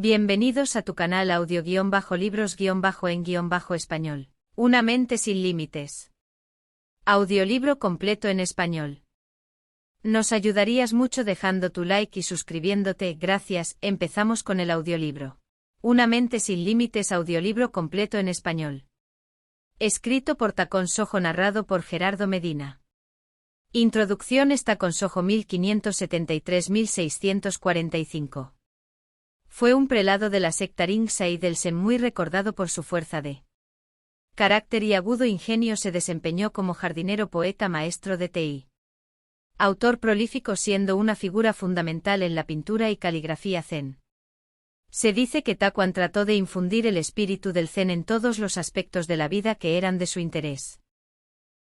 Bienvenidos a tu canal audio-libros-en-español. Una mente sin límites. Audiolibro completo en español. Nos ayudarías mucho dejando tu like y suscribiéndote, gracias. Empezamos con el audiolibro. Una mente sin límites, audiolibro completo en español. Escrito por Tacón Sojo, narrado por Gerardo Medina. Introducción. Tacón Sojo 1573-1645. Fue un prelado de la secta Ringzai del Zen muy recordado por su fuerza de carácter y agudo ingenio. Se desempeñó como jardinero, poeta, maestro de Tei. Autor prolífico, siendo una figura fundamental en la pintura y caligrafía zen. Se dice que Takuan trató de infundir el espíritu del zen en todos los aspectos de la vida que eran de su interés,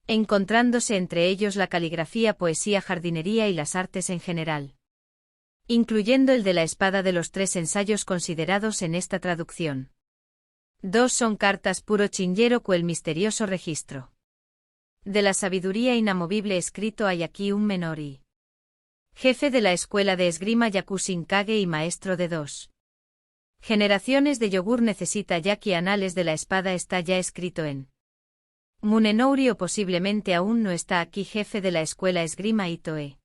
encontrándose entre ellos la caligrafía, poesía, jardinería y las artes en general, incluyendo el de la espada. De los 3 ensayos considerados en esta traducción, 2 son cartas puro Chinyeroku, el misterioso registro de la sabiduría inamovible. Escrito hay aquí un menori, jefe de la escuela de esgrima Yakusin Kage y maestro de 2 generaciones de yogur. Necesita Yaki. Anales de la espada. Está ya escrito en Munenouri, o posiblemente aún no está aquí. Jefe de la escuela esgrima Itoe,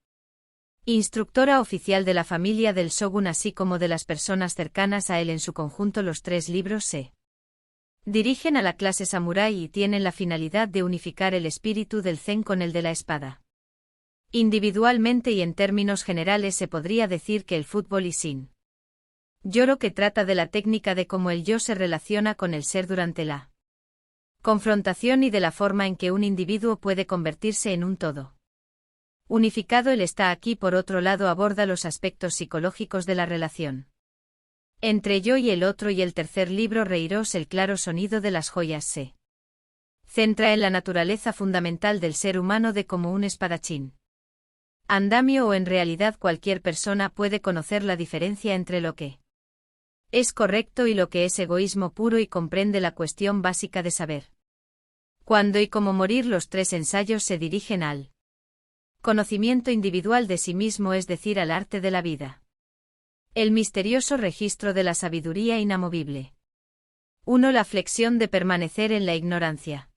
instructora oficial de la familia del shogun, así como de las personas cercanas a él en su conjunto. Los 3 libros se dirigen a la clase samurái y tienen la finalidad de unificar el espíritu del zen con el de la espada. Individualmente y en términos generales se podría decir que el fútbol y sin Yoro, que trata de la técnica de cómo el yo se relaciona con el ser durante la confrontación y de la forma en que un individuo puede convertirse en un todo unificado. Él está aquí, por otro lado, aborda los aspectos psicológicos de la relación entre yo y el otro. Y el tercer libro, Reiros, el claro sonido de las joyas, se centra en la naturaleza fundamental del ser humano, de cómo un espadachín, andamio o en realidad cualquier persona puede conocer la diferencia entre lo que es correcto y lo que es egoísmo puro, y comprende la cuestión básica de saber cuándo y cómo morir. Los 3 ensayos se dirigen al conocimiento individual de sí mismo, es decir, al arte de la vida. El misterioso registro de la sabiduría inamovible. 1. La flexión de permanecer en la ignorancia.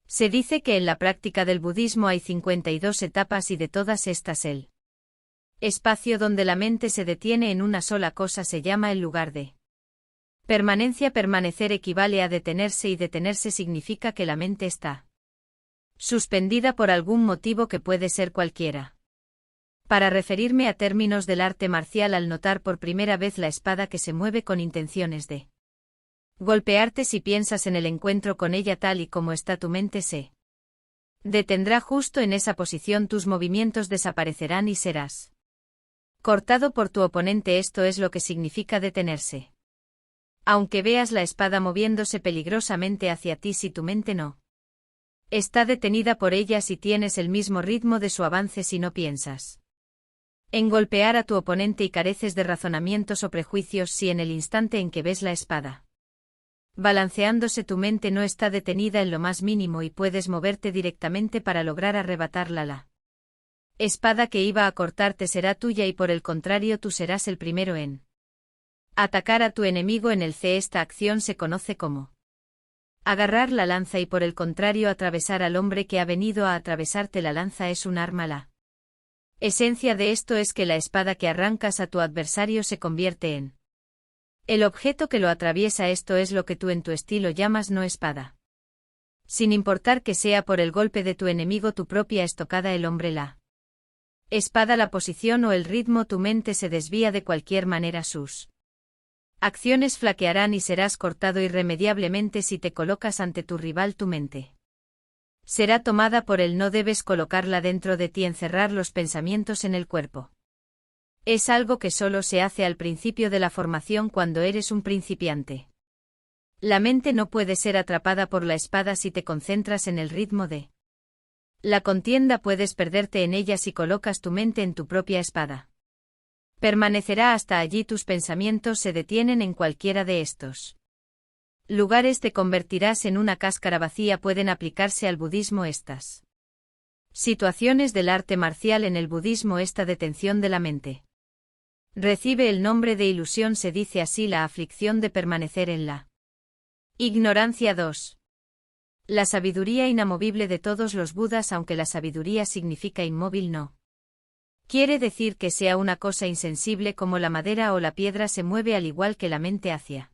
Se dice que en la práctica del budismo hay 52 etapas, y de todas estas el espacio donde la mente se detiene en una sola cosa se llama el lugar de permanencia. Permanecer equivale a detenerse, y detenerse significa que la mente está suspendida por algún motivo que puede ser cualquiera. Para referirme a términos del arte marcial, al notar por primera vez la espada que se mueve con intenciones de golpearte, si piensas en el encuentro con ella tal y como está, tu mente se detendrá justo en esa posición, tus movimientos desaparecerán y serás cortado por tu oponente. Esto es lo que significa detenerse. Aunque veas la espada moviéndose peligrosamente hacia ti, si tu mente no está detenida por ella, si tienes el mismo ritmo de su avance, si no piensas en golpear a tu oponente y careces de razonamientos o prejuicios, si en el instante en que ves la espada balanceándose tu mente no está detenida en lo más mínimo y puedes moverte directamente para lograr arrebatarla, la espada que iba a cortarte será tuya, y por el contrario tú serás el primero en atacar a tu enemigo. En el C, esta acción se conoce como agarrar la lanza, y por el contrario atravesar al hombre que ha venido a atravesarte. La lanza es un arma. La esencia de esto es que la espada que arrancas a tu adversario se convierte en el objeto que lo atraviesa. Esto es lo que tú en tu estilo llamas no espada. Sin importar que sea por el golpe de tu enemigo, tu propia estocada, el hombre, la espada, la posición o el ritmo, tu mente se desvía de cualquier manera. Sus acciones flaquearán y serás cortado irremediablemente si te colocas ante tu rival. Tu mente será tomada por él, no debes colocarla dentro de ti. Encerrar los pensamientos en el cuerpo es algo que solo se hace al principio de la formación, cuando eres un principiante. La mente no puede ser atrapada por la espada si te concentras en el ritmo de la contienda. Puedes perderte en ella si colocas tu mente en tu propia espada. Permanecerá hasta allí, tus pensamientos se detienen en cualquiera de estos lugares, te convertirás en una cáscara vacía. Pueden aplicarse al budismo estas situaciones del arte marcial. En el budismo, esta detención de la mente Recibe el nombre de ilusión, se dice así la aflicción de permanecer en la ignorancia. 2. La sabiduría inamovible de todos los Budas. Aunque la sabiduría significa inmóvil, no quiere decir que sea una cosa insensible como la madera o la piedra. Se mueve al igual que la mente hacia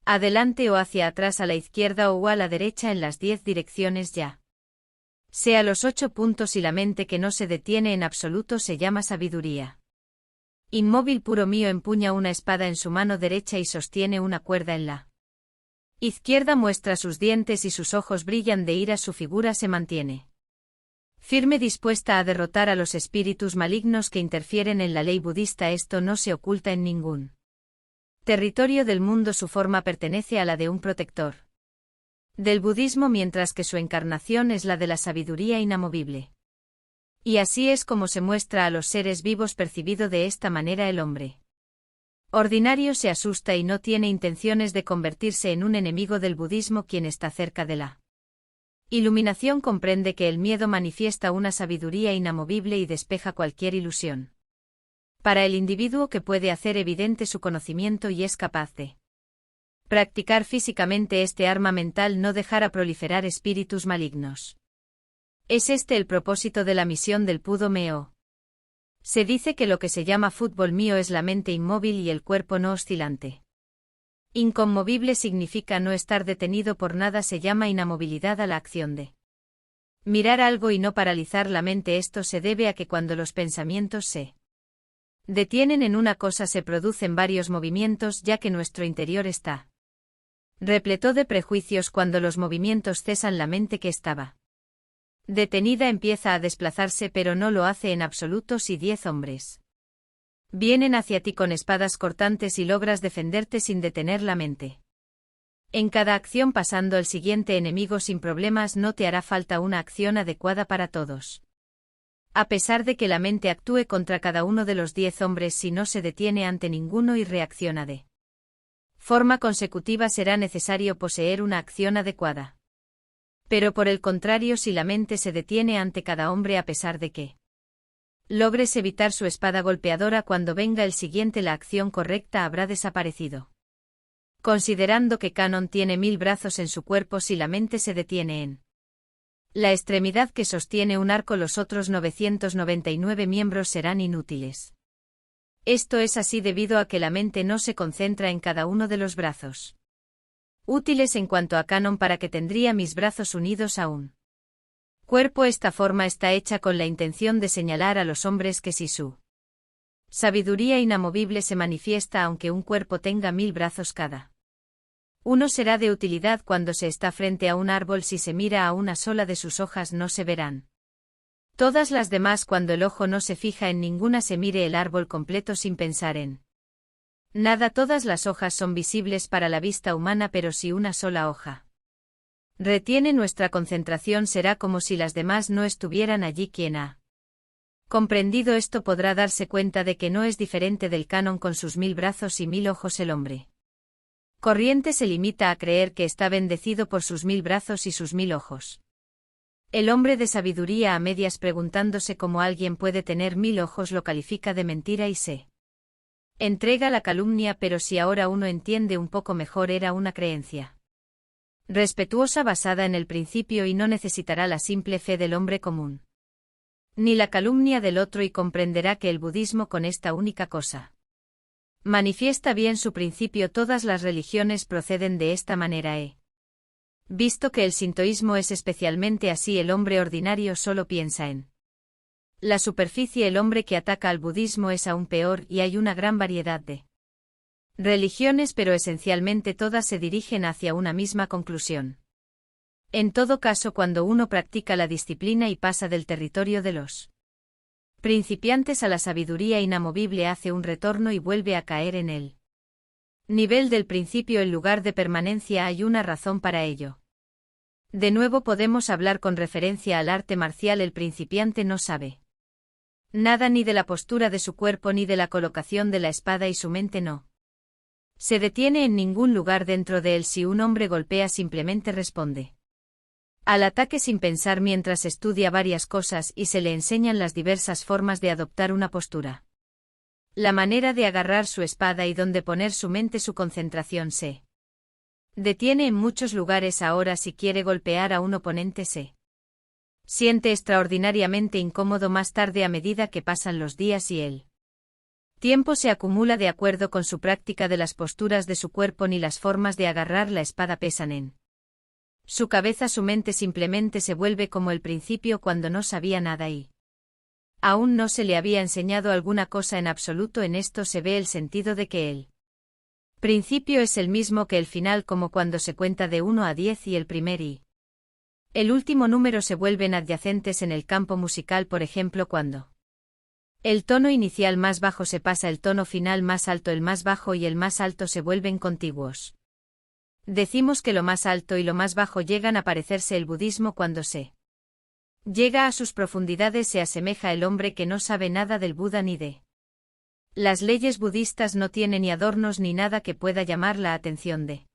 adelante o hacia atrás, a la izquierda o a la derecha, en las 10 direcciones ya sea los 8 puntos, y la mente que no se detiene en absoluto se llama sabiduría. Inmóvil. Puro Mío empuña una espada en su mano derecha y sostiene una cuerda en la izquierda. Muestra sus dientes y sus ojos brillan de ira. Su figura se mantiene firme, dispuesta a derrotar a los espíritus malignos que interfieren en la ley budista. Esto no se oculta en ningún territorio del mundo. Su forma pertenece a la de un protector del budismo, mientras que su encarnación es la de la sabiduría inamovible. Y así es como se muestra a los seres vivos. Percibido de esta manera, el hombre ordinario se asusta y no tiene intenciones de convertirse en un enemigo del budismo. Quien está cerca de la iluminación comprende que el miedo manifiesta una sabiduría inamovible y despeja cualquier ilusión. Para el individuo que puede hacer evidente su conocimiento y es capaz de practicar físicamente este arma mental, no dejará proliferar espíritus malignos. Es este el propósito de la misión del Pudo Meo. Se dice que lo que se llama fútbol mío es la mente inmóvil y el cuerpo no oscilante. Inconmovible significa no estar detenido por nada. Se llama inamovilidad a la acción de mirar algo y no paralizar la mente. Esto se debe a que cuando los pensamientos se detienen en una cosa se producen varios movimientos, ya que nuestro interior está repleto de prejuicios. Cuando los movimientos cesan, la mente que estaba detenida empieza a desplazarse, pero no lo hace en absoluto. Si 10 hombres vienen hacia ti con espadas cortantes y logras defenderte sin detener la mente en cada acción, pasando el siguiente enemigo sin problemas, no te hará falta una acción adecuada para todos. A pesar de que la mente actúe contra cada uno de los 10 hombres, si no se detiene ante ninguno y reacciona de forma consecutiva, será necesario poseer una acción adecuada. Pero por el contrario, si la mente se detiene ante cada hombre, a pesar de que logres evitar su espada golpeadora, cuando venga el siguiente la acción correcta habrá desaparecido. Considerando que Canon tiene 1000 brazos en su cuerpo, si la mente se detiene en la extremidad que sostiene un arco, los otros 999 miembros serán inútiles. Esto es así debido a que la mente no se concentra en cada uno de los brazos útiles. En cuanto a Canon, para que tendría mis brazos unidos a un cuerpo, esta forma está hecha con la intención de señalar a los hombres que si su sabiduría inamovible se manifiesta, aunque un cuerpo tenga 1000 brazos cada uno, será de utilidad cuando se está frente a un árbol. Si se mira a una sola de sus hojas, no se verán todas las demás. Cuando el ojo no se fija en ninguna, se mire el árbol completo sin pensar en nada. Todas las hojas son visibles para la vista humana, pero si una sola hoja retiene nuestra concentración, será como si las demás no estuvieran allí. Quien ha comprendido esto podrá darse cuenta de que no es diferente del Canon con sus 1000 brazos y 1000 ojos. El hombre corriente se limita a creer que está bendecido por sus 1000 brazos y sus 1000 ojos. El hombre de sabiduría, a medias preguntándose cómo alguien puede tener 1000 ojos, lo califica de mentira y se entrega la calumnia. Pero si ahora uno entiende un poco mejor, era una creencia respetuosa basada en el principio y no necesitará la simple fe del hombre común ni la calumnia del otro, y comprenderá que el budismo, con esta única cosa, manifiesta bien su principio. Todas las religiones proceden de esta manera. He visto que el sintoísmo es especialmente así. El hombre ordinario solo piensa en la superficie. El hombre que ataca al budismo es aún peor, y hay una gran variedad de religiones, pero esencialmente todas se dirigen hacia una misma conclusión. En todo caso, cuando uno practica la disciplina y pasa del territorio de los principiantes a la sabiduría inamovible, hace un retorno y vuelve a caer en el nivel del principio. En lugar de permanencia, hay una razón para ello. De nuevo podemos hablar con referencia al arte marcial. El principiante no sabe nada ni de la postura de su cuerpo ni de la colocación de la espada, y su mente no se detiene en ningún lugar dentro de él. Si un hombre golpea, simplemente responde al ataque sin pensar, mientras estudia varias cosas y se le enseñan las diversas formas de adoptar una postura La manera de agarrar su espada y donde poner su mente, su concentración se detiene en muchos lugares. Ahora si quiere golpear a un oponente se siente extraordinariamente incómodo más tarde a medida que pasan los días y el tiempo se acumula de acuerdo con su práctica de las posturas de su cuerpo. Ni las formas de agarrar la espada pesan en su cabeza. Su mente simplemente se vuelve como el principio cuando no sabía nada y aún no se le había enseñado alguna cosa en absoluto. En esto se ve el sentido de que el principio es el mismo que el final, como cuando se cuenta de 1 a 10 y el primer y el último número se vuelven adyacentes en el campo musical. Por ejemplo, cuando el tono inicial más bajo se pasa el tono final más alto, el más bajo y el más alto se vuelven contiguos. Decimos que lo más alto y lo más bajo llegan a parecerse. El budismo, cuando se llega a sus profundidades, se asemeja al hombre que no sabe nada del Buda ni de las leyes budistas. No tiene ni adornos ni nada que pueda llamar la atención de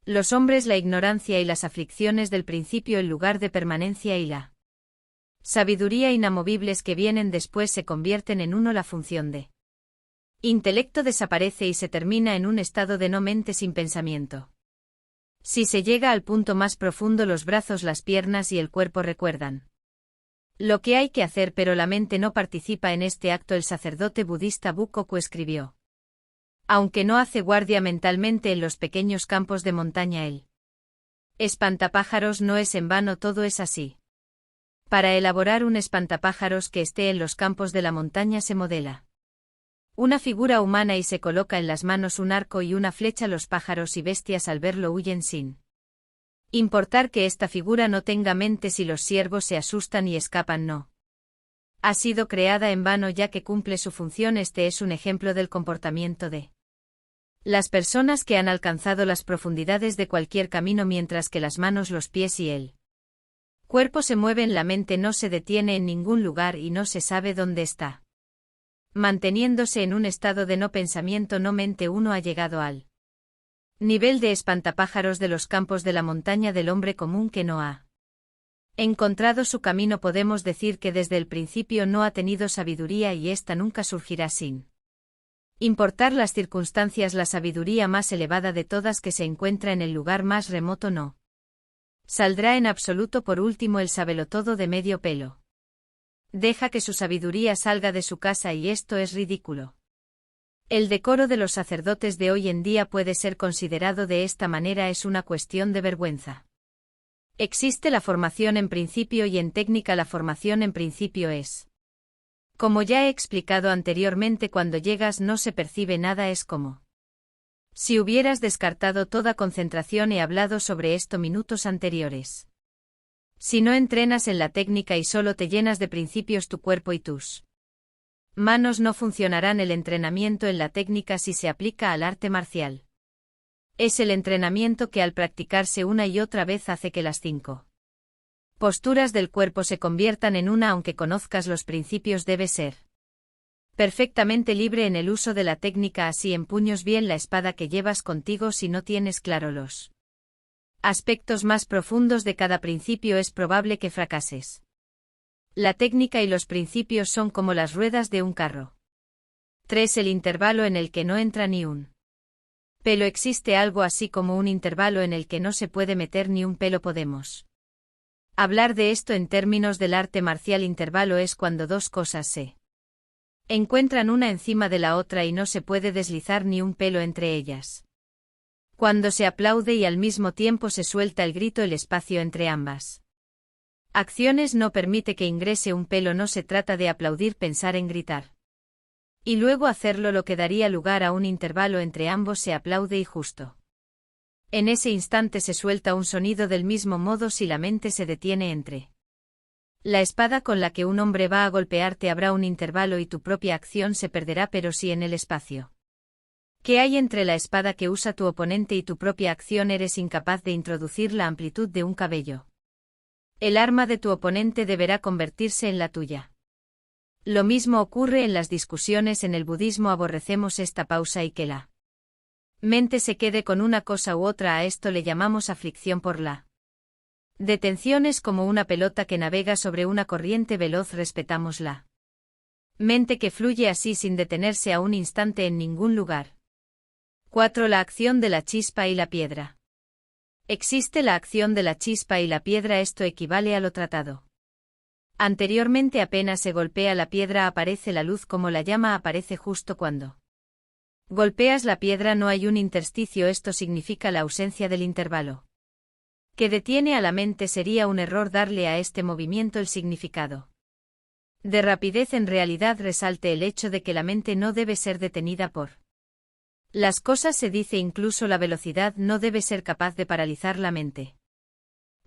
los hombres. La ignorancia y las aflicciones del principio, el lugar de permanencia y la sabiduría inamovibles que vienen después se convierten en uno. La función de intelecto desaparece y se termina en un estado de no mente, sin pensamiento. Si se llega al punto más profundo, los brazos, las piernas y el cuerpo recuerdan lo que hay que hacer, pero la mente no participa en este acto. El sacerdote budista Bukoku escribió: aunque no hace guardia mentalmente en los pequeños campos de montaña, el espantapájaros no es en vano. Todo es así. Para elaborar un espantapájaros que esté en los campos de la montaña se modela una figura humana y se coloca en las manos un arco y una flecha. Los pájaros y bestias al verlo huyen sin importar que esta figura no tenga mente. Si los ciervos se asustan y escapan, no ha sido creada en vano, ya que cumple su función. Este es un ejemplo del comportamiento de las personas que han alcanzado las profundidades de cualquier camino. Mientras que las manos, los pies y el cuerpo se mueven, la mente no se detiene en ningún lugar y no se sabe dónde está. Manteniéndose en un estado de no pensamiento, no mente, uno ha llegado al nivel de espantapájaros de los campos de la montaña del hombre común que no ha encontrado su camino. Podemos decir que desde el principio no ha tenido sabiduría y ésta nunca surgirá sin importar las circunstancias. La sabiduría más elevada de todas, que se encuentra en el lugar más remoto, no saldrá en absoluto. Por último, el sabelotodo de medio pelo deja que su sabiduría salga de su casa y esto es ridículo. El decoro de los sacerdotes de hoy en día puede ser considerado de esta manera: es una cuestión de vergüenza. Existe la formación en principio y en técnica. La formación en principio es, como ya he explicado anteriormente, cuando llegas no se percibe nada. Es como si hubieras descartado toda concentración. He hablado sobre esto minutos anteriores. Si no entrenas en la técnica y solo te llenas de principios, tu cuerpo y tus manos no funcionarán. El entrenamiento en la técnica, si se aplica al arte marcial, es el entrenamiento que al practicarse una y otra vez hace que las 5 posturas del cuerpo se conviertan en una. Aunque conozcas los principios, debe ser perfectamente libre en el uso de la técnica. Así empuños bien la espada que llevas contigo. Si no tienes claro los aspectos más profundos de cada principio, es probable que fracases. La técnica y los principios son como las ruedas de un carro. 3. El intervalo en el que no entra ni un pelo. Existe algo así como un intervalo en el que no se puede meter ni un pelo. Podemos hablar de esto en términos del arte marcial. Intervalo es cuando dos cosas se encuentran una encima de la otra y no se puede deslizar ni un pelo entre ellas. Cuando se aplaude y al mismo tiempo se suelta el grito, el espacio entre ambas acciones no permite que ingrese un pelo. No se trata de aplaudir, pensar en gritar y luego hacerlo, lo que daría lugar a un intervalo entre ambos. Se aplaude y justo en ese instante se suelta un sonido. Del mismo modo, si la mente se detiene entre la espada con la que un hombre va a golpearte, habrá un intervalo y tu propia acción se perderá. Pero si en el espacio que hay entre la espada que usa tu oponente y tu propia acción eres incapaz de introducir la amplitud de un cabello, el arma de tu oponente deberá convertirse en la tuya. Lo mismo ocurre en las discusiones. En el budismo aborrecemos esta pausa y que la mente se quede con una cosa u otra. A esto le llamamos aflicción por la detención. Es como una pelota que navega sobre una corriente veloz. Respetamos la Mente que fluye así sin detenerse a un instante en ningún lugar. 4. La acción de la chispa y la piedra. Existe la acción de la chispa y la piedra, esto equivale a lo tratado. Anteriormente apenas se golpea la piedra aparece la luz como la llama aparece justo cuando golpeas la piedra no hay un intersticio, esto significa la ausencia del intervalo que detiene a la mente. Sería un error darle a este movimiento el significado de rapidez. En realidad resalte el hecho de que la mente no debe ser detenida por las cosas. Se dice incluso la velocidad no debe ser capaz de paralizar la mente.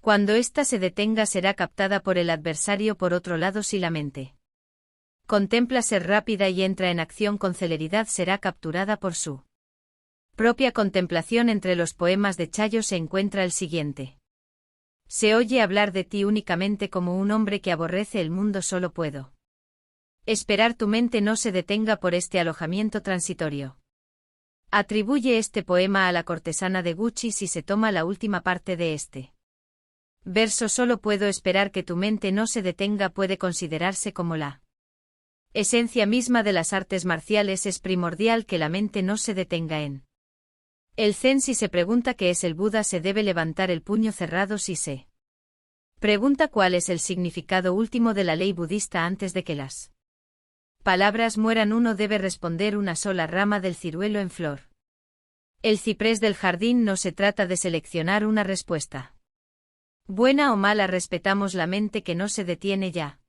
Cuando ésta se detenga será captada por el adversario. Por otro lado, si la mente contempla ser rápida y entra en acción con celeridad será capturada por su propia contemplación. Entre los poemas de Chayo se encuentra el siguiente. Se oye hablar de ti únicamente como un hombre que aborrece el mundo. Solo puedo esperar tu mente no se detenga por este alojamiento transitorio. Atribuye este poema a la cortesana de Gucci si se toma la última parte de este verso. Solo puedo esperar que tu mente no se detenga puede considerarse como la esencia misma de las artes marciales. Es primordial que la mente no se detenga en el Zen. Si se pregunta qué es el Buda se debe levantar el puño cerrado. Si se pregunta cuál es el significado último de la ley budista antes de que las palabras mueran uno debe responder una sola rama del ciruelo en flor. El ciprés del jardín. No se trata de seleccionar una respuesta buena o mala, respetamos la mente que no se detiene ya.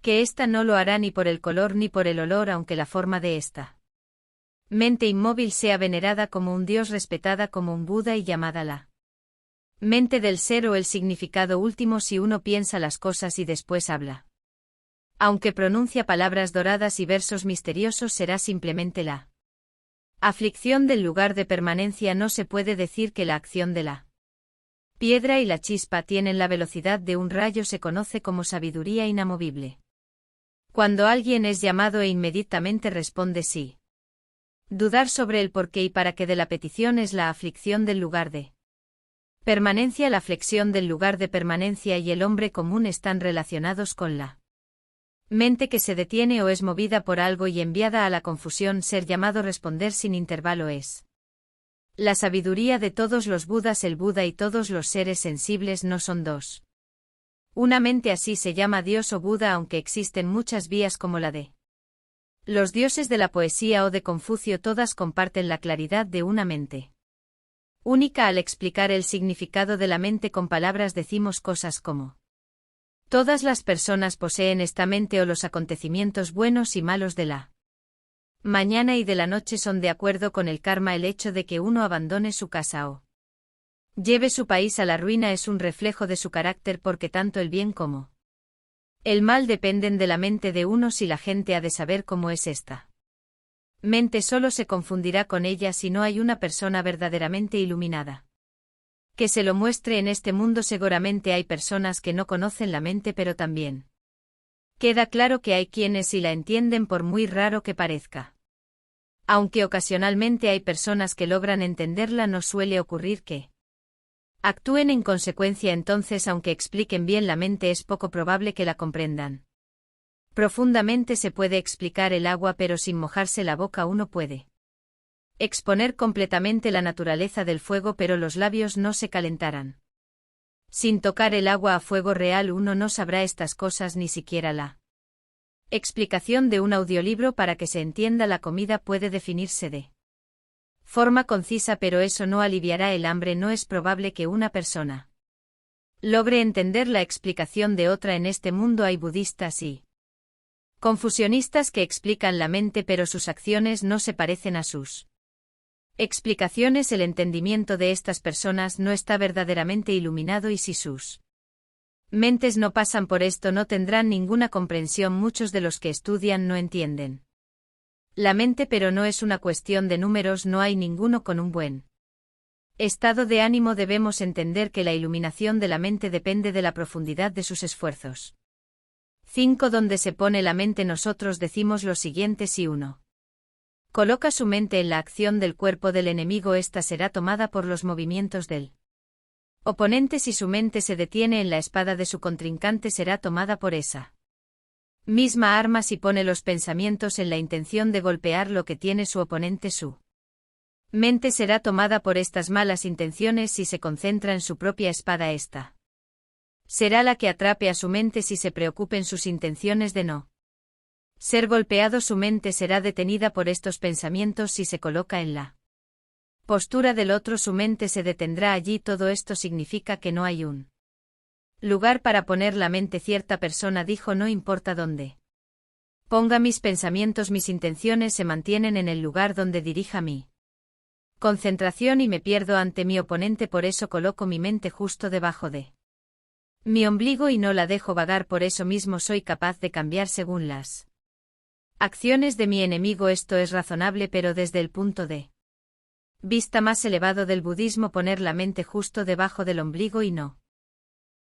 Que ésta no lo hará ni por el color ni por el olor, aunque la forma de esta mente inmóvil sea venerada como un dios, respetada como un Buda y llamada la mente del ser o el significado último. Si uno piensa las cosas y después habla, aunque pronuncia palabras doradas y versos misteriosos, será simplemente la aflicción del lugar de permanencia. No se puede decir que la acción de la piedra y la chispa tienen la velocidad de un rayo. Se conoce como sabiduría inamovible. Cuando alguien es llamado e inmediatamente responde sí. Dudar sobre el porqué y para qué de la petición es la aflicción del lugar de permanencia. La flexión del lugar de permanencia y el hombre común están relacionados con la mente que se detiene o es movida por algo y enviada a la confusión. Ser llamado, responder sin intervalo es la sabiduría de todos los Budas. El Buda y todos los seres sensibles no son dos. Una mente así se llama Dios o Buda, aunque existen muchas vías como la de los dioses de la poesía o de Confucio. Todas comparten la claridad de una mente única. Al explicar el significado de la mente con palabras decimos cosas como todas las personas poseen esta mente o los acontecimientos buenos y malos de la mañana y de la noche son de acuerdo con el karma. El hecho de que uno abandone su casa o lleve su país a la ruina es un reflejo de su carácter, porque tanto el bien como el mal dependen de la mente de uno. Si la gente ha de saber cómo es esta mente, solo se confundirá con ella si no hay una persona verdaderamente iluminada que se lo muestre en este mundo. Seguramente hay personas que no conocen la mente, pero también queda claro que hay quienes sí la entienden, por muy raro que parezca. Aunque ocasionalmente hay personas que logran entenderla, no suele ocurrir que actúen en consecuencia. Entonces, aunque expliquen bien la mente, es poco probable que la comprendan profundamente. Se puede explicar el agua, pero sin mojarse la boca. Uno puede exponer completamente la naturaleza del fuego, pero los labios no se calentarán. Sin tocar el agua a fuego real uno no sabrá estas cosas, ni siquiera la explicación de un audiolibro. Para que se entienda la comida puede definirse de forma concisa, pero eso no aliviará el hambre. No es probable que una persona logre entender la explicación de otra. En este mundo hay budistas y confusionistas que explican la mente, pero sus acciones no se parecen a sus explicaciones. El entendimiento de estas personas no está verdaderamente iluminado, y si sus mentes no pasan por esto no tendrán ninguna comprensión. Muchos de los que estudian no entienden la mente, pero no es una cuestión de números. No hay ninguno con un buen estado de ánimo. Debemos entender que la iluminación de la mente depende de la profundidad de sus esfuerzos. 5. ¿Dónde se pone la mente? Nosotros decimos lo siguiente: si uno coloca su mente en la acción del cuerpo del enemigo, ésta será tomada por los movimientos del oponente. Si su mente se detiene en la espada de su contrincante, será tomada por esa. Misma arma si pone los pensamientos en la intención de golpear lo que tiene su oponente. Su mente será tomada por estas malas intenciones si se concentra en su propia espada. Esta será la que atrape a su mente si se preocupe en sus intenciones de no ser golpeado. Su mente será detenida por estos pensamientos si se coloca en la postura del otro. Su mente se detendrá allí. Todo esto significa que no hay un lugar para poner la mente. Cierta persona dijo: no importa dónde ponga mis pensamientos, mis intenciones se mantienen en el lugar donde dirija mi concentración y me pierdo ante mi oponente. Por eso coloco mi mente justo debajo de mi ombligo y no la dejo vagar. Por eso mismo soy capaz de cambiar según las acciones de mi enemigo. Esto es razonable, pero desde el punto de vista más elevado del budismo, poner la mente justo debajo del ombligo y no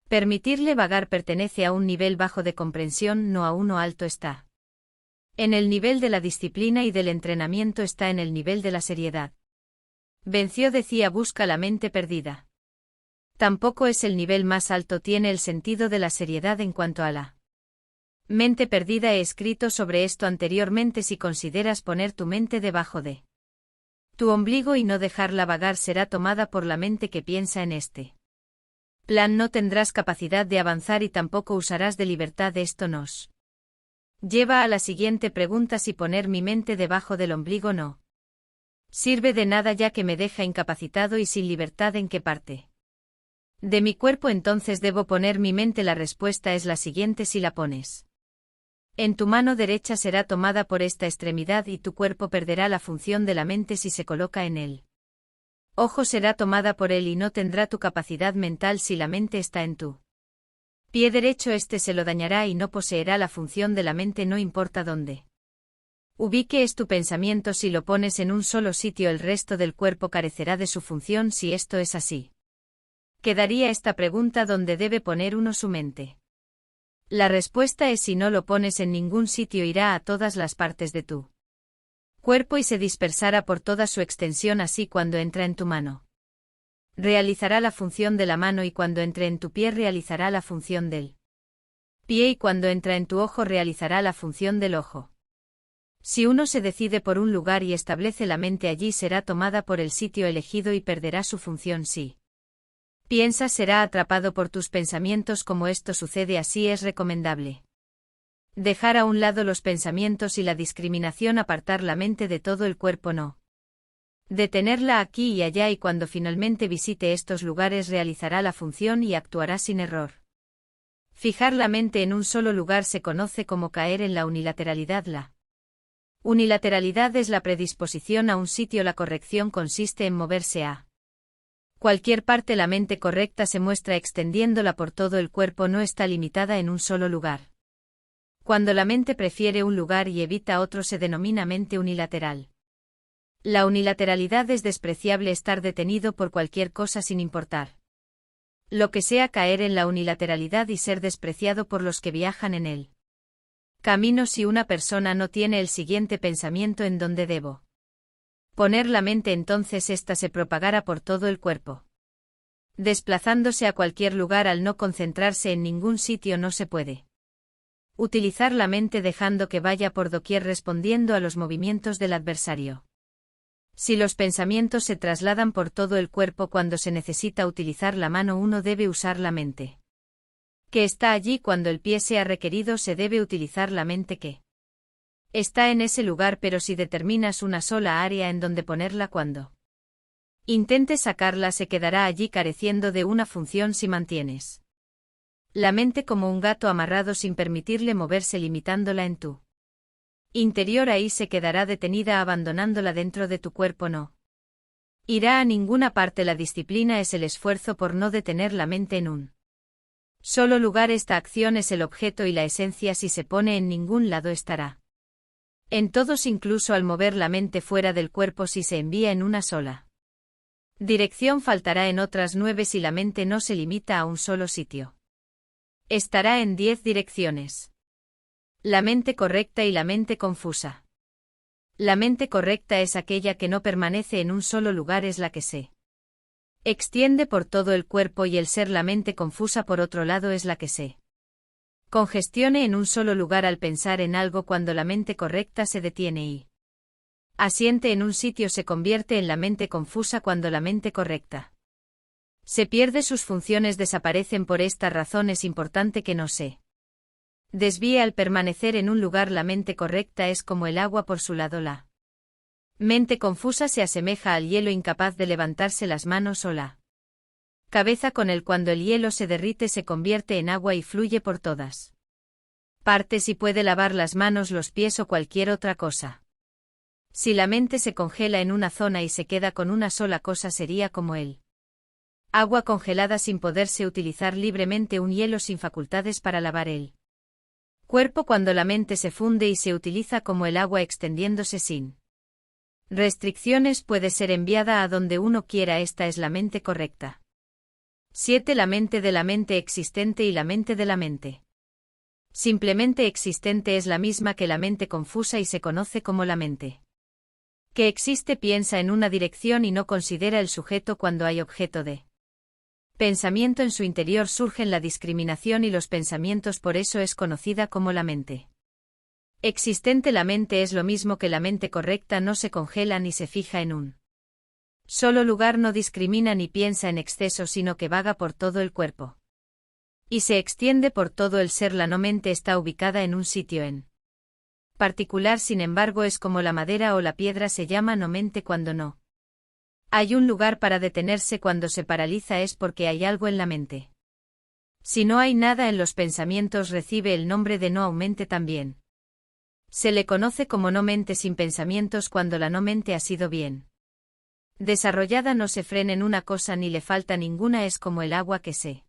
permitirle vagar pertenece a un nivel bajo de comprensión, no a uno alto. Está en el nivel de la disciplina y del entrenamiento, está en el nivel de la seriedad. Venció decía: busca la mente perdida. Tampoco es el nivel más alto, tiene el sentido de la seriedad en cuanto a la mente perdida. He escrito sobre esto anteriormente. Si consideras poner tu mente debajo de tu ombligo y no dejarla vagar, será tomada por la mente que piensa en este plan. No tendrás capacidad de avanzar y tampoco usarás de libertad. Esto nos lleva a la siguiente pregunta: si poner mi mente debajo del ombligo no sirve de nada, ya que me deja incapacitado y sin libertad, ¿en qué parte de mi cuerpo entonces debo poner mi mente? La respuesta es la siguiente: si la pones en tu mano derecha, será tomada por esta extremidad y tu cuerpo perderá la función de la mente. Si se coloca en él ojo, será tomada por él y no tendrá tu capacidad mental. Si la mente está en tu pie derecho, este se lo dañará y no poseerá la función de la mente. No importa dónde ubique es tu pensamiento, si lo pones en un solo sitio, el resto del cuerpo carecerá de su función. Si esto es así, quedaría esta pregunta: ¿dónde debe poner uno su mente? La respuesta es: si no lo pones en ningún sitio, irá a todas las partes de tu cuerpo y se dispersará por toda su extensión. Así, cuando entra en tu mano, realizará la función de la mano, y cuando entre en tu pie realizará la función del pie, y cuando entra en tu ojo realizará la función del ojo. Si uno se decide por un lugar y establece la mente allí, será tomada por el sitio elegido y perderá su función. Si piensas, será atrapado por tus pensamientos. Como esto sucede así, es recomendable dejar a un lado los pensamientos y la discriminación, apartar la mente de todo el cuerpo, no detenerla aquí y allá, y cuando finalmente visite estos lugares realizará la función y actuará sin error. Fijar la mente en un solo lugar se conoce como caer en la unilateralidad. La unilateralidad es la predisposición a un sitio. La corrección consiste en moverse a cualquier parte. La mente correcta se muestra extendiéndola por todo el cuerpo, no está limitada en un solo lugar. Cuando la mente prefiere un lugar y evita otro, se denomina mente unilateral. La unilateralidad es despreciable, estar detenido por cualquier cosa sin importar lo que sea, caer en la unilateralidad y ser despreciado por los que viajan en él camino. Si una persona no tiene el siguiente pensamiento: ¿en dónde debo poner la mente?, entonces ésta se propagará por todo el cuerpo, desplazándose a cualquier lugar. Al no concentrarse en ningún sitio, no se puede utilizar la mente, dejando que vaya por doquier respondiendo a los movimientos del adversario. Si los pensamientos se trasladan por todo el cuerpo cuando se necesita utilizar la mano, uno debe usar la mente que está allí. Cuando el pie sea requerido, se debe utilizar la mente que está en ese lugar, pero si determinas una sola área en donde ponerla, cuando intentes sacarla, se quedará allí careciendo de una función. Si mantienes la mente como un gato amarrado sin permitirle moverse, limitándola en tu interior, ahí se quedará detenida, abandonándola dentro de tu cuerpo. No irá a ninguna parte. La disciplina es el esfuerzo por no detener la mente en un solo lugar. Esta acción es el objeto y la esencia. Si se pone en ningún lado, estará en todos, incluso al mover la mente fuera del cuerpo. Si se envía en una sola dirección, faltará en otras 9. Si la mente no se limita a un solo sitio, estará en 10 direcciones. La mente correcta y la mente confusa. La mente correcta es aquella que no permanece en un solo lugar, es la que se extiende por todo el cuerpo, y el ser la mente confusa, por otro lado, es la que se Congestione en un solo lugar al pensar en algo cuando la mente correcta se detiene y asiente en un sitio se convierte en la mente confusa cuando la mente correcta se pierde sus funciones desaparecen por esta razón es importante que no se desvíe al permanecer en un lugar la mente correcta es como el agua por su lado la mente confusa se asemeja al hielo incapaz de levantarse las manos o la cabeza con el cuando el hielo se derrite se convierte en agua y fluye por todas partes y puede lavar las manos, los pies o cualquier otra cosa. Si la mente se congela en una zona y se queda con una sola cosa sería como el agua congelada sin poderse utilizar libremente un hielo sin facultades para lavar el cuerpo cuando la mente se funde y se utiliza como el agua extendiéndose sin restricciones puede ser enviada a donde uno quiera esta es la mente correcta. 7. La mente de la mente existente y la mente de la mente simplemente existente es la misma que la mente confusa y se conoce como la mente que existe piensa en una dirección y no considera el sujeto cuando hay objeto de pensamiento en su interior surgen la discriminación y los pensamientos por eso es conocida como la mente existente la mente es lo mismo que la mente correcta no se congela ni se fija en un solo lugar no discrimina ni piensa en exceso sino que vaga por todo el cuerpo y se extiende por todo el ser la no mente está ubicada en un sitio en particular sin embargo es como la madera o la piedra se llama no mente cuando no hay un lugar para detenerse cuando se paraliza es porque hay algo en la mente. Si no hay nada en los pensamientos recibe el nombre de no aumente también. Se le conoce como no mente sin pensamientos cuando la no mente ha sido bien desarrollada no se frena en una cosa ni le falta ninguna es como el agua que se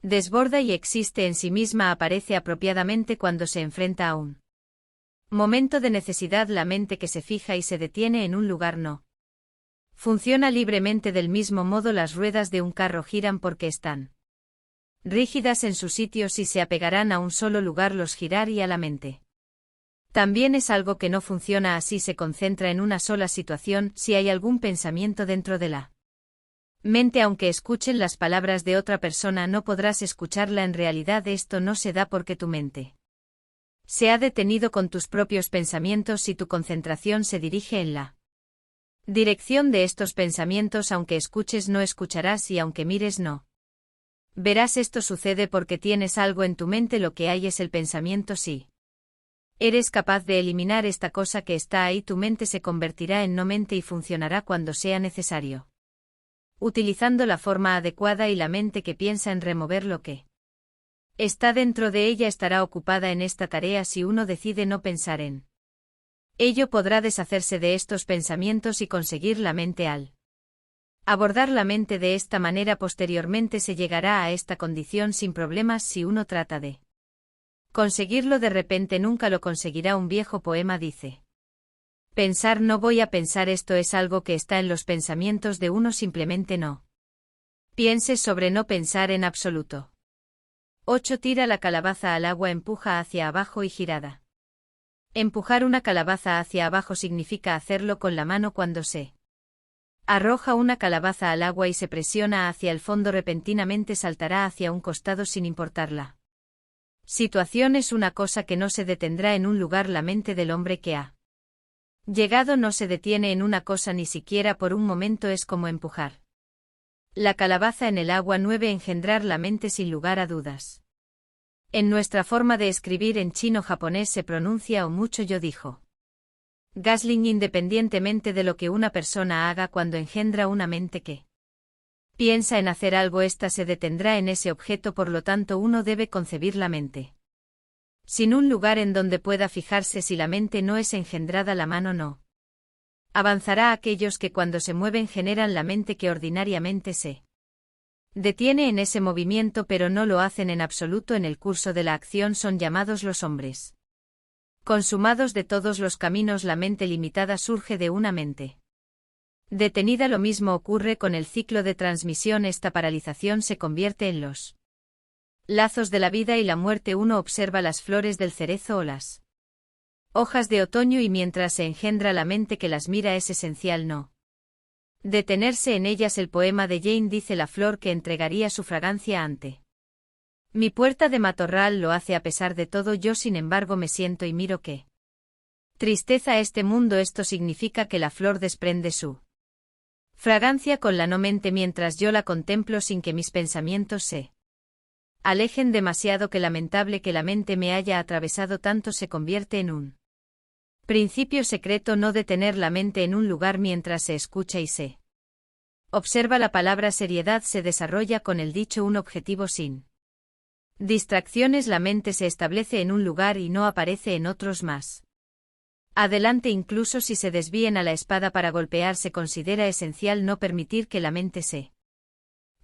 desborda y existe en sí misma aparece apropiadamente cuando se enfrenta a un momento de necesidad la mente que se fija y se detiene en un lugar no funciona libremente del mismo modo las ruedas de un carro giran porque están rígidas en su sitio si se apegarán a un solo lugar los girar y a la mente. También es algo que no funciona así se concentra en una sola situación si hay algún pensamiento dentro de la mente aunque escuchen las palabras de otra persona no podrás escucharla en realidad esto no se da porque tu mente se ha detenido con tus propios pensamientos si tu concentración se dirige en la dirección de estos pensamientos aunque escuches no escucharás y aunque mires no verás esto sucede porque tienes algo en tu mente lo que hay es el pensamiento si eres capaz de eliminar esta cosa que está ahí tu mente se convertirá en no mente y funcionará cuando sea necesario. Utilizando la forma adecuada y la mente que piensa en remover lo que está dentro de ella estará ocupada en esta tarea si uno decide no pensar en ello podrá deshacerse de estos pensamientos y conseguir la mente al abordar la mente de esta manera posteriormente se llegará a esta condición sin problemas si uno trata de conseguirlo de repente nunca lo conseguirá un viejo poema dice. Pensar no voy a pensar esto es algo que está en los pensamientos de uno simplemente no. Piense sobre no pensar en absoluto. 8. Tira la calabaza al agua empuja hacia abajo y girada. Empujar una calabaza hacia abajo significa hacerlo con la mano cuando se arroja una calabaza al agua y se presiona hacia el fondo repentinamente saltará hacia un costado sin importarla. Situación es una cosa que no se detendrá en un lugar la mente del hombre que ha llegado no se detiene en una cosa ni siquiera por un momento es como empujar la calabaza en el agua 9 engendrar la mente sin lugar a dudas. En nuestra forma de escribir en chino-japonés se pronuncia o mucho yo dijo. Gasling independientemente de lo que una persona haga cuando engendra una mente que piensa en hacer algo ésta se detendrá en ese objeto por lo tanto uno debe concebir la mente sin un lugar en donde pueda fijarse si la mente no es engendrada la mano no avanzará aquellos que cuando se mueven generan la mente que ordinariamente se detiene en ese movimiento pero no lo hacen en absoluto en el curso de la acción son llamados los hombres consumados de todos los caminos la mente limitada surge de una mente detenida lo mismo ocurre con el ciclo de transmisión esta paralización se convierte en los lazos de la vida y la muerte uno observa las flores del cerezo o las hojas de otoño y mientras se engendra la mente que las mira es esencial no detenerse en ellas el poema de Jane dice la flor que entregaría su fragancia ante Mi puerta de matorral lo hace a pesar de todo, yo sin embargo me siento y miro qué tristeza este mundo. Esto significa que la flor desprende su fragancia con la no mente mientras yo la contemplo sin que mis pensamientos se alejen demasiado. Que lamentable que la mente me haya atravesado tanto, se convierte en un principio secreto no detener la mente en un lugar mientras se escucha y se observa. La palabra seriedad se desarrolla con el dicho un objetivo sin distracciones. La mente se establece en un lugar y no aparece en otros más adelante. Incluso si se desvíen a la espada para golpear, se considera esencial no permitir que la mente se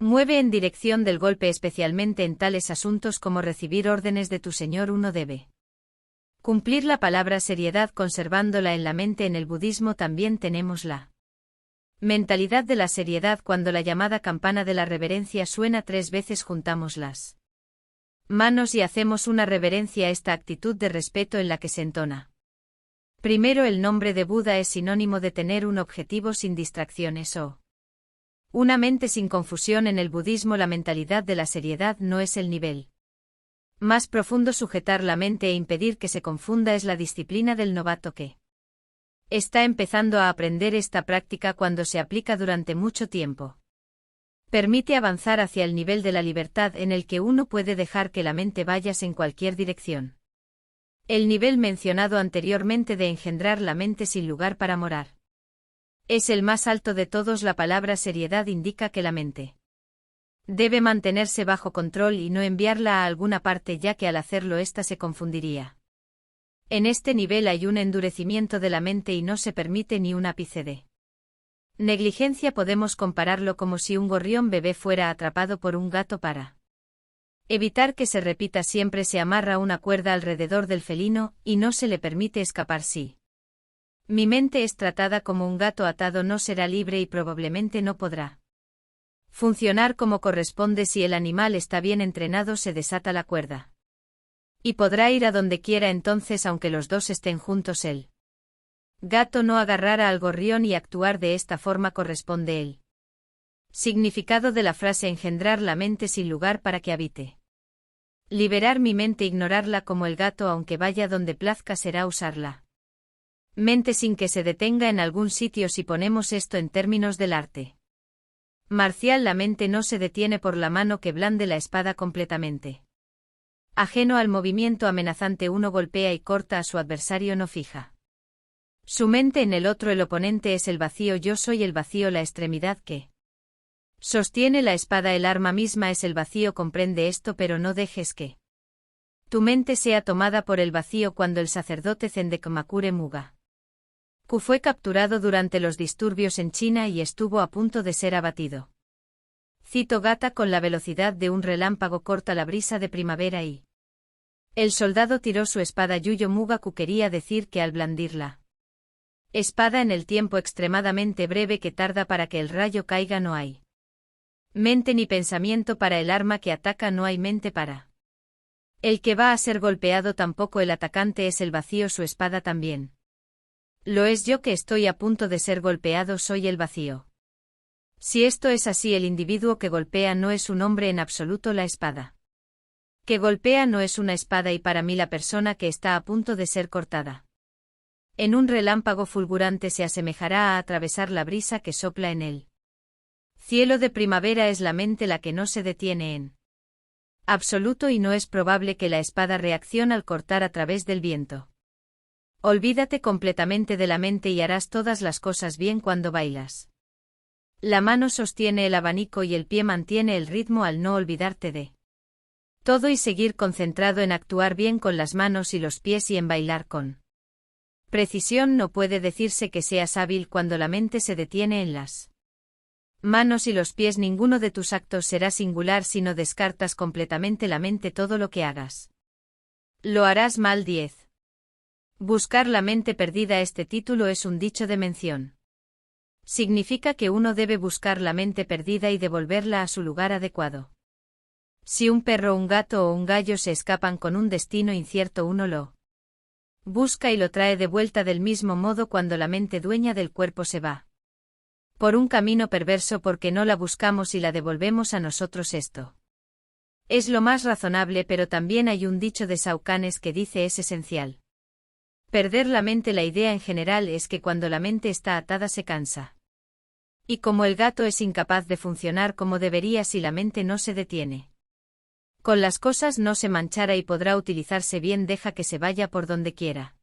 mueve en dirección del golpe, especialmente en tales asuntos como recibir órdenes de tu señor. Uno debe cumplir la palabra seriedad conservándola en la mente. En el budismo también tenemos la mentalidad de la seriedad. Cuando la llamada campana de la reverencia suena 3 veces, juntamos las manos y hacemos una reverencia a esta actitud de respeto en la que se entona primero el nombre de Buda. Es sinónimo de tener un objetivo sin distracciones o una mente sin confusión. En el budismo la mentalidad de la seriedad no es el nivel más profundo. Sujetar la mente e impedir que se confunda es la disciplina del novato que está empezando a aprender. Esta práctica, cuando se aplica durante mucho tiempo, permite avanzar hacia el nivel de la libertad en el que uno puede dejar que la mente vaya en cualquier dirección. El nivel mencionado anteriormente de engendrar la mente sin lugar para morar es el más alto de todos. La palabra seriedad indica que la mente debe mantenerse bajo control y no enviarla a alguna parte, ya que al hacerlo ésta se confundiría. En este nivel hay un endurecimiento de la mente y no se permite ni un ápice de negligencia. Podemos compararlo como si un gorrión bebé fuera atrapado por un gato. Para evitar que se repita siempre se amarra una cuerda alrededor del felino y no se le permite escapar. Si mi mente es tratada como un gato atado, no será libre y probablemente no podrá funcionar como corresponde. Si el animal está bien entrenado, se desata la cuerda y podrá ir a donde quiera. Entonces, aunque los dos estén juntos, el gato no agarrará al gorrión y actuar de esta forma corresponde el significado de la frase engendrar la mente sin lugar para que habite. Liberar mi mente, ignorarla como el gato, aunque vaya donde plazca, será usarla mente sin que se detenga en algún sitio. Si ponemos esto en términos del arte marcial, la mente no se detiene por la mano que blande la espada completamente ajeno al movimiento amenazante. Uno golpea y corta a su adversario, no fija su mente en el otro. El oponente es el vacío, yo soy el vacío, la extremidad que sostiene la espada. El arma misma es el vacío. Comprende esto, pero no dejes que tu mente sea tomada por el vacío. Cuando el sacerdote Zendekomakure Muga-ku fue capturado durante los disturbios en China y estuvo a punto de ser abatido. Cito Gata: con la velocidad de un relámpago corta la brisa de primavera y el soldado tiró su espada. Yuyo Mugaku quería decir que al blandir la espada en el tiempo extremadamente breve que tarda para que el rayo caiga, no hay mente ni pensamiento para el arma que ataca, no hay mente para el que va a ser golpeado, tampoco el atacante es el vacío, su espada también lo es. Yo que estoy a punto de ser golpeado soy el vacío. Si esto es así, el individuo que golpea no es un hombre en absoluto, la espada que golpea no es una espada, y para mí la persona que está a punto de ser cortada en un relámpago fulgurante se asemejará a atravesar la brisa que sopla en él. Cielo de primavera es la mente la que no se detiene en absoluto y no es probable que la espada reaccione al cortar a través del viento. Olvídate completamente de la mente y harás todas las cosas bien cuando bailas. La mano sostiene el abanico y el pie mantiene el ritmo al no olvidarte de todo y seguir concentrado en actuar bien con las manos y los pies y en bailar con precisión. No puede decirse que seas hábil cuando la mente se detiene en las manos y los pies. Ninguno de tus actos será singular si no descartas completamente la mente. Todo lo que hagas lo harás mal. 10. Buscar la mente perdida. Este título es un dicho de mención. Significa que uno debe buscar la mente perdida y devolverla a su lugar adecuado. Si un perro, un gato o un gallo se escapan con un destino incierto, uno lo busca y lo trae de vuelta. Del mismo modo, cuando la mente dueña del cuerpo se va por un camino perverso porque no la buscamos y la devolvemos a nosotros, esto Es lo más razonable, pero también hay un dicho de Saucanes que dice es esencial. Perder la mente. La idea en general es que cuando la mente está atada se cansa. Y como el gato es incapaz de funcionar como debería si la mente no se detiene. Con las cosas no se manchará y podrá utilizarse bien, deja que se vaya por donde quiera.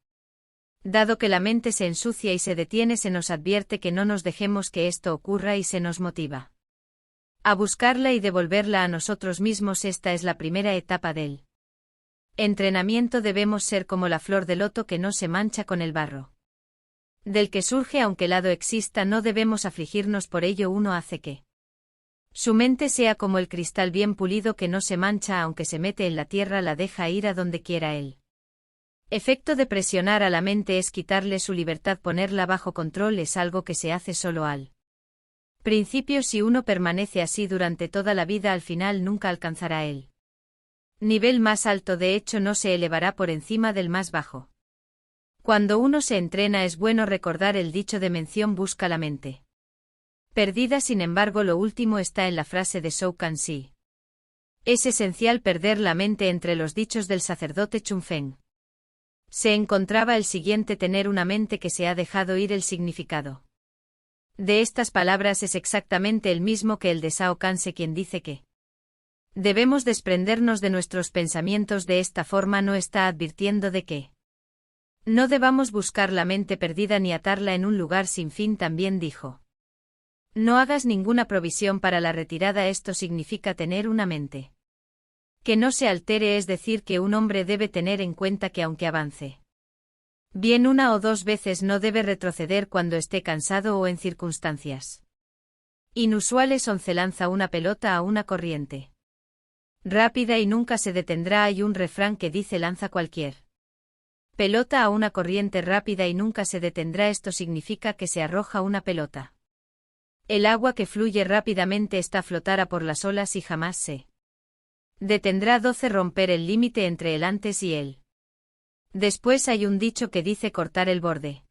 Dado que la mente se ensucia y se detiene, se nos advierte que no nos dejemos que esto ocurra y se nos motiva a buscarla y devolverla a nosotros mismos. Esta es la primera etapa del entrenamiento. Debemos ser como la flor de loto que no se mancha con el barro del que surge. Aunque el hado exista, no debemos afligirnos por ello. Uno hace que su mente sea como el cristal bien pulido que no se mancha, aunque se mete en la tierra, la deja ir a donde quiera él. Efecto de presionar a la mente es quitarle su libertad, ponerla bajo control. Es algo que se hace solo al principio. Si uno permanece así durante toda la vida, al final nunca alcanzará el nivel más alto, de hecho no se elevará por encima del más bajo. Cuando uno se entrena es bueno recordar el dicho de mención busca la mente perdida. Sin embargo, lo último está en la frase de Shou Kan Si. Es esencial perder la mente. Entre los dichos del sacerdote Chunfeng se encontraba el siguiente: tener una mente que se ha dejado ir. El significado de estas palabras es exactamente el mismo que el de Shao Kanse, quien dice que debemos desprendernos de nuestros pensamientos. De esta forma no está advirtiendo de que no debamos buscar la mente perdida ni atarla en un lugar sin fin. También dijo: no hagas ninguna provisión para la retirada. Esto significa tener una mente que no se altere, es decir, que un hombre debe tener en cuenta que aunque avance bien una o dos veces, no debe retroceder cuando esté cansado o en circunstancias inusuales. 11. Lanza una pelota a una corriente rápida y nunca se detendrá. Hay un refrán que dice: lanza cualquier pelota a una corriente rápida y nunca se detendrá. Esto significa que se arroja una pelota. El agua que fluye rápidamente está flotará por las olas y jamás se detendrá. 12. Romper el límite entre el antes y el después. Hay un dicho que dice cortar el borde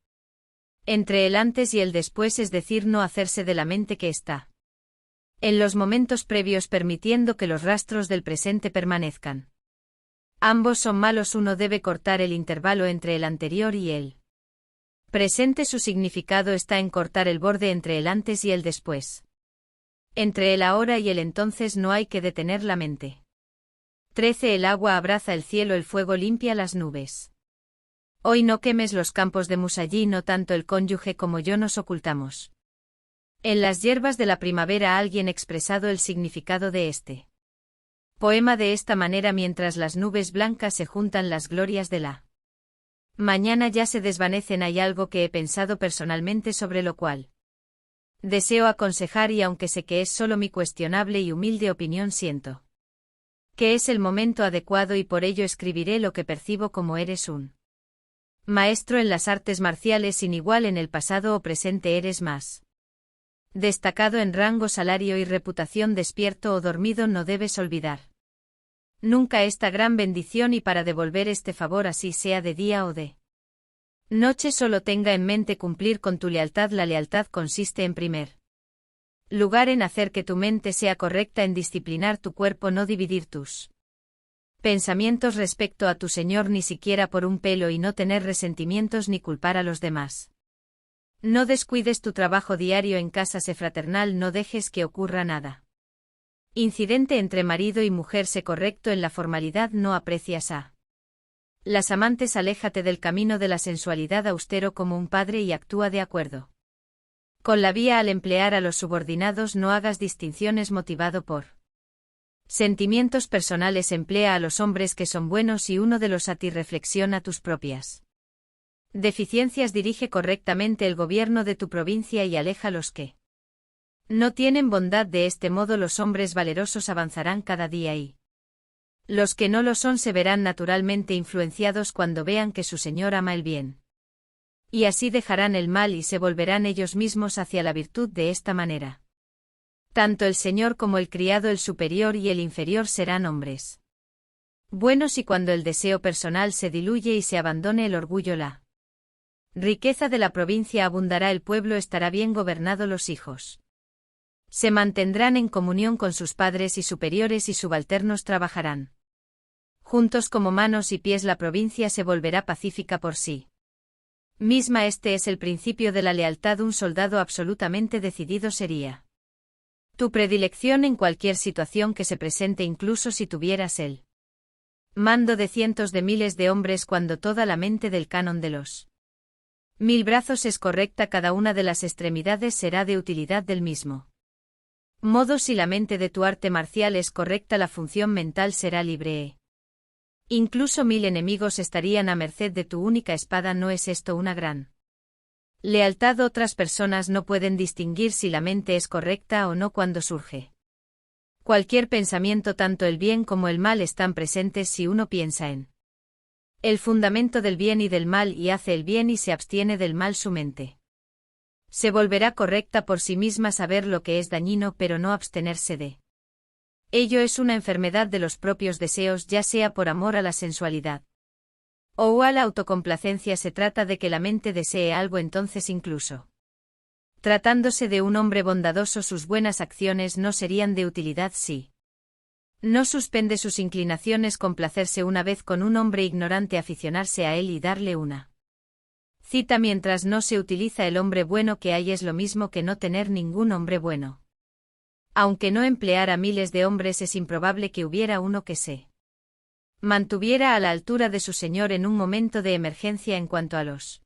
entre el antes y el después, es decir, no hacerse de la mente que está en los momentos previos, permitiendo que los rastros del presente permanezcan. Ambos son malos. Uno debe cortar el intervalo entre el anterior y el presente. Su significado está en cortar el borde entre el antes y el después. Entre el ahora y el entonces no hay que detener la mente. 13. El agua abraza el cielo, el fuego limpia las nubes. Hoy no quemes los campos de Musallí. No tanto el cónyuge como yo nos ocultamos en las hierbas de la primavera. Alguien expresado el significado de este poema de esta manera: mientras las nubes blancas se juntan, las glorias de la mañana ya se desvanecen. Hay algo que he pensado personalmente sobre lo cual deseo aconsejar, y aunque sé que es solo mi cuestionable y humilde opinión, siento que es el momento adecuado y por ello escribiré lo que percibo. Como eres un maestro en las artes marciales sin igual en el pasado o presente, eres más destacado en rango, salario y reputación. Despierto o dormido, no debes olvidar nunca esta gran bendición, y para devolver este favor, así sea de día o de noche, solo tenga en mente cumplir con tu lealtad. La lealtad consiste en primer lugar en hacer que tu mente sea correcta, en disciplinar tu cuerpo, no dividir tus pensamientos respecto a tu Señor ni siquiera por un pelo, y no tener resentimientos ni culpar a los demás. No descuides tu trabajo diario en casa, sé fraternal, no dejes que ocurra nada incidente entre marido y mujer, sé correcto en la formalidad, no aprecias a las amantes. Aléjate del camino de la sensualidad, austero como un padre, y actúa de acuerdo con la vía. Al emplear a los subordinados, no hagas distinciones motivado por sentimientos personales. Emplea a los hombres que son buenos y uno de los a ti. Reflexiona tus propias deficiencias. Dirige correctamente el gobierno de tu provincia y aleja a los que no tienen bondad. De este modo los hombres valerosos avanzarán cada día y los que no lo son se verán naturalmente influenciados cuando vean que su Señor ama el bien. Y así dejarán el mal y se volverán ellos mismos hacia la virtud. De esta manera, tanto el Señor como el criado, el superior y el inferior, serán hombres buenos, y cuando el deseo personal se diluye y se abandone el orgullo, la riqueza de la provincia abundará, el pueblo estará bien gobernado, los hijos Se mantendrán en comunión con sus padres y superiores y subalternos trabajarán juntos como manos y pies. La provincia se volverá pacífica por sí misma. Este es el principio de la lealtad. Un soldado absolutamente decidido sería tu predilección en cualquier situación que se presente, incluso si tuvieras el mando de cientos de miles de hombres. Cuando toda la mente del canon de los 1000 brazos es correcta, cada una de las extremidades será de utilidad del mismo modo. Si la mente de tu arte marcial es correcta, la función mental será libre. Incluso 1000 enemigos estarían a merced de tu única espada. ¿No es esto una gran lealtad? Otras personas no pueden distinguir si la mente es correcta o no cuando surge cualquier pensamiento. Tanto el bien como el mal están presentes si uno piensa en el fundamento del bien y del mal y hace el bien y se abstiene del mal. Su mente se volverá correcta por sí misma. Saber lo que es dañino pero no abstenerse de ello es una enfermedad de los propios deseos, ya sea por amor a la sensualidad o a la autocomplacencia. Se trata de que la mente desee algo, entonces incluso tratándose de un hombre bondadoso, sus buenas acciones no serían de utilidad si no suspende sus inclinaciones. Complacerse una vez con un hombre ignorante, aficionarse a él y darle una cita mientras no se utiliza el hombre bueno que hay, es lo mismo que no tener ningún hombre bueno. Aunque no empleara miles de hombres, es improbable que hubiera uno que se mantuviera a la altura de su señor en un momento de emergencia. En cuanto a los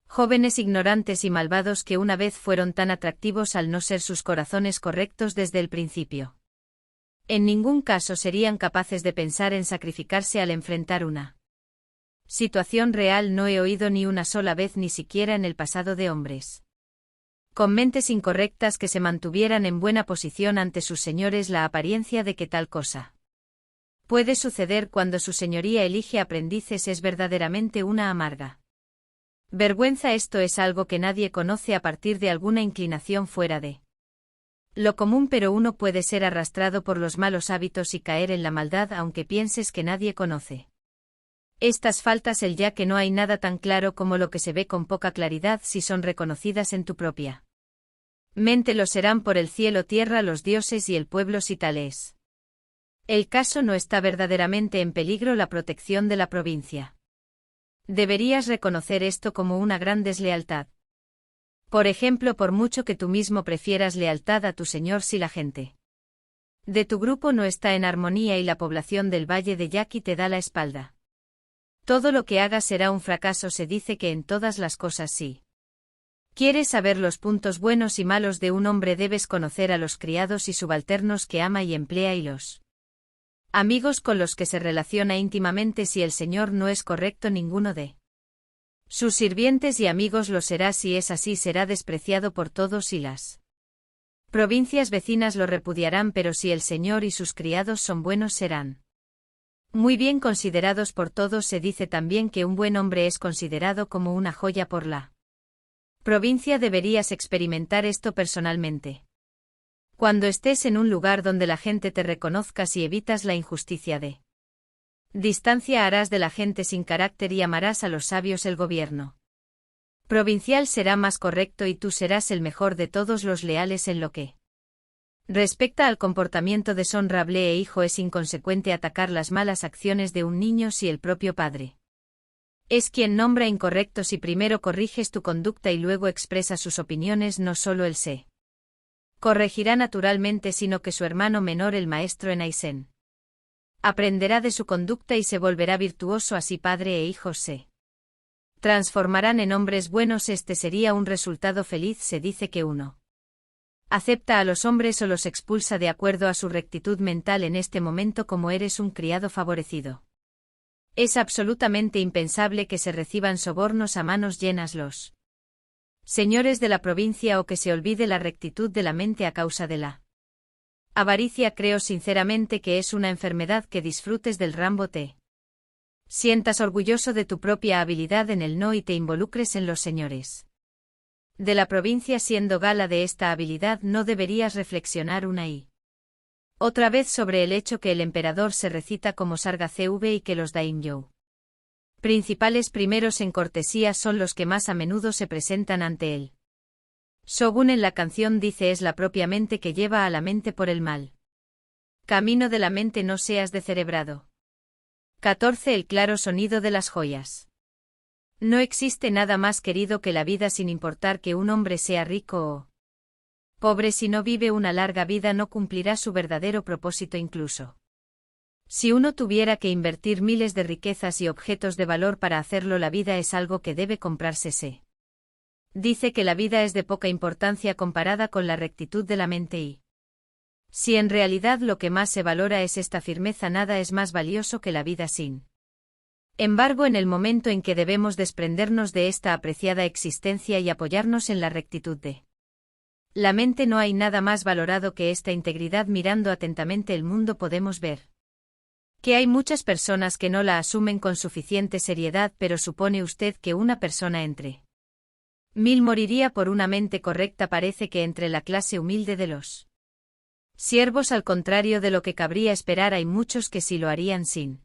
jóvenes ignorantes y malvados que una vez fueron tan atractivos al no ser sus corazones correctos desde el principio, en ningún caso serían capaces de pensar en sacrificarse al enfrentar una situación real. No he oído ni una sola vez, ni siquiera en el pasado, de hombres con mentes incorrectas que se mantuvieran en buena posición ante sus señores. La apariencia de que tal cosa puede suceder cuando su señoría elige aprendices es verdaderamente una amarga vergüenza. Esto es algo que nadie conoce a partir de alguna inclinación fuera de lo común, pero uno puede ser arrastrado por los malos hábitos y caer en la maldad aunque pienses que nadie conoce estas faltas. El ya que no hay nada tan claro como lo que se ve con poca claridad si son reconocidas en tu propia mente. Lo serán por el cielo, tierra, los dioses y el pueblo. Si tal es el caso, no está verdaderamente en peligro la protección de la provincia. Deberías reconocer esto como una gran deslealtad. Por ejemplo, por mucho que tú mismo prefieras lealtad a tu señor, si la gente de tu grupo no está en armonía y la población del Valle de Yaqui te da la espalda, todo lo que hagas será un fracaso. Se dice que en todas las cosas, si quieres saber los puntos buenos y malos de un hombre, debes conocer a los criados y subalternos que ama y emplea y los amigos con los que se relaciona íntimamente. Si el señor no es correcto, ninguno de sus sirvientes y amigos lo será. Si es así, será despreciado por todos y las provincias vecinas lo repudiarán, pero si el señor y sus criados son buenos, serán muy bien considerados por todos. Se dice también que un buen hombre es considerado como una joya por la provincia. Deberías experimentar esto personalmente. Cuando estés en un lugar donde la gente te reconozca, si evitas la injusticia de distancia, harás de la gente sin carácter y amarás a los sabios. El gobierno provincial será más correcto y tú serás el mejor de todos los leales. En lo que respecta al comportamiento deshonrable e hijo, es inconsecuente atacar las malas acciones de un niño si el propio padre es quien nombra incorrecto. Si primero corriges tu conducta y luego expresas sus opiniones, no solo él se corregirá naturalmente, sino que su hermano menor, el maestro en Aizen, aprenderá de su conducta y se volverá virtuoso. Así padre e hijo se transformarán en hombres buenos. Este sería un resultado feliz. Se dice que uno acepta a los hombres o los expulsa de acuerdo a su rectitud mental. En este momento, como eres un criado favorecido, es absolutamente impensable que se reciban sobornos a manos llenas los señores de la provincia o que se olvide la rectitud de la mente a causa de la avaricia. Creo sinceramente que es una enfermedad que disfrutes del rambo, te sientas orgulloso de tu propia habilidad en el no y te involucres en los señores de la provincia siendo gala de esta habilidad. No deberías reflexionar una y otra vez sobre el hecho que el emperador se recita como Sarga CV y que los daimyo principales primeros en cortesía son los que más a menudo se presentan ante él. Shogun en la canción dice es la propia mente que lleva a la mente por el mal. Camino de la mente no seas descerebrado. 14. El claro sonido de las joyas. No existe nada más querido que la vida sin importar que un hombre sea rico o pobre. Si no vive una larga vida no cumplirá su verdadero propósito incluso. Si uno tuviera que invertir miles de riquezas y objetos de valor para hacerlo, la vida es algo que debe comprarse. Se dice que la vida es de poca importancia comparada con la rectitud de la mente y si en realidad lo que más se valora es esta firmeza, nada es más valioso que la vida sin embargo, en el momento en que debemos desprendernos de esta apreciada existencia y apoyarnos en la rectitud de la mente, no hay nada más valorado que esta integridad. Mirando atentamente el mundo podemos ver que hay muchas personas que no la asumen con suficiente seriedad, pero ¿supone usted que una persona entre 1000 moriría por una mente correcta? Parece que entre la clase humilde de los siervos, al contrario de lo que cabría esperar, hay muchos que sí lo harían. Sin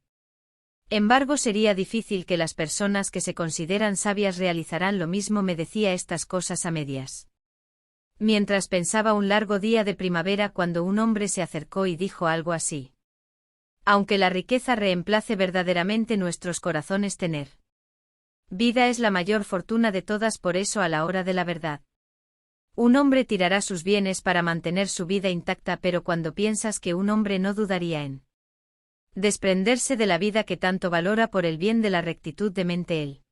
embargo, sería difícil que las personas que se consideran sabias realizarán lo mismo. Me decía estas cosas a medias mientras pensaba un largo día de primavera, cuando un hombre se acercó y dijo algo así: aunque la riqueza reemplace verdaderamente nuestros corazones, tener vida es la mayor fortuna de todas. Por eso, a la hora de la verdad, un hombre tirará sus bienes para mantener su vida intacta, pero cuando piensas que un hombre no dudaría en desprenderse de la vida que tanto valora por el bien de la rectitud de mente, el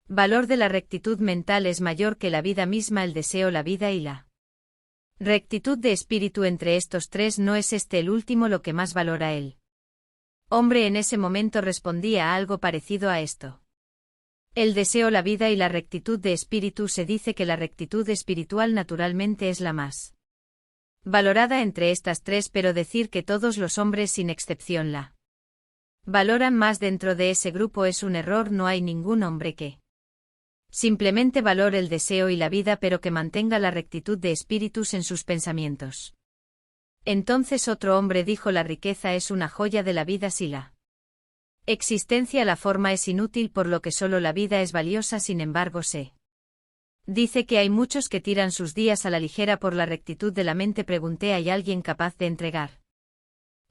valor de la rectitud mental es mayor que la vida misma, el deseo, la vida y la rectitud de espíritu. Entre estos tres, ¿no es este el último lo que más valora él? Hombre en ese momento respondía a algo parecido a esto: el deseo, la vida y la rectitud de espíritu. Se dice que la rectitud espiritual naturalmente es la más valorada entre estas tres, pero decir que todos los hombres sin excepción la valoran más dentro de ese grupo es un error. No hay ningún hombre que simplemente valore el deseo y la vida, pero que mantenga la rectitud de espíritus en sus pensamientos. Entonces otro hombre dijo: la riqueza es una joya de la vida. Si la existencia, la forma, es inútil, por lo que solo la vida es valiosa. Sin embargo, se dice que hay muchos que tiran sus días a la ligera por la rectitud de la mente. Pregunté: ¿hay alguien capaz de entregar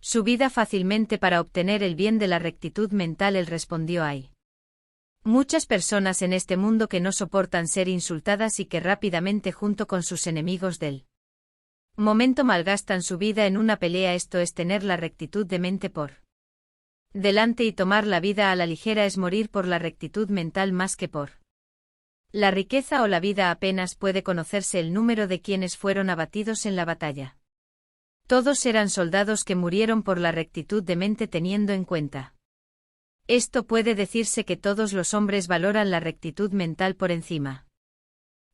su vida fácilmente para obtener el bien de la rectitud mental? Él respondió: hay muchas personas en este mundo que no soportan ser insultadas y que rápidamente, junto con sus enemigos del momento, malgastan su vida en una pelea. Esto es tener la rectitud de mente por delante, y tomar la vida a la ligera es morir por la rectitud mental más que por la riqueza o la vida. Apenas puede conocerse el número de quienes fueron abatidos en la batalla. Todos eran soldados que murieron por la rectitud de mente. Teniendo en cuenta esto, puede decirse que todos los hombres valoran la rectitud mental por encima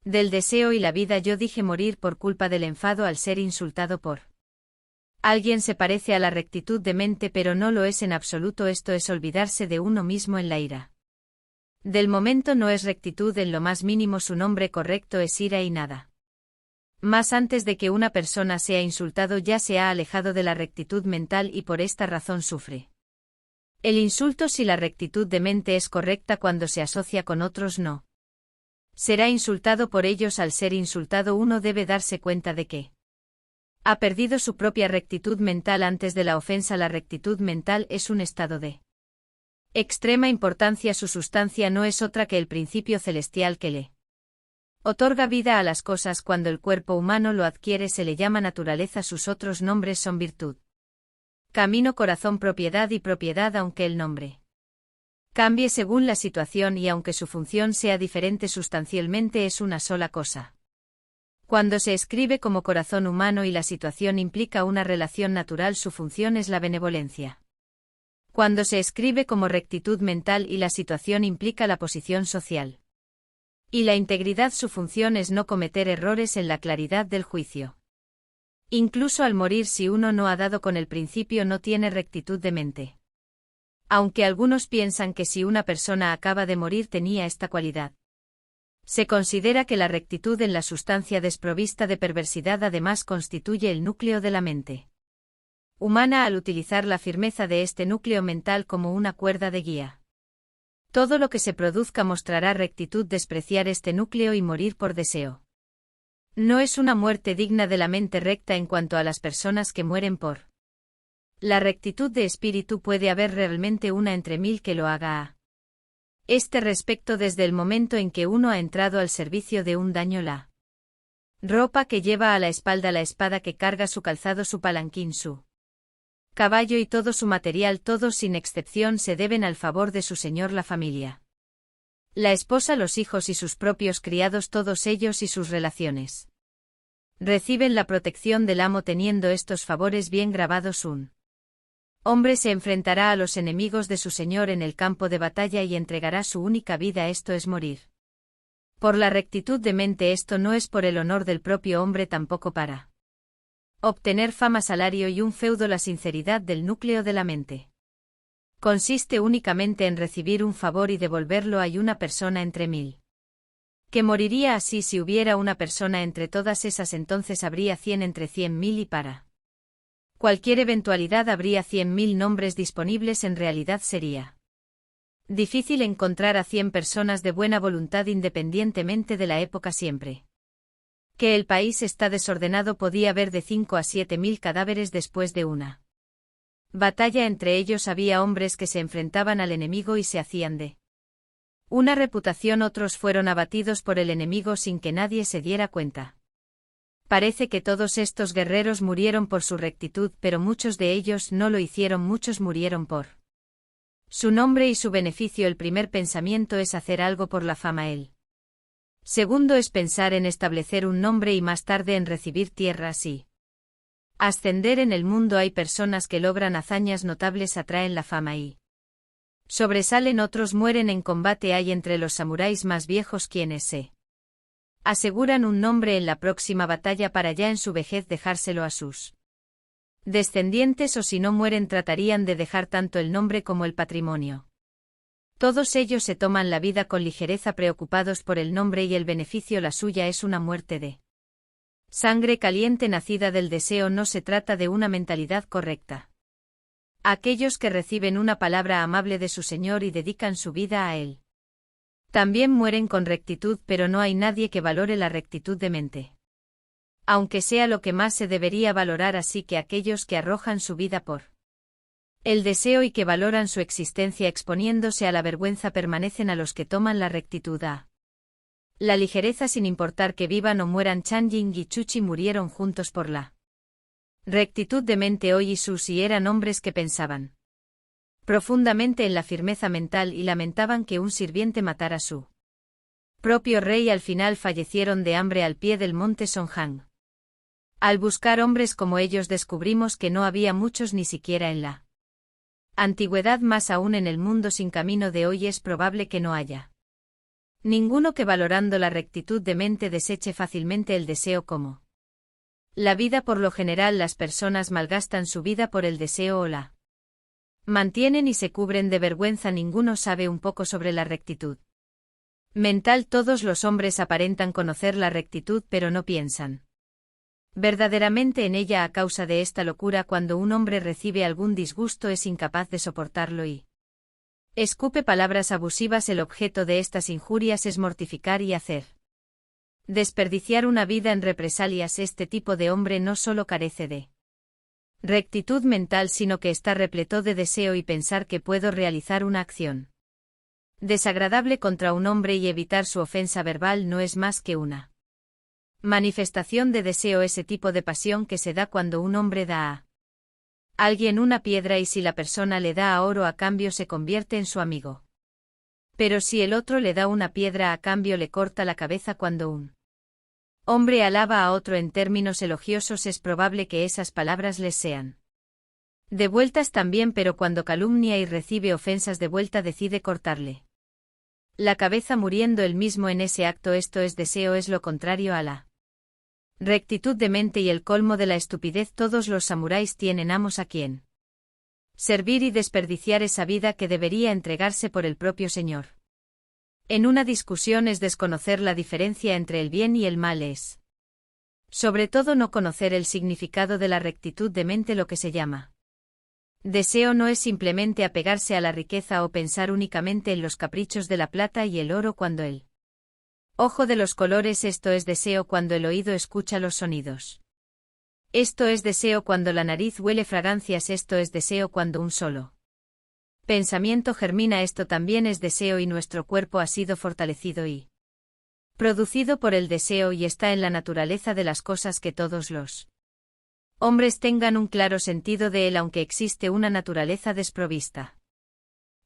del deseo y la vida. Yo dije: morir por culpa del enfado al ser insultado por alguien se parece a la rectitud de mente, pero no lo es en absoluto. Esto es olvidarse de uno mismo en la ira del momento. No es rectitud en lo más mínimo. Su nombre correcto es ira, y nada más antes de que una persona sea insultado ya se ha alejado de la rectitud mental y por esta razón sufre el insulto. Si la rectitud de mente es correcta, cuando se asocia con otros no será insultado por ellos. Al ser insultado, uno debe darse cuenta de que ha perdido su propia rectitud mental antes de la ofensa. La rectitud mental es un estado de extrema importancia. Su sustancia no es otra que el principio celestial que le otorga vida a las cosas. Cuando el cuerpo humano lo adquiere se le llama naturaleza. Sus otros nombres son virtud, camino, corazón, propiedad y propiedad. Aunque el nombre cambie según la situación y aunque su función sea diferente, sustancialmente es una sola cosa. Cuando se escribe como corazón humano y la situación implica una relación natural, su función es la benevolencia. Cuando se escribe como rectitud mental y la situación implica la posición social y la integridad, su función es no cometer errores en la claridad del juicio. Incluso al morir, si uno no ha dado con el principio, no tiene rectitud de mente. Aunque algunos piensan que si una persona acaba de morir tenía esta cualidad, se considera que la rectitud en la sustancia desprovista de perversidad además constituye el núcleo de la mente humana al utilizar la firmeza de este núcleo mental como una cuerda de guía. Todo lo que se produzca mostrará rectitud. Despreciar este núcleo y morir por deseo No es una muerte digna de la mente recta en cuanto a las personas que mueren por la rectitud de espíritu. Puede haber realmente una entre mil que lo haga a este respecto desde el momento en que uno ha entrado al servicio de un daño, la ropa que lleva a la espalda, la espada que carga, su calzado, su palanquín, su caballo y todo su material, todos sin excepción se deben al favor de su señor, la familia, la esposa, los hijos y sus propios criados, todos ellos y sus relaciones reciben la protección del amo. Teniendo estos favores bien grabados, un hombre se enfrentará a los enemigos de su señor en el campo de batalla y entregará su única vida, esto es morir por la rectitud de mente. Esto no es por el honor del propio hombre, tampoco para obtener fama, salario y un feudo. La sinceridad del núcleo de la mente consiste únicamente en recibir un favor y devolverlo. Hay una persona entre mil que moriría así. Si hubiera una persona entre todas esas, entonces habría 100 entre 100.000 y para cualquier eventualidad habría 100.000 nombres disponibles. En realidad sería difícil encontrar a 100 personas de buena voluntad independientemente de la época. Siempre que el país está desordenado podía haber de 5 a 7.000 cadáveres después de una batalla. Entre ellos había hombres que se enfrentaban al enemigo y se hacían de una reputación. Otros fueron abatidos por el enemigo sin que nadie se diera cuenta. Parece que todos estos guerreros murieron por su rectitud, pero muchos de ellos no lo hicieron. Muchos murieron por su nombre y su beneficio. El primer pensamiento es hacer algo por la fama. El segundo es pensar en establecer un nombre y más tarde en recibir tierras y ascender en el mundo. Hay personas que logran hazañas notables, atraen la fama y sobresalen. Otros mueren en combate. Hay entre los samuráis más viejos quienes se aseguran un nombre en la próxima batalla para ya en su vejez dejárselo a sus descendientes, o si no mueren tratarían de dejar tanto el nombre como el patrimonio. Todos ellos se toman la vida con ligereza, preocupados por el nombre y el beneficio. La suya es una muerte de sangre caliente nacida del deseo. No se trata de una mentalidad correcta. Aquellos que reciben una palabra amable de su Señor y dedican su vida a Él también mueren con rectitud, pero no hay nadie que valore la rectitud de mente, aunque sea lo que más se debería valorar. Así que aquellos que arrojan su vida por el deseo y que valoran su existencia exponiéndose a la vergüenza permanecen. A los que toman la rectitud a la ligereza sin importar que vivan o mueran. Chanjing y Chuchi murieron juntos por la rectitud de mente. Hoy y Susi eran hombres que pensaban profundamente en la firmeza mental y lamentaban que un sirviente matara a su propio rey. Al final fallecieron de hambre al pie del monte Songhang. Al buscar hombres como ellos descubrimos que no había muchos, ni siquiera en la antigüedad. Más aún en el mundo sin camino de hoy es probable que no haya ninguno que, valorando la rectitud de mente, deseche fácilmente el deseo como la vida. Por lo general las personas malgastan su vida por el deseo o la mantienen y se cubren de vergüenza. Ninguno sabe un poco sobre la rectitud mental. Todos los hombres aparentan conocer la rectitud, pero no piensan verdaderamente en ella. A causa de esta locura, cuando un hombre recibe algún disgusto es incapaz de soportarlo y escupe palabras abusivas. El objeto de estas injurias es mortificar y hacer desperdiciar una vida en represalias. Este tipo de hombre no solo carece de rectitud mental, sino que está repleto de deseo y pensar que puedo realizar una acción desagradable contra un hombre y evitar su ofensa verbal no es más que una manifestación de deseo. Ese tipo de pasión que se da cuando un hombre da a alguien una piedra y si la persona le da a oro a cambio se convierte en su amigo. Pero si el otro le da una piedra a cambio le corta la cabeza. Cuando un hombre alaba a otro en términos elogiosos es probable que esas palabras les sean devueltas también, pero cuando calumnia y recibe ofensas de vuelta decide cortarle la cabeza muriendo él mismo en ese acto. Esto es deseo, es lo contrario a la rectitud de mente y el colmo de la estupidez. Todos los samuráis tienen amos a quien servir y desperdiciar esa vida que debería entregarse por el propio señor. En una discusión es desconocer la diferencia entre el bien y el mal. Es sobre todo no conocer el significado de la rectitud de mente. Lo que se llama deseo no es simplemente apegarse a la riqueza o pensar únicamente en los caprichos de la plata y el oro. Cuando el Ojo de los colores, esto es deseo cuando el oído escucha los sonidos. Esto es deseo cuando la nariz huele fragancias, esto es deseo cuando un solo pensamiento germina, esto también es deseo y nuestro cuerpo ha sido fortalecido y producido por el deseo y está en la naturaleza de las cosas que todos los hombres tengan un claro sentido de él, aunque existe una naturaleza desprovista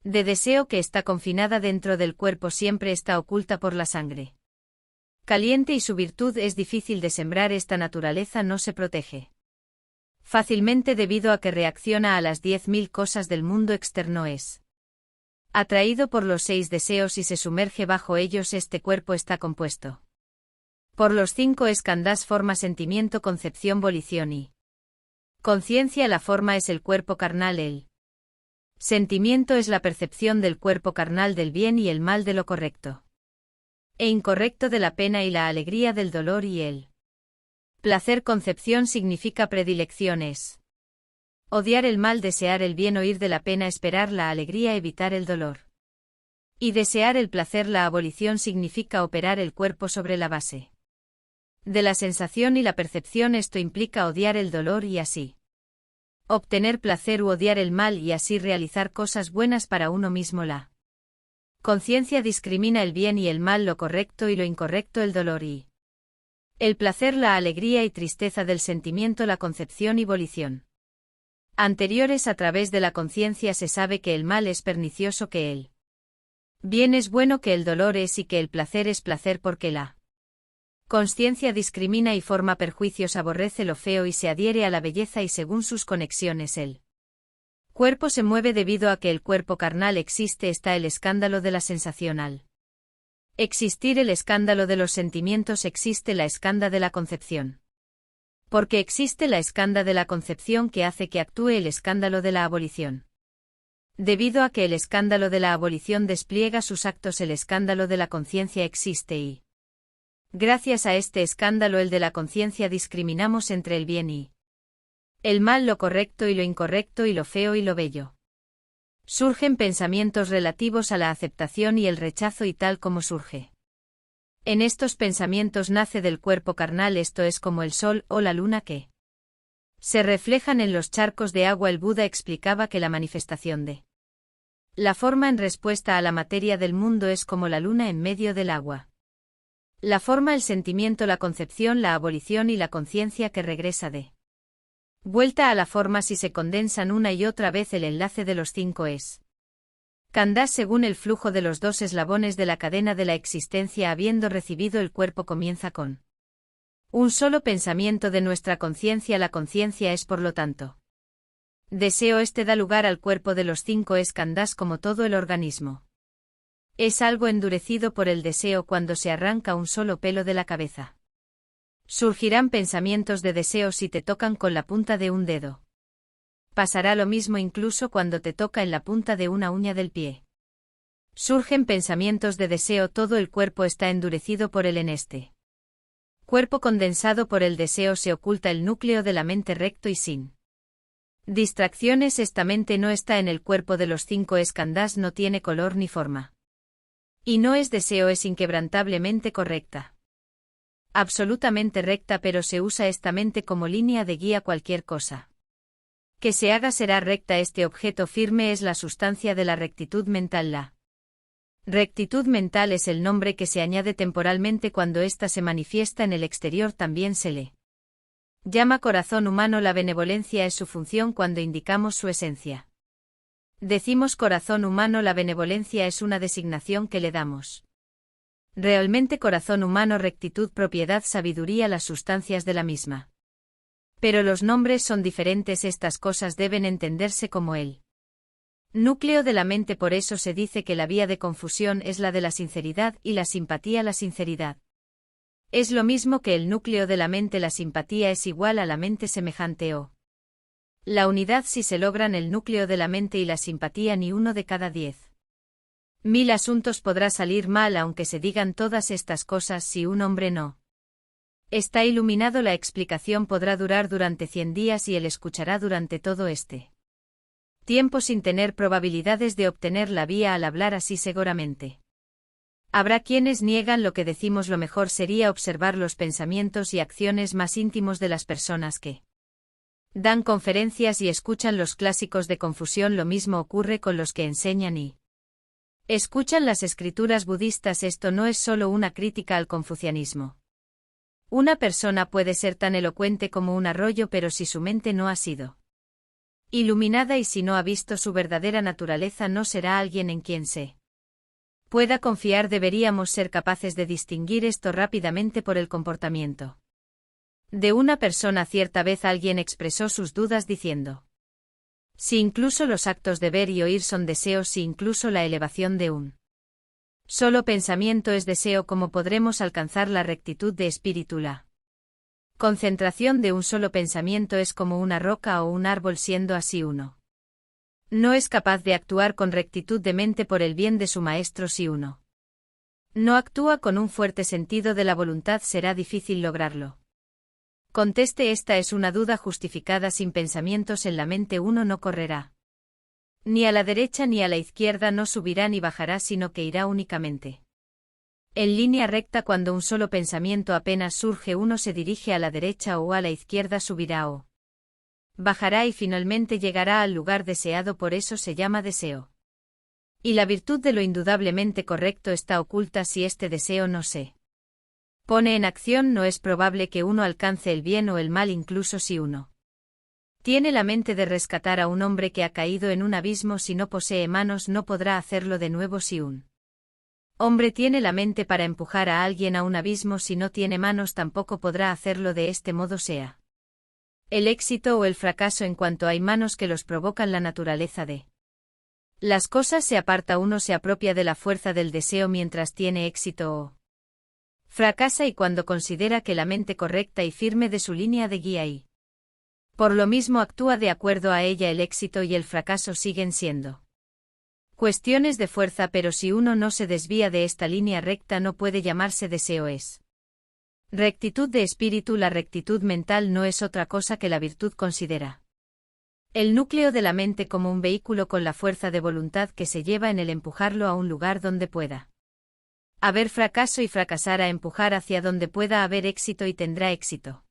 de deseo que está confinada dentro del cuerpo, siempre está oculta por la sangre caliente y su virtud es difícil de sembrar, esta naturaleza no se protege fácilmente debido a que reacciona a las 10.000 cosas del mundo externo, es atraído por los 6 deseos y se sumerge bajo ellos. Este cuerpo está compuesto por los 5 skandhas, forma, sentimiento, concepción, volición y conciencia. La forma es el cuerpo carnal, el sentimiento es la percepción del cuerpo carnal del bien y el mal, de lo correcto e incorrecto, de la pena y la alegría, del dolor y el placer. Concepción significa predilecciones. Odiar el mal, desear el bien, oír de la pena, esperar la alegría, evitar el dolor y desear el placer. La abolición significa operar el cuerpo sobre la base de la sensación y la percepción, esto implica odiar el dolor y así obtener placer, u odiar el mal y así realizar cosas buenas para uno mismo. La conciencia discrimina el bien y el mal, lo correcto y lo incorrecto, el dolor y el placer, la alegría y tristeza del sentimiento, la concepción y volición anteriores. A través de la conciencia se sabe que el mal es pernicioso, que el bien es bueno, que el dolor es y que el placer es placer, porque la consciencia discrimina y forma perjuicios, aborrece lo feo y se adhiere a la belleza, y según sus conexiones el cuerpo se mueve. Debido a que el cuerpo carnal existe, está el escándalo de la sensación. Al existir el escándalo de los sentimientos, existe la escanda de la concepción. Porque existe la escanda de la concepción que hace que actúe el escándalo de la abolición. Debido a que el escándalo de la abolición despliega sus actos, el escándalo de la conciencia existe y gracias a este escándalo, el de la conciencia, discriminamos entre el bien y el mal, lo correcto y lo incorrecto, y lo feo y lo bello. Surgen pensamientos relativos a la aceptación y el rechazo, y tal como surge en estos pensamientos nace del cuerpo carnal, esto es como el sol o la luna que se reflejan en los charcos de agua. El Buda explicaba que la manifestación de la forma en respuesta a la materia del mundo es como la luna en medio del agua. La forma, el sentimiento, la concepción, la abolición y la conciencia que regresa de vuelta a la forma si se condensan una y otra vez. El enlace de los 5 es skandhas según el flujo de los 2 eslabones de la cadena de la existencia. Habiendo recibido el cuerpo, comienza con un solo pensamiento de nuestra conciencia. La conciencia es, por lo tanto, deseo. Este da lugar al cuerpo de los 5 skandhas como todo el organismo. Es algo endurecido por el deseo cuando se arranca un solo pelo de la cabeza. Surgirán pensamientos de deseo si te tocan con la punta de un dedo. Pasará lo mismo incluso cuando te toca en la punta de una uña del pie. Surgen pensamientos de deseo, todo el cuerpo está endurecido por él. En este cuerpo condensado por el deseo se oculta el núcleo de la mente recto y sin distracciones. Esta mente no está en el cuerpo de los 5 skandhas, no tiene color ni forma. Y no es deseo, es inquebrantablemente correcta. Absolutamente recta, pero se usa esta mente como línea de guía. Cualquier cosa que se haga será recta. Este objeto firme es la sustancia de la rectitud mental. La rectitud mental es el nombre que se añade temporalmente cuando ésta se manifiesta en el exterior. También se le llama corazón humano. La benevolencia es su función cuando indicamos su esencia. Decimos corazón humano, la benevolencia es una designación que le damos. Realmente corazón humano, rectitud, propiedad, sabiduría, las sustancias de la misma. Pero los nombres son diferentes, estas cosas deben entenderse como el núcleo de la mente. Por eso se dice que la vía de confusión es la de la sinceridad y la simpatía. La sinceridad es lo mismo que el núcleo de la mente, la simpatía es igual a la mente semejante o la unidad. Si se logran el núcleo de la mente y la simpatía, ni uno de cada 10.000 asuntos podrá salir mal, aunque se digan todas estas cosas. Si un hombre no está iluminado, la explicación podrá durar durante 100 días y él escuchará durante todo este tiempo sin tener probabilidades de obtener la vía al hablar así seguramente. Habrá quienes niegan lo que decimos. Lo mejor sería observar los pensamientos y acciones más íntimos de las personas que dan conferencias y escuchan los clásicos de Confusión. Lo mismo ocurre con los que enseñan y escuchan las escrituras budistas. Esto no es solo una crítica al confucianismo. Una persona puede ser tan elocuente como un arroyo, pero si su mente no ha sido iluminada y si no ha visto su verdadera naturaleza, no será alguien en quien se pueda confiar. Deberíamos ser capaces de distinguir esto rápidamente por el comportamiento de una persona. Cierta vez alguien expresó sus dudas diciendo: si incluso los actos de ver y oír son deseos, si incluso la elevación de un solo pensamiento es deseo, ¿cómo podremos alcanzar la rectitud de espíritu? La concentración de un solo pensamiento es como una roca o un árbol. Siendo así, uno no es capaz de actuar con rectitud de mente por el bien de su maestro. Si uno no actúa con un fuerte sentido de la voluntad, será difícil lograrlo. Conteste: esta es una duda justificada. Sin pensamientos en la mente uno no correrá ni a la derecha ni a la izquierda, no subirá ni bajará, sino que irá únicamente en línea recta. Cuando un solo pensamiento apenas surge, uno se dirige a la derecha o a la izquierda, subirá o bajará y finalmente llegará al lugar deseado. Por eso se llama deseo. Y la virtud de lo indudablemente correcto está oculta. Si este deseo no se pone en acción, no es probable que uno alcance el bien o el mal. Incluso si uno tiene la mente de rescatar a un hombre que ha caído en un abismo, si no posee manos no podrá hacerlo de nuevo. Si un hombre tiene la mente para empujar a alguien a un abismo, si no tiene manos tampoco podrá hacerlo. De este modo, sea el éxito o el fracaso, en cuanto hay manos que los provocan, la naturaleza de las cosas se aparta. Uno se apropia de la fuerza del deseo mientras tiene éxito o fracasa, y cuando considera que la mente correcta y firme de su línea de guía y por lo mismo actúa de acuerdo a ella, el éxito y el fracaso siguen siendo cuestiones de fuerza. Pero si uno no se desvía de esta línea recta, no puede llamarse deseo. Es rectitud de espíritu. La rectitud mental no es otra cosa que la virtud. Considera el núcleo de la mente como un vehículo con la fuerza de voluntad que se lleva en el empujarlo a un lugar donde pueda haber fracaso y fracasar, a empujar hacia donde pueda haber éxito y tendrá éxito.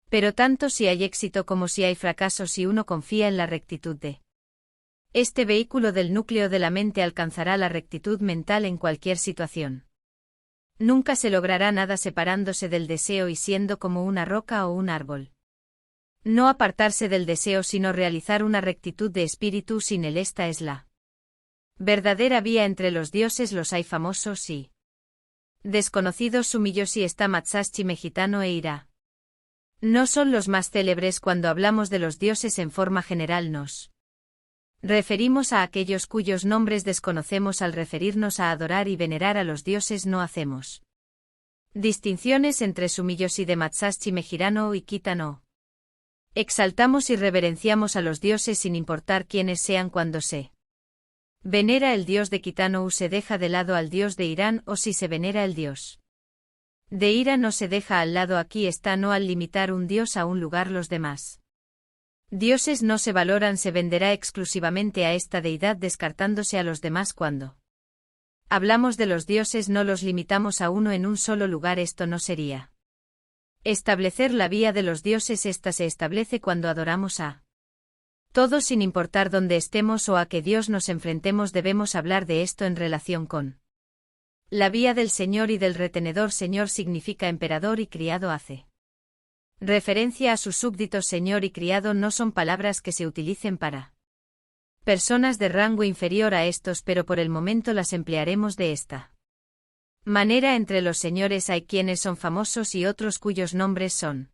Pero tanto si hay éxito como si hay fracaso, si uno confía en la rectitud de este vehículo del núcleo de la mente, alcanzará la rectitud mental en cualquier situación. Nunca se logrará nada separándose del deseo y siendo como una roca o un árbol. No apartarse del deseo, sino realizar una rectitud de espíritu. Sin él, esta es la verdadera vía. Entre los dioses los hay famosos y desconocidos. Sumiyoshi está Matsashi mexicano e Ira no son los más célebres. Cuando hablamos de los dioses en forma general, nos referimos a aquellos cuyos nombres desconocemos. Al referirnos a adorar y venerar a los dioses, no hacemos distinciones entre Sumiyoshi de Matsashi Mejirano y Kitano. Exaltamos y reverenciamos a los dioses sin importar quiénes sean. Cuando se venera el dios de Kitano, se deja de lado al dios de Irán, o si se venera el dios de Ira, no se deja al lado. Aquí está: no al limitar un dios a un lugar, los demás dioses no se valoran. Se venderá exclusivamente a esta deidad, descartándose a los demás. Cuando hablamos de los dioses, no los limitamos a uno en un solo lugar. Esto no sería establecer la vía de los dioses. Esta se establece cuando adoramos a todos sin importar dónde estemos o a qué Dios nos enfrentemos. Debemos hablar de esto en relación con la vía del Señor y del retenedor. Señor significa emperador y criado hace referencia a sus súbditos. Señor y criado no son palabras que se utilicen para personas de rango inferior a estos, pero por el momento las emplearemos de esta manera. Entre los señores hay quienes son famosos y otros cuyos nombres son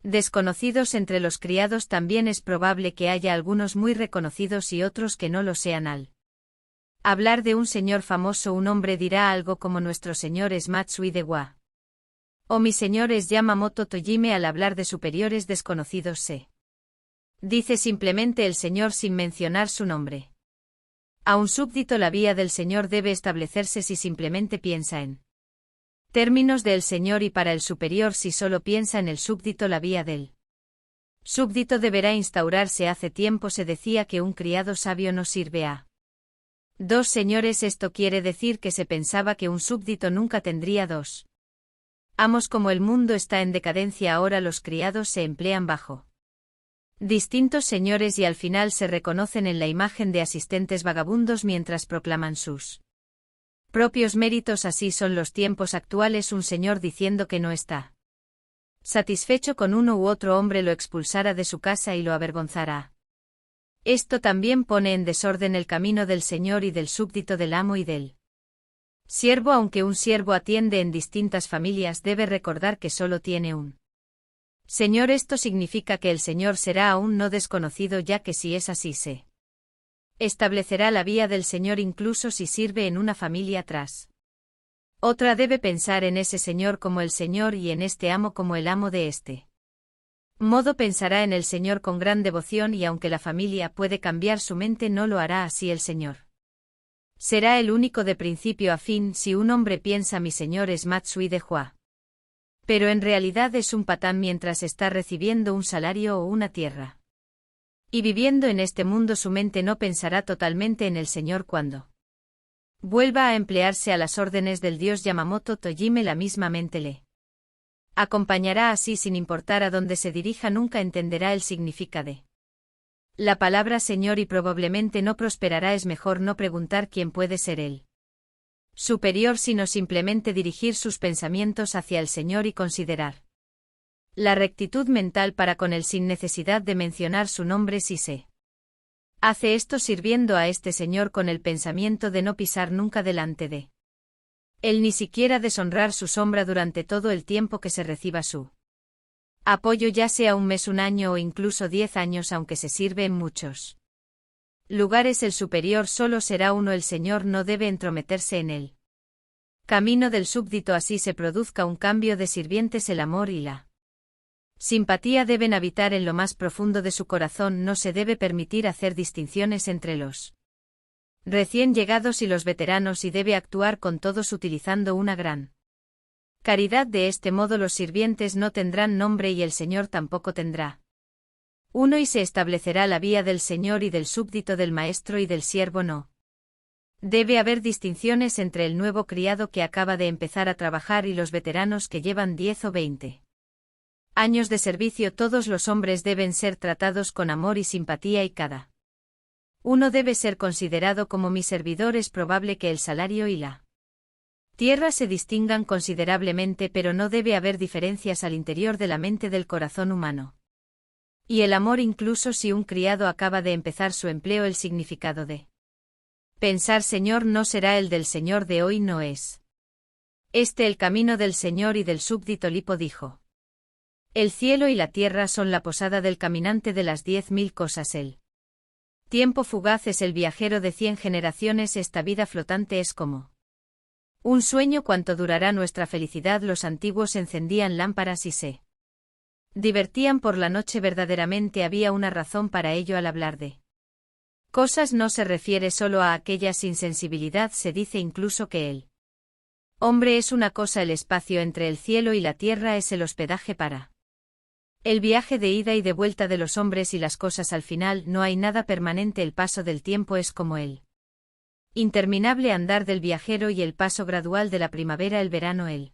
desconocidos. Entre los criados también es probable que haya algunos muy reconocidos y otros que no lo sean. Al hablar de un señor famoso, un hombre dirá algo como: nuestro señor es Matsui de Wa, o mi señor es Yamamoto Tojime. Al hablar de superiores desconocidos se dice simplemente el señor sin mencionar su nombre. A un súbdito la vía del señor debe establecerse si simplemente piensa en términos del señor, y para el superior si solo piensa en el súbdito la vía del súbdito deberá instaurarse. Hace tiempo se decía que un criado sabio no sirve a Dos señores. Esto quiere decir que se pensaba que un súbdito nunca tendría dos amos. Como el mundo está en decadencia ahora, los criados se emplean bajo distintos señores y al final se reconocen en la imagen de asistentes vagabundos mientras proclaman sus propios méritos. Así son los tiempos actuales. Un señor diciendo que no está satisfecho con uno u otro hombre lo expulsará de su casa y lo avergonzará. Esto también pone en desorden el camino del señor y del súbdito, del amo y del siervo. Aunque un siervo atiende en distintas familias, debe recordar que solo tiene un señor. Esto significa que el señor será aún no desconocido, ya que si es así se establecerá la vía del señor incluso si sirve en una familia tras otra. Debe pensar en ese señor como el señor y en este amo como el amo. De este modo pensará en el señor con gran devoción y aunque la familia puede cambiar su mente, no lo hará así el señor. Será el único de principio a fin. Si un hombre piensa mi señor es Matsui de Hua, pero en realidad es un patán mientras está recibiendo un salario o una tierra y viviendo en este mundo, su mente no pensará totalmente en el señor. Cuando vuelva a emplearse a las órdenes del dios Yamamoto Tojime, la misma mente le acompañará. Así, sin importar a dónde se dirija, nunca entenderá el significado de la palabra señor y probablemente no prosperará. Es mejor no preguntar quién puede ser el superior, sino simplemente dirigir sus pensamientos hacia el señor y considerar la rectitud mental para con él sin necesidad de mencionar su nombre. Si se hace esto sirviendo a este señor con el pensamiento de no pisar nunca delante de él, ni siquiera deshonrar su sombra durante todo el tiempo que se reciba su apoyo, ya sea un mes, un año o incluso 10 años, aunque se sirve en muchos lugares, el superior solo será uno. El señor no debe entrometerse en el camino del súbdito. Así se produzca un cambio de sirvientes, el amor y la simpatía deben habitar en lo más profundo de su corazón. No se debe permitir hacer distinciones entre los recién llegados y los veteranos y debe actuar con todos utilizando una gran caridad. De este modo los sirvientes no tendrán nombre y el señor tampoco tendrá uno y se establecerá la vía del señor y del súbdito, del maestro y del siervo. No debe haber distinciones entre el nuevo criado que acaba de empezar a trabajar y los veteranos que llevan 10 o 20 años de servicio. Todos los hombres deben ser tratados con amor y simpatía y cada uno debe ser considerado como mi servidor. Es probable que el salario y la tierra se distingan considerablemente, pero no debe haber diferencias al interior de la mente del corazón humano y el amor. Incluso si un criado acaba de empezar su empleo, el significado de pensar señor no será el del señor de hoy. No es este el camino del señor y del súbdito. Lipo dijo: el cielo y la tierra son la posada del caminante de las 10.000 cosas. El tiempo fugaz es el viajero de 100 generaciones. Esta vida flotante es como un sueño. ¿Cuánto durará nuestra felicidad? Los antiguos encendían lámparas y se divertían por la noche. Verdaderamente había una razón para ello. Al hablar de cosas no se refiere solo a aquella sin sensibilidad. Se dice incluso que el hombre es una cosa. El espacio entre el cielo y la tierra es el hospedaje para el viaje de ida y de vuelta de los hombres y las cosas. Al final no hay nada permanente. El paso del tiempo es como el interminable andar del viajero y el paso gradual de la primavera, el verano, el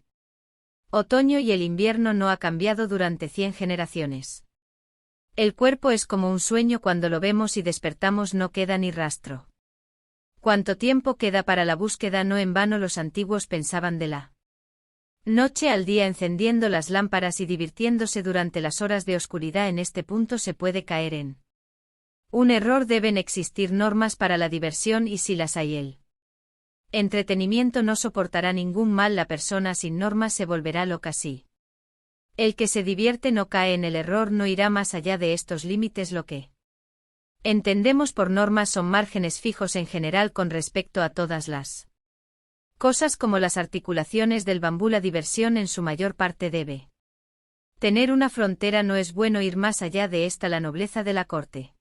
otoño y el invierno no ha cambiado durante 100 generaciones. El cuerpo es como un sueño. Cuando lo vemos y despertamos no queda ni rastro. ¿Cuánto tiempo queda para la búsqueda? No en vano los antiguos pensaban de la noche al día, encendiendo las lámparas y divirtiéndose durante las horas de oscuridad. En este punto se puede caer en un error. Deben existir normas para la diversión y si las hay, el entretenimiento no soportará ningún mal. La persona sin normas se volverá loca. Sí. El que se divierte no cae en el error, no irá más allá de estos límites. Lo que entendemos por normas son márgenes fijos en general con respecto a todas las cosas como las articulaciones del bambú. La diversión en su mayor parte debe tener una frontera. No es bueno ir más allá de esta. La nobleza de la corte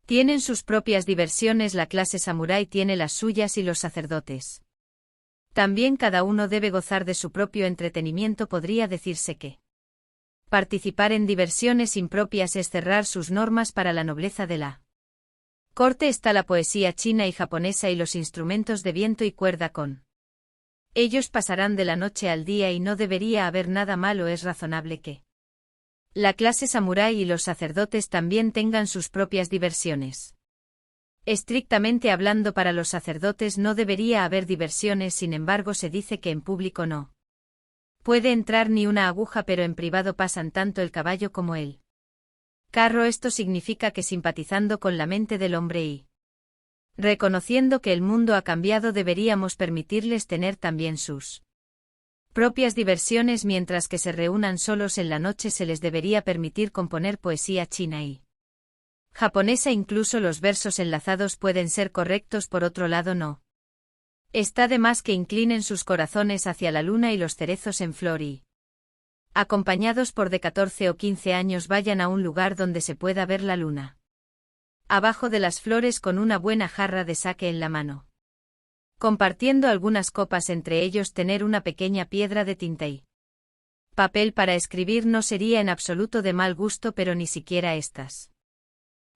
tienen sus propias diversiones. La clase samurái tiene las suyas y los sacerdotes también. Cada uno debe gozar de su propio entretenimiento. Podría decirse que participar en diversiones impropias es cerrar sus normas para la nobleza de la Corte está la poesía china y japonesa y los instrumentos de viento y cuerda con. Ellos pasarán de la noche al día y no debería haber nada malo. Es razonable que la clase samurái y los sacerdotes también tengan sus propias diversiones. Estrictamente hablando, para los sacerdotes no debería haber diversiones, sin embargo se dice que en público no puede entrar ni una aguja, pero en privado pasan tanto el caballo como el carro. Esto significa que simpatizando con la mente del hombre y reconociendo que el mundo ha cambiado, deberíamos permitirles tener también sus propias diversiones. Mientras que se reúnan solos en la noche, se les debería permitir componer poesía china y japonesa. Incluso los versos enlazados pueden ser correctos. Por otro lado, no está de más que inclinen sus corazones hacia la luna y los cerezos en flor y, acompañados por de 14 o 15 años, vayan a un lugar donde se pueda ver la luna abajo de las flores con una buena jarra de sake en la mano, compartiendo algunas copas entre ellos. Tener una pequeña piedra de tinta y papel para escribir no sería en absoluto de mal gusto, pero ni siquiera estas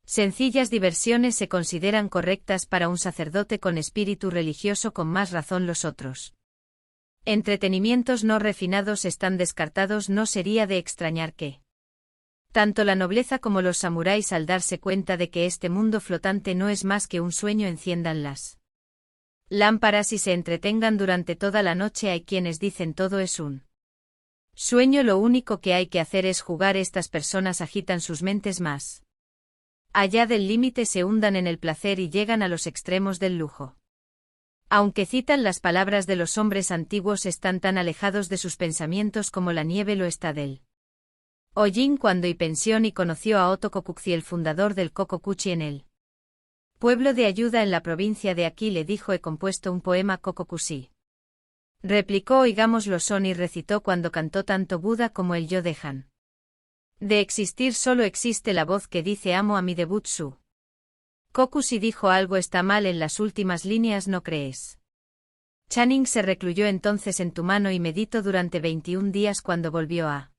sencillas diversiones se consideran correctas para un sacerdote con espíritu religioso. Con más razón los otros entretenimientos no refinados están descartados. No sería de extrañar que tanto la nobleza como los samuráis, al darse cuenta de que este mundo flotante no es más que un sueño, enciendan las lámparas y se entretengan durante toda la noche. Hay quienes dicen todo es un sueño, lo único que hay que hacer es jugar. Estas personas agitan sus mentes más allá del límite, se hundan en el placer y llegan a los extremos del lujo. Aunque citan las palabras de los hombres antiguos, están tan alejados de sus pensamientos como la nieve lo está del hollín. Cuando y pensión y conoció a Oto Kokuchi, el fundador del Kokokuchi en el pueblo de Ayuda en la provincia de Aki, le dijo: he compuesto un poema Kokokushi. Replicó: oigámoslo. Son y recitó: cuando cantó tanto Buda como el yo dejan de existir, solo existe la voz que dice amo a mi debutsu. Kokushi dijo: algo está mal en las últimas líneas, ¿no crees? Channing se recluyó entonces en tu mano y meditó durante 21 días. Cuando volvió a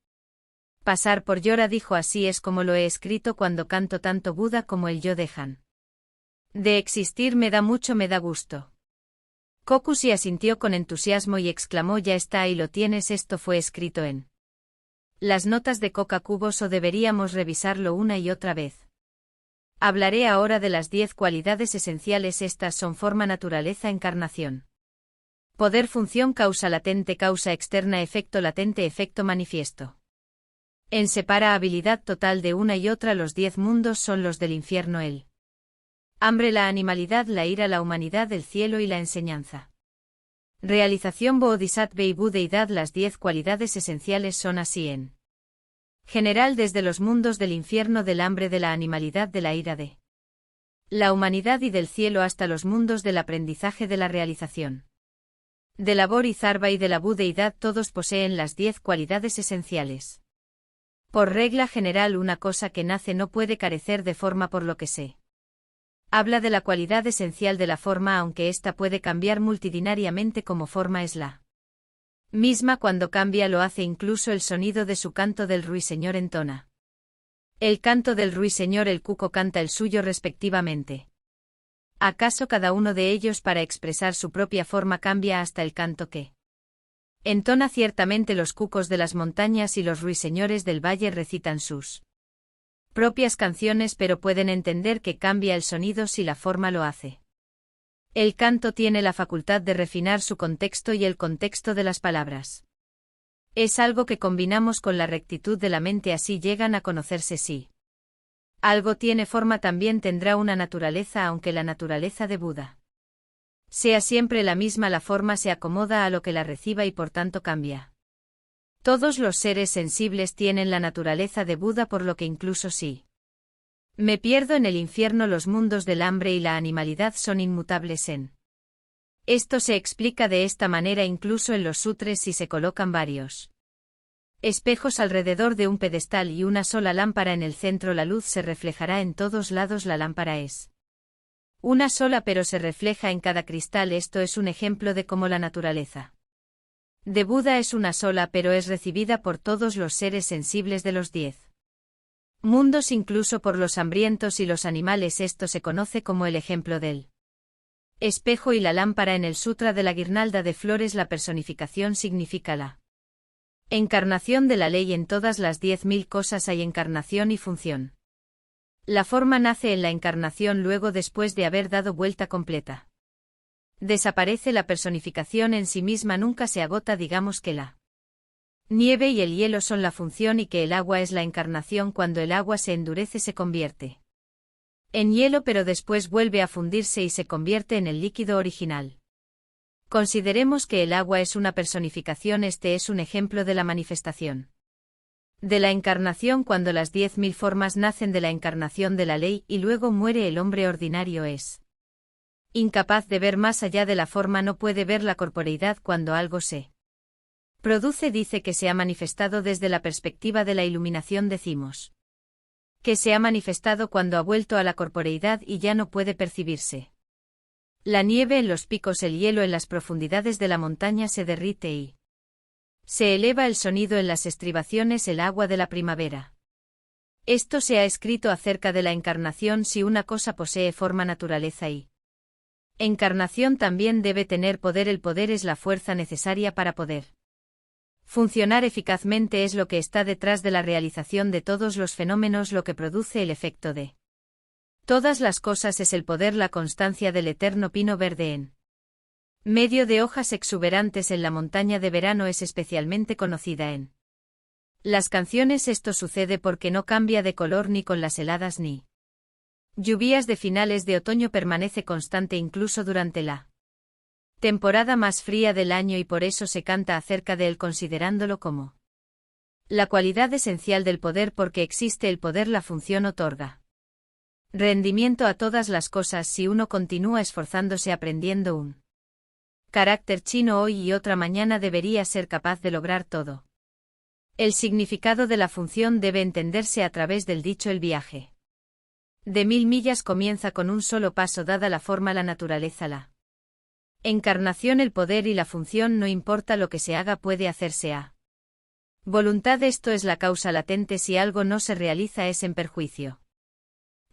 pasar por Yora dijo: así es como lo he escrito, cuando canto tanto Buda como el yo dejan de existir. Me da gusto. Kokushi asintió con entusiasmo y exclamó: ya está, ahí lo tienes. Esto fue escrito en las notas de Kokakubos, o deberíamos revisarlo una y otra vez. Hablaré ahora de las 10 cualidades esenciales. Estas son forma, naturaleza, encarnación, poder, función, causa latente, causa externa, efecto latente, efecto manifiesto. En separabilidad total de una y otra, los 10 mundos son los del infierno: el hambre, la animalidad, la ira, la humanidad, el cielo y la enseñanza. Realización Bodhisattva y budeidad. Las 10 cualidades esenciales son así en general, desde los mundos del infierno, del hambre, de la animalidad, de la ira, de la humanidad y del cielo, hasta los mundos del aprendizaje, de la realización, de la bodhisattva y de la budeidad. Todos poseen las 10 cualidades esenciales. Por regla general, una cosa que nace no puede carecer de forma, por lo que se habla de la cualidad esencial de la forma, aunque ésta puede cambiar multitudinariamente. Como forma es la misma, cuando cambia lo hace incluso el sonido de su canto. Del ruiseñor entona el canto del ruiseñor, el cuco canta el suyo respectivamente. ¿Acaso cada uno de ellos, para expresar su propia forma, cambia hasta el canto que entona? Ciertamente los cucos de las montañas y los ruiseñores del valle recitan sus propias canciones, pero pueden entender que cambia el sonido si la forma lo hace. El canto tiene la facultad de refinar su contexto y el contexto de las palabras. Es algo que combinamos con la rectitud de la mente, así llegan a conocerse. Si algo tiene forma, también tendrá una naturaleza, aunque la naturaleza de Buda sea siempre la misma, la forma se acomoda a lo que la reciba y por tanto cambia. Todos los seres sensibles tienen la naturaleza de Buda, por lo que incluso si me pierdo en el infierno, los mundos del hambre y la animalidad son inmutables en. Esto se explica de esta manera incluso en los sutres: si se colocan varios espejos alrededor de un pedestal y una sola lámpara en el centro, la luz se reflejará en todos lados. La lámpara es una sola, pero se refleja en cada cristal. Esto es un ejemplo de cómo la naturaleza de Buda es una sola, pero es recibida por todos los seres sensibles de los 10 mundos incluso por los hambrientos y los animales. Esto se conoce como el ejemplo del espejo y la lámpara. En el Sutra de la guirnalda de flores la personificación significa la encarnación de la ley. En todas las 10.000 cosas hay encarnación y función. La forma nace en la encarnación luego después de haber dado vuelta completa. Desaparece la personificación en sí misma, nunca se agota. Digamos que la nieve y el hielo son la función y que el agua es la encarnación. Cuando el agua se endurece se convierte en hielo, pero después vuelve a fundirse y se convierte en el líquido original. Consideremos que el agua es una personificación. Este es un ejemplo de la manifestación de la encarnación. Cuando las 10.000 formas nacen de la encarnación de la ley y luego muere, el hombre ordinario es incapaz de ver más allá de la forma, no puede ver la corporeidad. Cuando algo se produce, dice que se ha manifestado desde la perspectiva de la iluminación. Decimos que se ha manifestado cuando ha vuelto a la corporeidad y ya no puede percibirse. La nieve en los picos, el hielo en las profundidades de la montaña se derrite y se eleva el sonido en las estribaciones, el agua de la primavera. Esto se ha escrito acerca de la encarnación. Si una cosa posee forma, naturaleza y encarnación, también debe tener poder. El poder es la fuerza necesaria para poder funcionar eficazmente, es lo que está detrás de la realización de todos los fenómenos. Lo que produce el efecto de todas las cosas es el poder, la constancia del eterno pino verde en medio de hojas exuberantes en la montaña de verano es especialmente conocida en las canciones. Esto sucede porque no cambia de color ni con las heladas ni lluvias de finales de otoño, permanece constante incluso durante la temporada más fría del año y por eso se canta acerca de él considerándolo como la cualidad esencial del poder. Porque existe el poder, la función otorga rendimiento a todas las cosas. Si uno continúa esforzándose aprendiendo un carácter chino hoy y otra mañana, debería ser capaz de lograr todo. El significado de la función debe entenderse a través del dicho: el viaje de 1000 millas comienza con un solo paso. Dada la forma, la naturaleza, la encarnación, el poder y la función, no importa lo que se haga, puede hacerse a voluntad. Esto es la causa latente. Si algo no se realiza es en perjuicio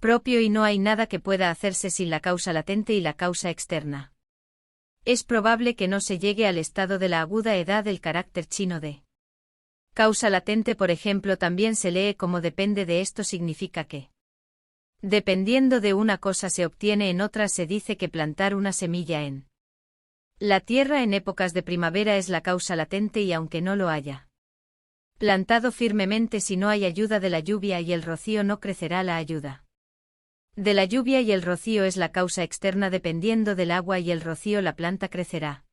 propio y no hay nada que pueda hacerse sin la causa latente y la causa externa. Es probable que no se llegue al estado de la aguda edad del carácter chino de causa latente, por ejemplo. También se lee como depende de. Esto significa que dependiendo de una cosa se obtiene en otra. Se dice que plantar una semilla en la tierra en épocas de primavera es la causa latente y aunque no lo haya plantado firmemente, si no hay ayuda de la lluvia y el rocío, no crecerá. La ayuda de la lluvia y el rocío es la causa externa. Dependiendo del agua y el rocío, la planta crecerá.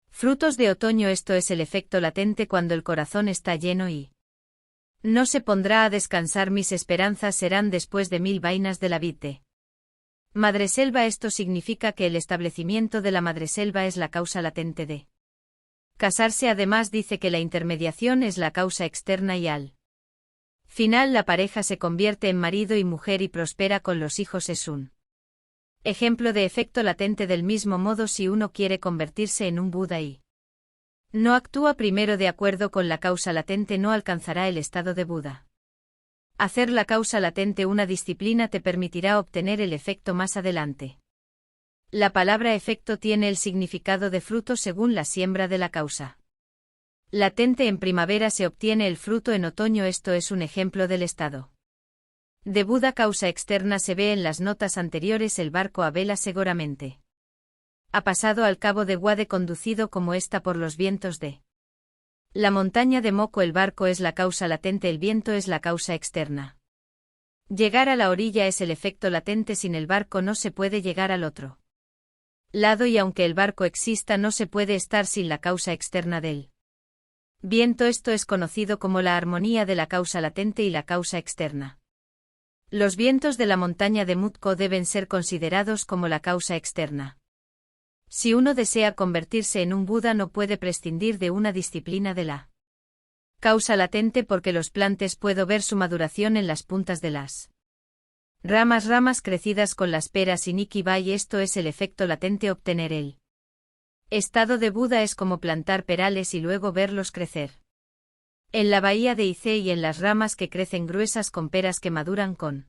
Frutos de otoño. Esto es el efecto latente cuando el corazón está lleno y no se pondrá a descansar. Mis esperanzas serán después de 1000 vainas de la vid. Madreselva. Esto significa que el establecimiento de la madreselva es la causa latente de casarse. Además dice que la intermediación es la causa externa y al final la pareja se convierte en marido y mujer y prospera con los hijos. Es un ejemplo de efecto latente. Del mismo modo, si uno quiere convertirse en un Buda y no actúa primero de acuerdo con la causa latente, no alcanzará el estado de Buda. Hacer la causa latente una disciplina te permitirá obtener el efecto más adelante. La palabra efecto tiene el significado de fruto según la siembra de la causa latente. En primavera se obtiene el fruto en otoño. Esto es un ejemplo del estado de Buda. Causa externa se ve en las notas anteriores. El barco a vela seguramente ha pasado al cabo de Guade conducido como esta por los vientos de la montaña de Moco. El barco es la causa latente, el viento es la causa externa. Llegar a la orilla es el efecto latente. Sin el barco no se puede llegar al otro lado y aunque el barco exista no se puede estar sin la causa externa del viento. Esto es conocido como la armonía de la causa latente y la causa externa. Los vientos de la montaña de Mutko deben ser considerados como la causa externa. Si uno desea convertirse en un Buda no puede prescindir de una disciplina de la causa latente porque los plantes puedo ver su maduración en las puntas de las ramas crecidas con las peras y Nikibai. Esto es el efecto latente. Obtener el estado de Buda es como plantar perales y luego verlos crecer. En la bahía de Icé y en las ramas que crecen gruesas con peras que maduran con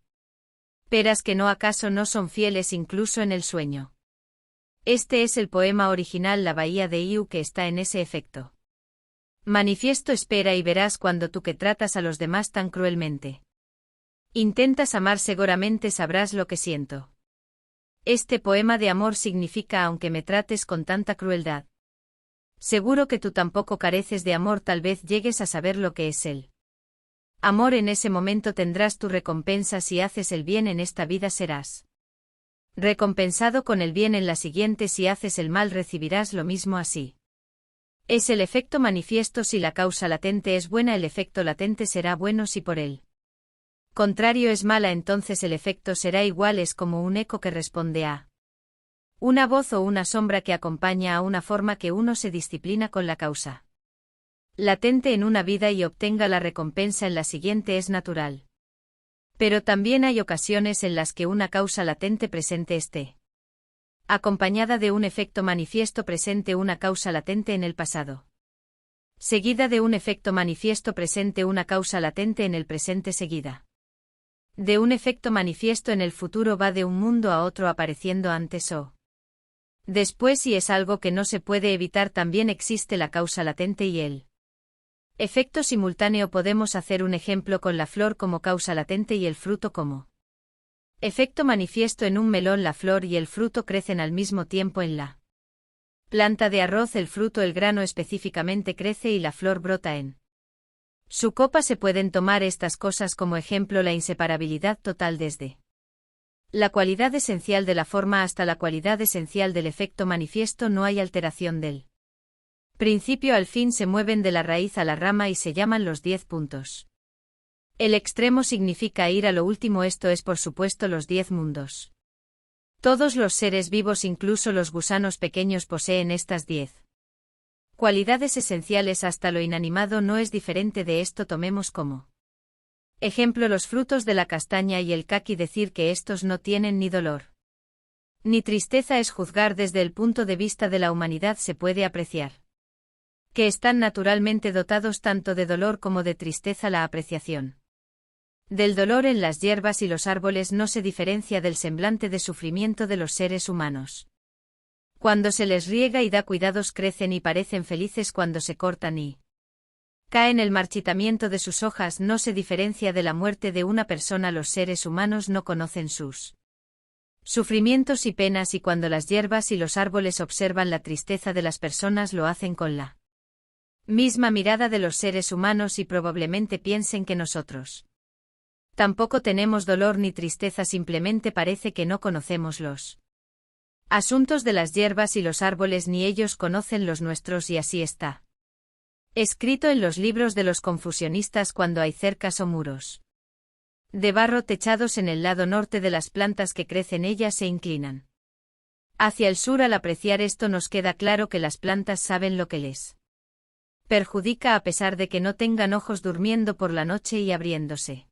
peras que no acaso no son fieles incluso en el sueño. Este es el poema original La bahía de Iu que está en ese efecto. Manifiesto espera y verás cuando tú que tratas a los demás tan cruelmente. Intentas amar seguramente sabrás lo que siento. Este poema de amor significa aunque me trates con tanta crueldad. Seguro que tú tampoco careces de amor, tal vez llegues a saber lo que es él. Amor, en ese momento tendrás tu recompensa, si haces el bien en esta vida serás recompensado con el bien en la siguiente, si haces el mal recibirás lo mismo así. Es el efecto manifiesto si la causa latente es buena, el efecto latente será bueno si por él contrario es mala, entonces el efecto será igual, es como un eco que responde a una voz o una sombra que acompaña a una forma que uno se disciplina con la causa latente en una vida y obtenga la recompensa en la siguiente es natural. Pero también hay ocasiones en las que una causa latente presente esté acompañada de un efecto manifiesto presente, una causa latente en el pasado seguida de un efecto manifiesto presente, una causa latente en el presente seguida de un efecto manifiesto en el futuro, va de un mundo a otro apareciendo antes o después, y es algo que no se puede evitar. También existe la causa latente y el efecto simultáneo. Podemos hacer un ejemplo con la flor como causa latente y el fruto como efecto manifiesto. En un melón la flor y el fruto crecen al mismo tiempo. En la planta de arroz el fruto, el grano específicamente, crece y la flor brota en su copa. Se pueden tomar estas cosas como ejemplo, la inseparabilidad total desde la cualidad esencial de la forma hasta la cualidad esencial del efecto manifiesto. No hay alteración del principio al fin, se mueven de la raíz a la rama y se llaman los 10 puntos. El extremo significa ir a lo último, esto es por supuesto los 10 mundos. Todos los seres vivos, incluso los gusanos pequeños, poseen estas 10 cualidades esenciales, hasta lo inanimado no es diferente de esto. Tomemos como ejemplo los frutos de la castaña y el caqui, decir que estos no tienen ni dolor ni tristeza es juzgar desde el punto de vista de la humanidad. Se puede apreciar que están naturalmente dotados tanto de dolor como de tristeza. La apreciación del dolor en las hierbas y los árboles no se diferencia del semblante de sufrimiento de los seres humanos. Cuando se les riega y da cuidados crecen y parecen felices, cuando se cortan y caen el marchitamiento de sus hojas no se diferencia de la muerte de una persona. Los seres humanos no conocen sus sufrimientos y penas, y cuando las hierbas y los árboles observan la tristeza de las personas lo hacen con la misma mirada de los seres humanos y probablemente piensen que nosotros tampoco tenemos dolor ni tristeza, simplemente parece que no conocemos los asuntos de las hierbas y los árboles, ni ellos conocen los nuestros, y así está escrito en los libros de los confusionistas. Cuando hay cercas o muros de barro techados en el lado norte de las plantas que crecen, ellas se inclinan hacia el sur. Al apreciar esto nos queda claro que las plantas saben lo que les perjudica, a pesar de que no tengan ojos, durmiendo por la noche y abriéndose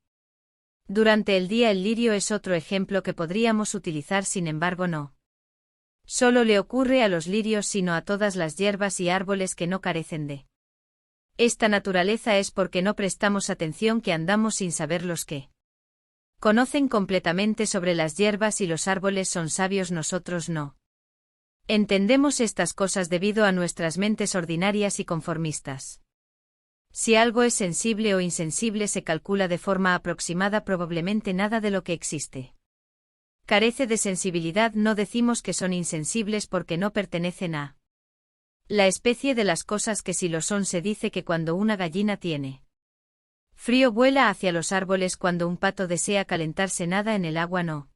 durante el día. El lirio es otro ejemplo que podríamos utilizar, sin embargo no solo le ocurre a los lirios sino a todas las hierbas y árboles que no carecen de esta naturaleza. Es porque no prestamos atención que andamos sin saber. Los que conocen completamente sobre las hierbas y los árboles son sabios, nosotros no entendemos estas cosas debido a nuestras mentes ordinarias y conformistas. Si algo es sensible o insensible se calcula de forma aproximada, probablemente nada de lo que existe carece de sensibilidad. No decimos que son insensibles porque no pertenecen a la especie de las cosas que si lo son. Se dice que cuando una gallina tiene frío vuela hacia los árboles, cuando un pato desea calentarse nada en el agua. No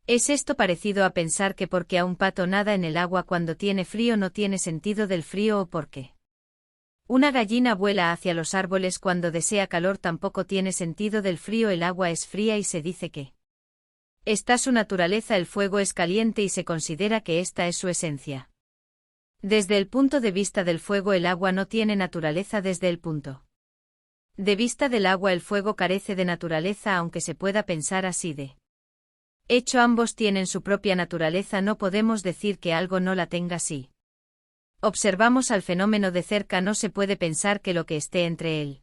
es esto parecido a pensar que porque a un pato nada en el agua cuando tiene frío no tiene sentido del frío, o porque una gallina vuela hacia los árboles cuando desea calor tampoco tiene sentido del frío. El agua es fría y se dice que está su naturaleza. El fuego es caliente y se considera que esta es su esencia. Desde el punto de vista del fuego, el agua no tiene naturaleza. Desde el punto de vista del agua, el fuego carece de naturaleza, aunque se pueda pensar así de hecho. Ambos tienen su propia naturaleza. No podemos decir que algo no la tenga así observamos al fenómeno de cerca, no se puede pensar que lo que esté entre el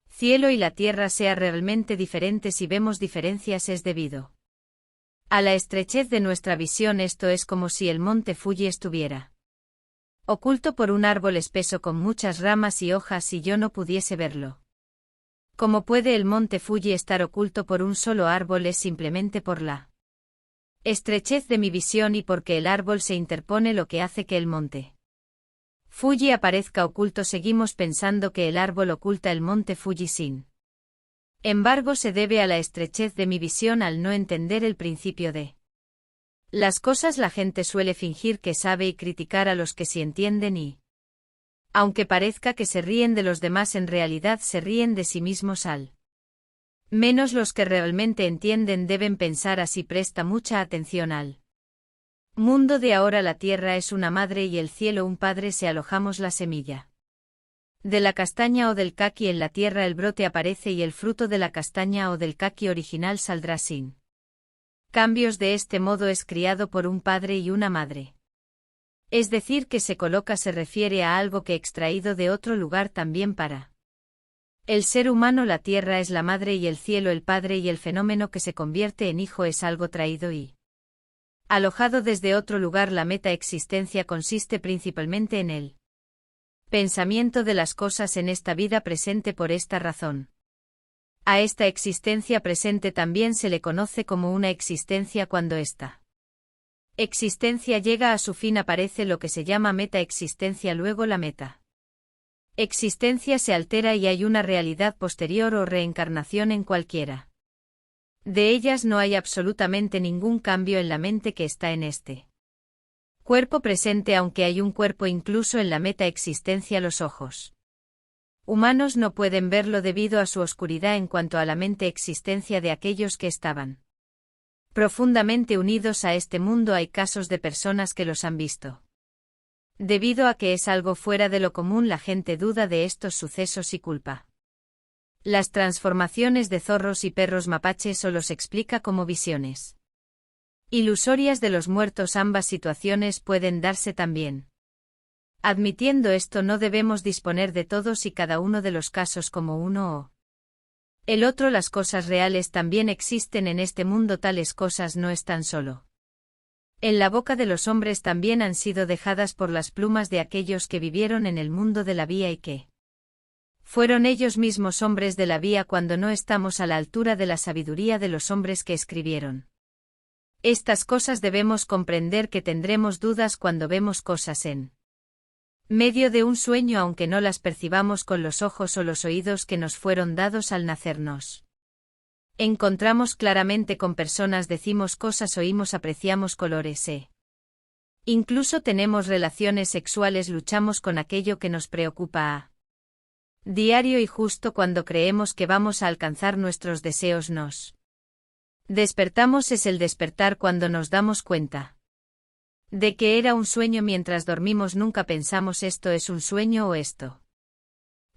cielo y la tierra sea realmente diferente. Si vemos diferencias es debido a la estrechez de nuestra visión. Esto es como si el monte Fuji estuviera oculto por un árbol espeso con muchas ramas y hojas y yo no pudiese verlo. ¿Cómo puede el monte Fuji estar oculto por un solo árbol? Es simplemente por la estrechez de mi visión y porque el árbol se interpone lo que hace que el monte Fuji aparezca oculto. Seguimos pensando que el árbol oculta el monte Fuji, sin embargo se debe a la estrechez de mi visión al no entender el principio de las cosas. La gente suele fingir que sabe y criticar a los que sí entienden y, aunque parezca que se ríen de los demás, en realidad se ríen de sí mismos al menos los que realmente entienden deben pensar así. Presta mucha atención al mundo de ahora. La tierra es una madre y el cielo un padre. Si alojamos la semilla de la castaña o del caqui en la tierra, el brote aparece y el fruto de la castaña o del caqui original saldrá sin cambios. De este modo es criado por un padre y una madre. Es decir, que se coloca se refiere a algo que extraído de otro lugar. También para el ser humano la tierra es la madre y el cielo el padre, y el fenómeno que se convierte en hijo es algo traído y alojado desde otro lugar. La meta-existencia consiste principalmente en el pensamiento de las cosas en esta vida presente. Por esta razón, a esta existencia presente también se le conoce como una existencia. Cuando esta existencia llega a su fin aparece lo que se llama meta-existencia. Luego la meta-existencia se altera y hay una realidad posterior o reencarnación. En cualquiera de ellas no hay absolutamente ningún cambio en la mente que está en este cuerpo presente, aunque hay un cuerpo incluso en la meta-existencia. Los ojos humanos no pueden verlo debido a su oscuridad. En cuanto a la mente-existencia de aquellos que estaban profundamente unidos a este mundo, hay casos de personas que los han visto. Debido a que es algo fuera de lo común, la gente duda de estos sucesos y culpa las transformaciones de zorros y perros mapaches o los explica como visiones ilusorias de los muertos. Ambas situaciones pueden darse también. Admitiendo esto, no debemos disponer de todos y cada uno de los casos como uno o el otro. Las cosas reales también existen en este mundo. Tales cosas no están solo en la boca de los hombres, también han sido dejadas por las plumas de aquellos que vivieron en el mundo de la vía y que fueron ellos mismos hombres de la vía. Cuando no estamos a la altura de la sabiduría de los hombres que escribieron estas cosas, debemos comprender que tendremos dudas cuando vemos cosas en medio de un sueño, aunque no las percibamos con los ojos o los oídos que nos fueron dados al nacernos. Encontramos claramente con personas, decimos cosas, oímos, apreciamos colores, incluso tenemos relaciones sexuales, luchamos con aquello que nos preocupa a diario y justo cuando creemos que vamos a alcanzar nuestros deseos nos despertamos. Es el despertar cuando nos damos cuenta de que era un sueño. Mientras dormimos nunca pensamos esto es un sueño o esto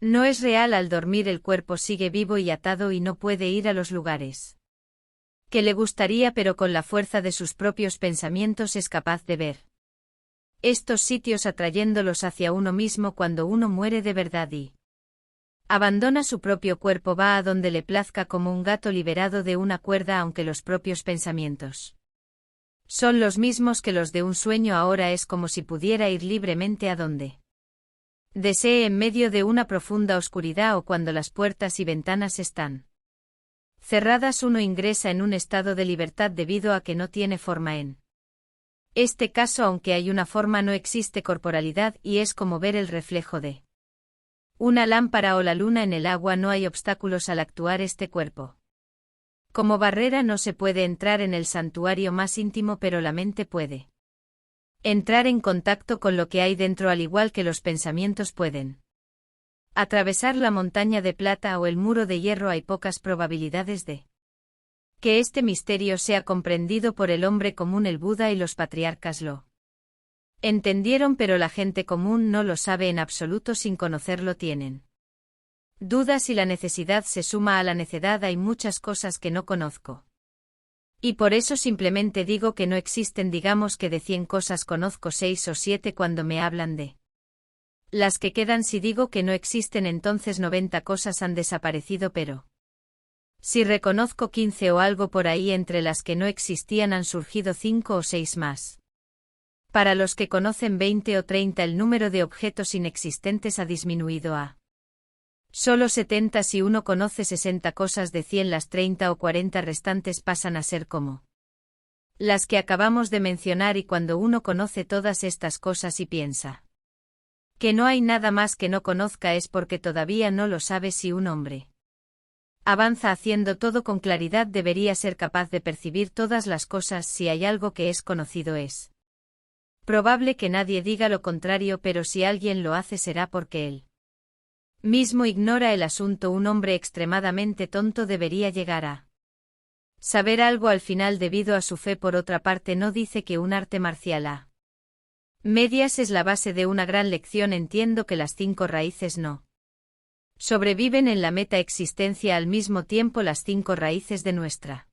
no es real. Al dormir el cuerpo sigue vivo y atado y no puede ir a los lugares que le gustaría, pero con la fuerza de sus propios pensamientos es capaz de ver estos sitios atrayéndolos hacia uno mismo. Cuando uno muere de verdad y abandona su propio cuerpo, va a donde le plazca como un gato liberado de una cuerda, aunque los propios pensamientos son los mismos que los de un sueño. Ahora es como si pudiera ir libremente a donde desee en medio de una profunda oscuridad, o cuando las puertas y ventanas están cerradas uno ingresa en un estado de libertad debido a que no tiene forma. En este caso, aunque hay una forma, no existe corporalidad y es como ver el reflejo de una lámpara o la luna en el agua. No hay obstáculos al actuar este cuerpo como barrera. No se puede entrar en el santuario más íntimo, pero la mente puede entrar en contacto con lo que hay dentro, al igual que los pensamientos pueden atravesar la montaña de plata o el muro de hierro. Hay pocas probabilidades de que este misterio sea comprendido por el hombre común. El Buda y los patriarcas lo entendieron, pero la gente común no lo sabe en absoluto. Sin conocerlo tienen dudas y la necesidad se suma a la necedad. Hay muchas cosas que no conozco Y por eso simplemente digo que no existen. Digamos que de 100 cosas conozco 6 o 7 cuando me hablan de las que quedan. Si digo que no existen, entonces 90 cosas han desaparecido, pero si reconozco 15 o algo por ahí entre las que no existían, han surgido 5 o 6 más. Para los que conocen 20 o 30, el número de objetos inexistentes ha disminuido a solo 70. Si uno conoce 60 cosas de 100, las 30 o 40 restantes pasan a ser como las que acabamos de mencionar. Y cuando uno conoce todas estas cosas y piensa que no hay nada más que no conozca, es porque todavía no lo sabe. Si un hombre avanza haciendo todo con claridad, debería ser capaz de percibir todas las cosas. Si hay algo que es conocido, es probable que nadie diga lo contrario, pero si alguien lo hace, será porque él mismo ignora el asunto. Un hombre extremadamente tonto debería llegar a saber algo al final debido a su fe. Por otra parte, no dice que un arte marcial a medias es la base de una gran lección. Entiendo que las 5 raíces no sobreviven en la metaexistencia. Al mismo tiempo, las 5 raíces de nuestra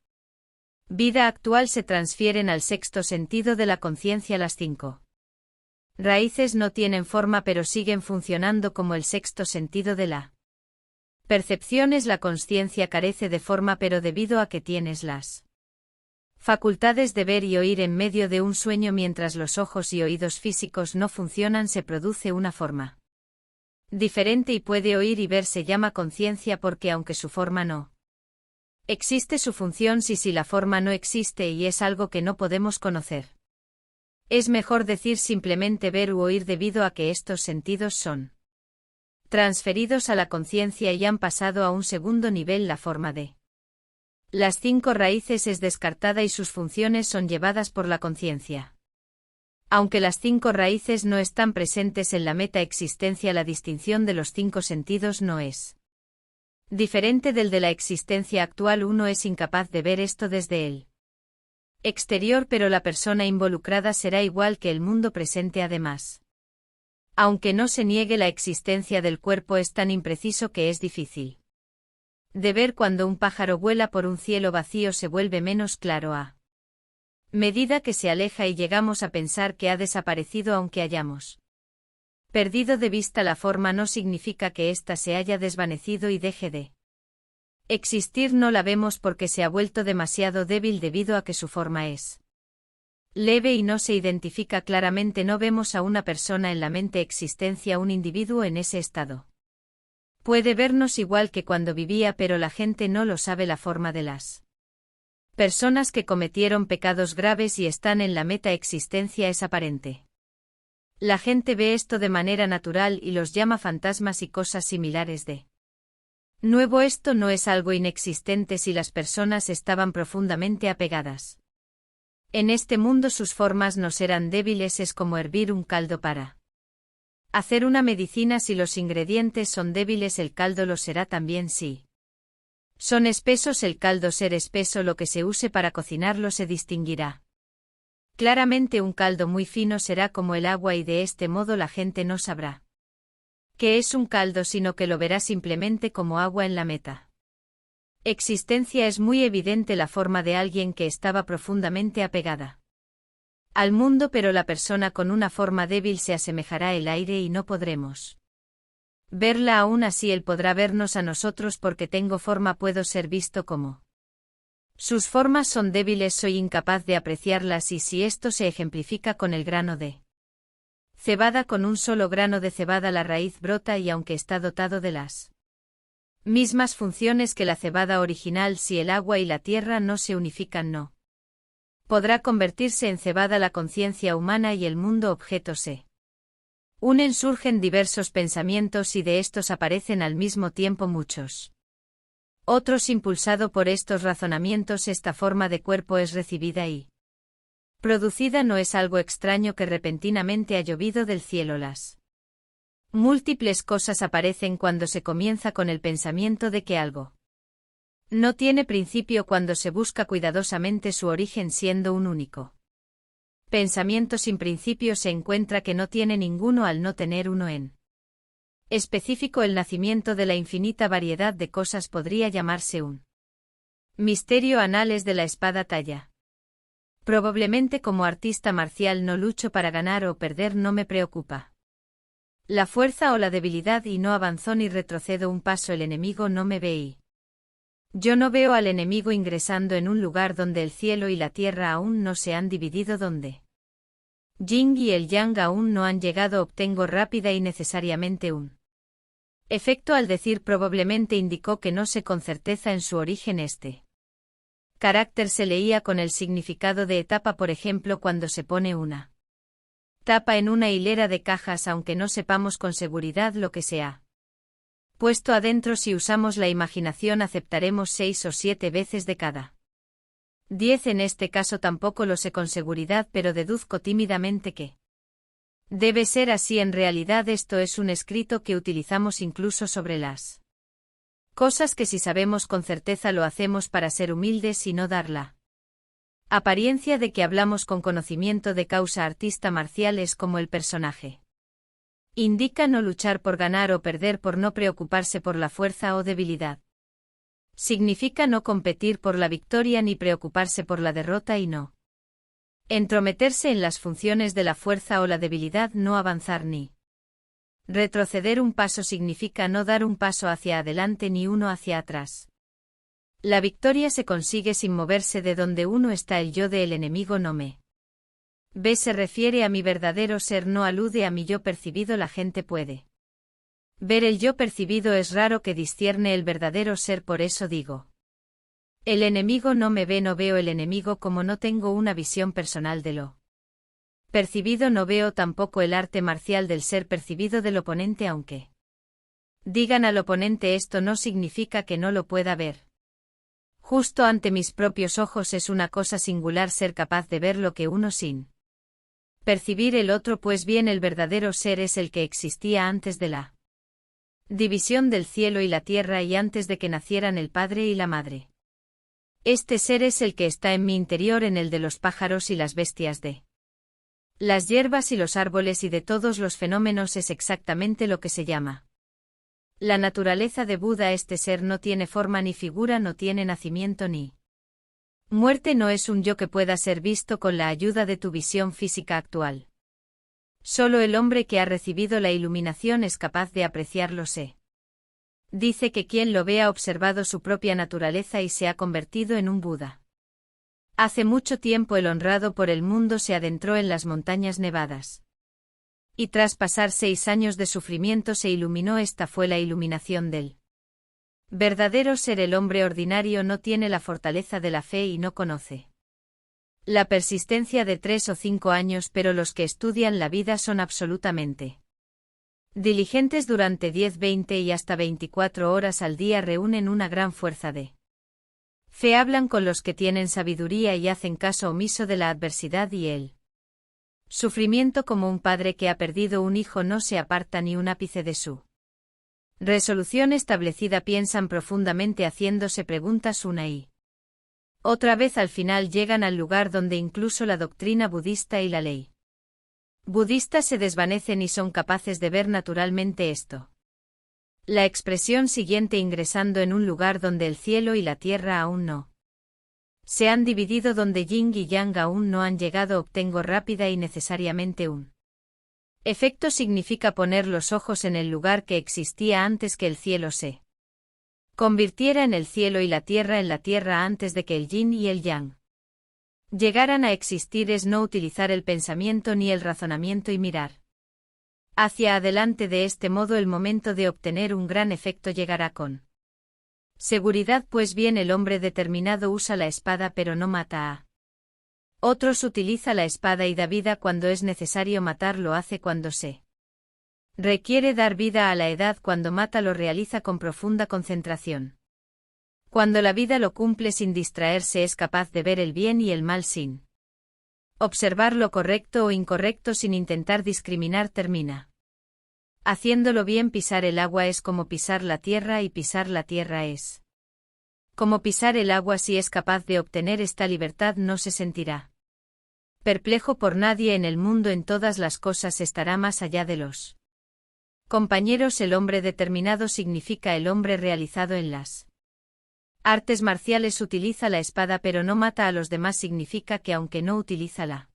vida actual se transfieren al sexto sentido de la conciencia. Las 5 raíces no tienen forma, pero siguen funcionando como el sexto sentido de la percepción. Es la consciencia, carece de forma, pero debido a que tienes las facultades de ver y oír en medio de un sueño, mientras los ojos y oídos físicos no funcionan, se produce una forma diferente y puede oír y ver. Se llama conciencia porque aunque su forma no existe, su función sí. Si la forma no existe y es algo que no podemos conocer, es mejor decir simplemente ver u oír, debido a que estos sentidos son transferidos a la conciencia y han pasado a un segundo nivel. La forma de las 5 raíces es descartada y sus funciones son llevadas por la conciencia. Aunque las 5 raíces no están presentes en la metaexistencia, la distinción de los 5 sentidos no es diferente del de la existencia actual. Uno es incapaz de ver esto desde el exterior, pero la persona involucrada será igual que el mundo presente. Además, aunque no se niegue la existencia del cuerpo, es tan impreciso que es difícil de ver. Cuando un pájaro vuela por un cielo vacío, se vuelve menos claro a medida que se aleja y llegamos a pensar que ha desaparecido. Aunque hayamos perdido de vista la forma, no significa que ésta se haya desvanecido y deje de existir. No la vemos porque se ha vuelto demasiado débil debido a que su forma es leve y no se identifica claramente. No vemos a una persona en la mente existencia. Un individuo en ese estado puede vernos igual que cuando vivía, pero la gente no lo sabe. La forma de las personas que cometieron pecados graves y están en la metaexistencia es aparente. La gente ve esto de manera natural y los llama fantasmas y cosas similares de nuevo. Esto no es algo inexistente si las personas estaban profundamente apegadas en este mundo. Sus formas no serán débiles. Es como hervir un caldo para hacer una medicina. Si los ingredientes son débiles, el caldo lo será también. Si son espesos, el caldo ser espeso. Lo que se use para cocinarlo se distinguirá claramente. Un caldo muy fino será como el agua y de este modo la gente no sabrá que es un caldo, sino que lo verá simplemente como agua. En la meta existencia es muy evidente la forma de alguien que estaba profundamente apegada al mundo, pero la persona con una forma débil se asemejará al aire y no podremos verla. Aún así, él podrá vernos a nosotros porque tengo forma, puedo ser visto como sus formas son débiles. Soy incapaz de apreciarlas. Y si esto se ejemplifica con el grano de cebada, con un solo grano de cebada la raíz brota y aunque está dotado de las mismas funciones que la cebada original, si el agua y la tierra no se unifican, no podrá convertirse en cebada. La conciencia humana y el mundo objeto se unen. Surgen diversos pensamientos y de estos aparecen al mismo tiempo muchos otros. Impulsado por estos razonamientos, esta forma de cuerpo es recibida y producida. No es algo extraño que repentinamente ha llovido del cielo. Las múltiples cosas aparecen cuando se comienza con el pensamiento de que algo no tiene principio, cuando se busca cuidadosamente su origen siendo un único pensamiento sin principio. Se encuentra que no tiene ninguno al no tener uno en específico. El nacimiento de la infinita variedad de cosas podría llamarse un Misterio anales de la espada talla. Probablemente como artista marcial no lucho para ganar o perder, no me preocupa la fuerza o la debilidad, y no avanzo ni retrocedo un paso, el enemigo no me ve y yo no veo al enemigo ingresando en un lugar donde el cielo y la tierra aún no se han dividido, donde Yin y el Yang aún no han llegado. Obtengo rápida y necesariamente un efecto. Al decir probablemente indicó que no sé con certeza en su origen este carácter se leía con el significado de etapa, por ejemplo cuando se pone una tapa en una hilera de cajas, aunque no sepamos con seguridad lo que se ha puesto adentro. Si usamos la imaginación aceptaremos 6 o 7 veces de cada 10. En este caso tampoco lo sé con seguridad, pero deduzco tímidamente que debe ser así. En realidad esto es un escrito que utilizamos incluso sobre las cosas que, si sabemos con certeza, lo hacemos para ser humildes y no dar la apariencia de que hablamos con conocimiento de causa. Artista marcial es como el personaje indica, no luchar por ganar o perder, por no preocuparse por la fuerza o debilidad. Significa no competir por la victoria ni preocuparse por la derrota, y no entrometerse en las funciones de la fuerza o la debilidad. No avanzar ni retroceder un paso significa no dar un paso hacia adelante ni uno hacia atrás. La victoria se consigue sin moverse de donde uno está. El yo del enemigo no me ve se refiere a mi verdadero ser, no alude a mi yo percibido. La gente puede ver el yo percibido, es raro que discierne el verdadero ser. Por eso digo, el enemigo no me ve. No veo el enemigo como no tengo una visión personal de lo percibido. No veo tampoco el arte marcial del ser percibido del oponente. Aunque digan al oponente esto, no significa que no lo pueda ver. Justo ante mis propios ojos es una cosa singular ser capaz de ver lo que uno sin percibir el otro. Pues bien, el verdadero ser es el que existía antes de la división del cielo y la tierra y antes de que nacieran el padre y la madre. Este ser es el que está en mi interior, en el de los pájaros y las bestias, de las hierbas y los árboles y de todos los fenómenos. Es exactamente lo que se llama la naturaleza de Buda. Este ser no tiene forma ni figura, no tiene nacimiento ni muerte, no es un yo que pueda ser visto con la ayuda de tu visión física actual. Solo el hombre que ha recibido la iluminación es capaz de apreciarlo. Se dice que quien lo ve ha observado su propia naturaleza y se ha convertido en un Buda. Hace mucho tiempo el honrado por el mundo se adentró en las montañas nevadas. Y tras pasar 6 años de sufrimiento se iluminó. Esta fue la iluminación del verdadero ser. El hombre ordinario no tiene la fortaleza de la fe y no conoce la persistencia de 3 o 5 años, pero los que estudian la vida son absolutamente diligentes. Durante 10, 20 y hasta 24 horas al día reúnen una gran fuerza de fe. Hablan con los que tienen sabiduría y hacen caso omiso de la adversidad y el sufrimiento. Como un padre que ha perdido un hijo, no se aparta ni un ápice de su resolución establecida. Piensan profundamente haciéndose preguntas una y otra vez. Al final llegan al lugar donde incluso la doctrina budista y la ley budista se desvanecen y son capaces de ver naturalmente esto. La expresión siguiente: ingresando en un lugar donde el cielo y la tierra aún no se han dividido, donde Yin y Yang aún no han llegado. Obtengo rápida y necesariamente un efecto. Significa poner los ojos en el lugar que existía antes que el cielo se convirtiera en el cielo y la tierra en la tierra antes de que el Yin y el Yang llegaran a existir. Es no utilizar el pensamiento ni el razonamiento y mirar hacia adelante. De este modo el momento de obtener un gran efecto llegará con seguridad. Pues bien, el hombre determinado usa la espada pero no mata a otros. Utiliza la espada y da vida cuando es necesario matar. Lo hace cuando se requiere dar vida a la edad. Cuando mata lo realiza con profunda concentración. Cuando la vida lo cumple sin distraerse, es capaz de ver el bien y el mal sin observar lo correcto o incorrecto, sin intentar discriminar. Termina haciéndolo bien. Pisar el agua es como pisar la tierra y pisar la tierra es como pisar el agua. Si es capaz de obtener esta libertad, no se sentirá perplejo por nadie en el mundo. En todas las cosas estará más allá de los compañeros. El hombre determinado significa el hombre realizado en las Artes marciales utiliza la espada pero no mata a los demás significa que aunque no utiliza la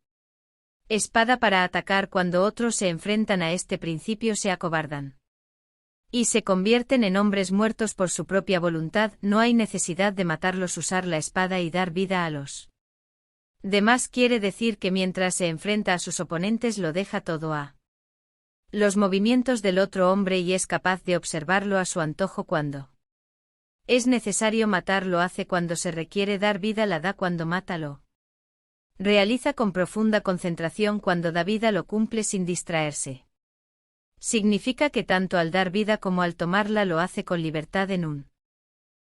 espada para atacar cuando otros se enfrentan a este principio se acobardan y se convierten en hombres muertos por su propia voluntad, no hay necesidad de matarlos, usar la espada y dar vida a los demás quiere decir que mientras se enfrenta a sus oponentes lo deja todo a los movimientos del otro hombre y es capaz de observarlo a su antojo cuando es necesario matar lo hace cuando se requiere dar vida la da cuando mata lo realiza con profunda concentración cuando da vida lo cumple sin distraerse. Significa que tanto al dar vida como al tomarla lo hace con libertad en un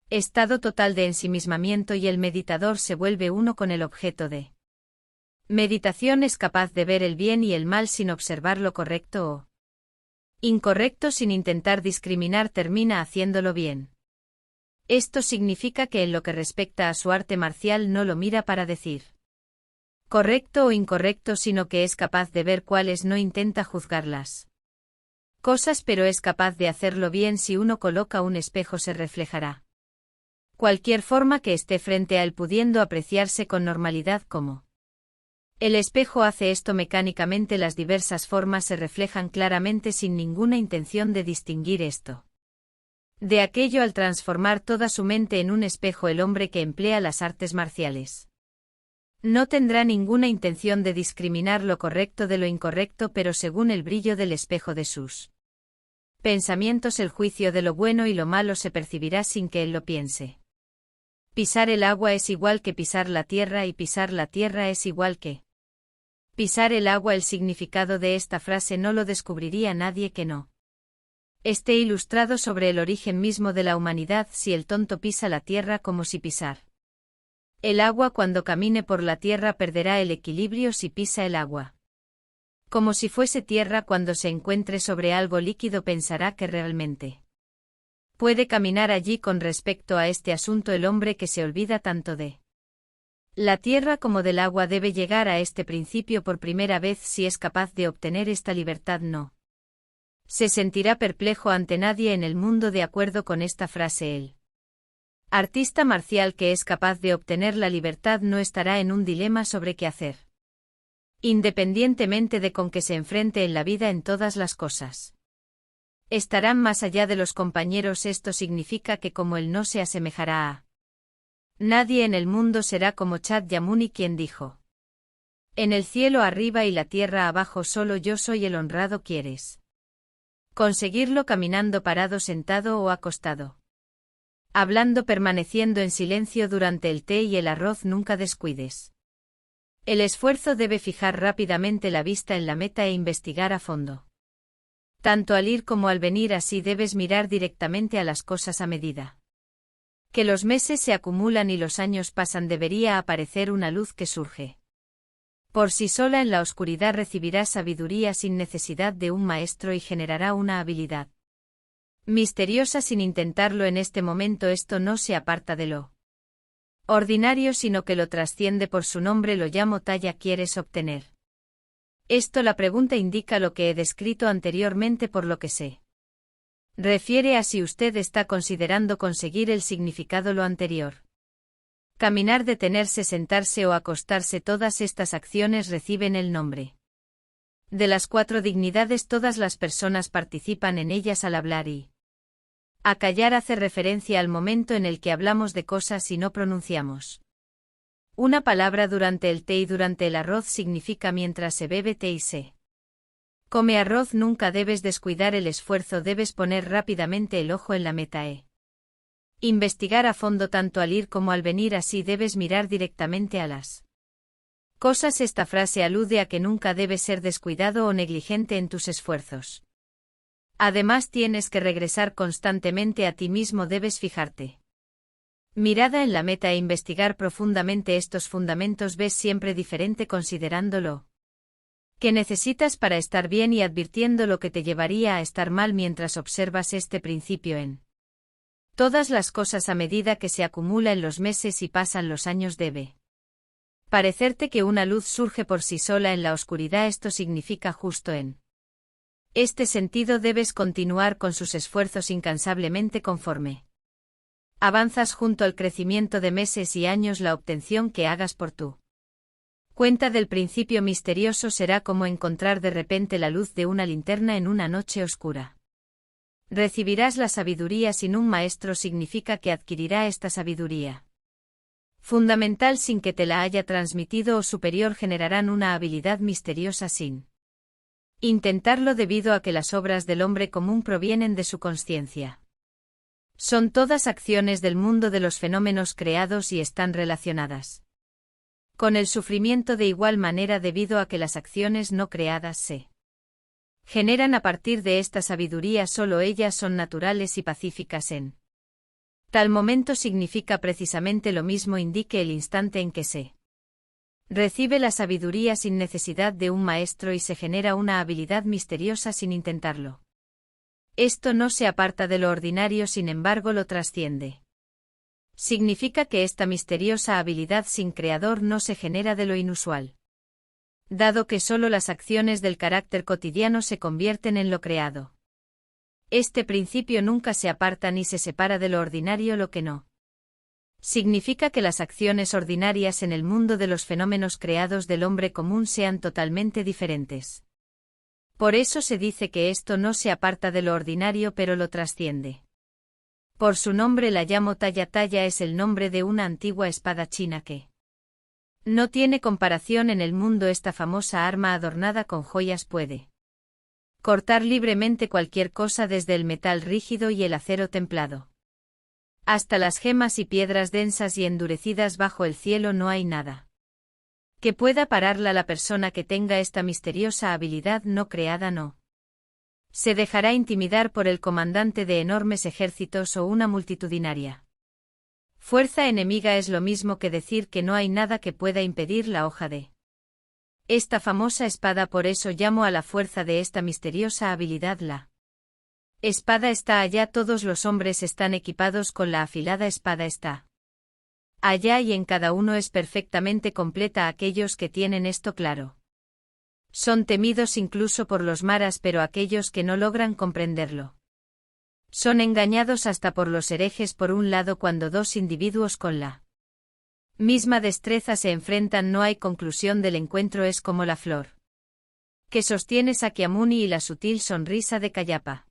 estado total de ensimismamiento y el meditador se vuelve uno con el objeto de meditación es capaz de ver el bien y el mal sin observar lo correcto o incorrecto sin intentar discriminar termina haciéndolo bien. Esto significa que en lo que respecta a su arte marcial no lo mira para decir correcto o incorrecto sino que es capaz de ver cuáles no intenta juzgarlas cosas pero es capaz de hacerlo bien si uno coloca un espejo se reflejará cualquier forma que esté frente a él pudiendo apreciarse con normalidad como el espejo hace esto mecánicamente las diversas formas se reflejan claramente sin ninguna intención de distinguir esto de aquello al transformar toda su mente en un espejo el hombre que emplea las artes marciales no tendrá ninguna intención de discriminar lo correcto de lo incorrecto pero según el brillo del espejo de sus pensamientos el juicio de lo bueno y lo malo se percibirá sin que él lo piense. Pisar el agua es igual que pisar la tierra y pisar la tierra es igual que pisar el agua. El significado de esta frase no lo descubriría nadie que no esté ilustrado sobre el origen mismo de la humanidad si el tonto pisa la tierra como si pisar el agua cuando camine por la tierra perderá el equilibrio si pisa el agua. Como si fuese tierra cuando se encuentre sobre algo líquido pensará que realmente puede caminar allí. Con respecto a este asunto el hombre que se olvida tanto de la tierra como del agua debe llegar a este principio por primera vez si es capaz de obtener esta libertad no se sentirá perplejo ante nadie en el mundo. De acuerdo con esta frase el artista marcial que es capaz de obtener la libertad no estará en un dilema sobre qué hacer, independientemente de con qué se enfrente en la vida en todas las cosas. Estarán más allá de los compañeros. Esto significa que como él no se asemejará a nadie en el mundo será como Shakyamuni quien dijo: en el cielo arriba y la tierra abajo solo yo soy el honrado. ¿Quieres conseguirlo caminando, parado, sentado o acostado? Hablando, permaneciendo en silencio durante el té y el arroz, nunca descuides el esfuerzo. Debe fijar rápidamente la vista en la meta e investigar a fondo. Tanto al ir como al venir, así debes mirar directamente a las cosas a medida que los meses se acumulan y los años pasan. Debería aparecer una luz que surge por sí sola en la oscuridad. Recibirá sabiduría sin necesidad de un maestro y generará una habilidad misteriosa sin intentarlo en este momento. Esto no se aparta de lo ordinario sino que lo trasciende. Por su nombre lo llamo talla. ¿Quieres obtener esto? La pregunta indica lo que he descrito anteriormente por lo que se refiere a si usted está considerando conseguir el significado lo anterior. Caminar, detenerse, sentarse o acostarse, todas estas acciones reciben el nombre de las 4 dignidades. Todas las personas participan en ellas al hablar y a callar. Hace referencia al momento en el que hablamos de cosas y no pronunciamos una palabra. Durante el té y durante el arroz significa mientras se bebe té y se come arroz. Nunca debes descuidar el esfuerzo. Debes poner rápidamente el ojo en la meta e investigar a fondo tanto al ir como al venir. Así debes mirar directamente a las cosas. Esta frase alude a que nunca debes ser descuidado o negligente en tus esfuerzos. Además, tienes que regresar constantemente a ti mismo. Debes fijarte mirada en la meta e investigar profundamente estos fundamentos. Ves siempre diferente considerándolo que necesitas para estar bien y advirtiendo lo que te llevaría a estar mal mientras observas este principio en todas las cosas. A medida que se acumula en los meses y pasan los años debe parecerte que una luz surge por sí sola en la oscuridad. Esto significa justo en este sentido debes continuar con sus esfuerzos incansablemente conforme Avanzas junto al crecimiento de meses y años la obtención que hagas por tu cuenta del principio misterioso será como encontrar de repente la luz de una linterna en una noche oscura. Recibirás la sabiduría sin un maestro significa que adquirirá esta sabiduría fundamental sin que te la haya transmitido o superior generarán una habilidad misteriosa sin intentarlo debido a que las obras del hombre común provienen de su consciencia. Son todas acciones del mundo de los fenómenos creados y están relacionadas con el sufrimiento de igual manera debido a que las acciones no creadas se generan a partir de esta sabiduría solo ellas son naturales y pacíficas en tal momento significa precisamente lo mismo indique el instante en que se recibe la sabiduría sin necesidad de un maestro y se genera una habilidad misteriosa sin intentarlo. Esto no se aparta de lo ordinario, sin embargo lo trasciende. Significa que esta misteriosa habilidad sin creador no se genera de lo inusual. Dado que solo las acciones del carácter cotidiano se convierten en lo creado. Este principio nunca se aparta ni se separa de lo ordinario, lo que no significa que las acciones ordinarias en el mundo de los fenómenos creados del hombre común sean totalmente diferentes. Por eso se dice que esto no se aparta de lo ordinario pero lo trasciende. Por su nombre la llamo Talla. Talla es el nombre de una antigua espada china que no tiene comparación en el mundo. Esta famosa arma adornada con joyas puede cortar libremente cualquier cosa desde el metal rígido y el acero templado hasta las gemas y piedras densas y endurecidas bajo el cielo. No hay nada que pueda pararla. La persona que tenga esta misteriosa habilidad no creada no se dejará intimidar por el comandante de enormes ejércitos o una multitudinaria fuerza enemiga. Es lo mismo que decir que no hay nada que pueda impedir la hoja de esta famosa espada. Por eso llamo a la fuerza de esta misteriosa habilidad la espada está allá. Todos los hombres están equipados con la afilada espada está allá y en cada uno es perfectamente completa. Aquellos que tienen esto claro son temidos incluso por los maras, pero aquellos que no logran comprenderlo son engañados hasta por los herejes. Por un lado, cuando dos individuos con la misma destreza se enfrentan no hay conclusión del encuentro. Es como la flor que sostiene Sakyamuni y la sutil sonrisa de Cayapa.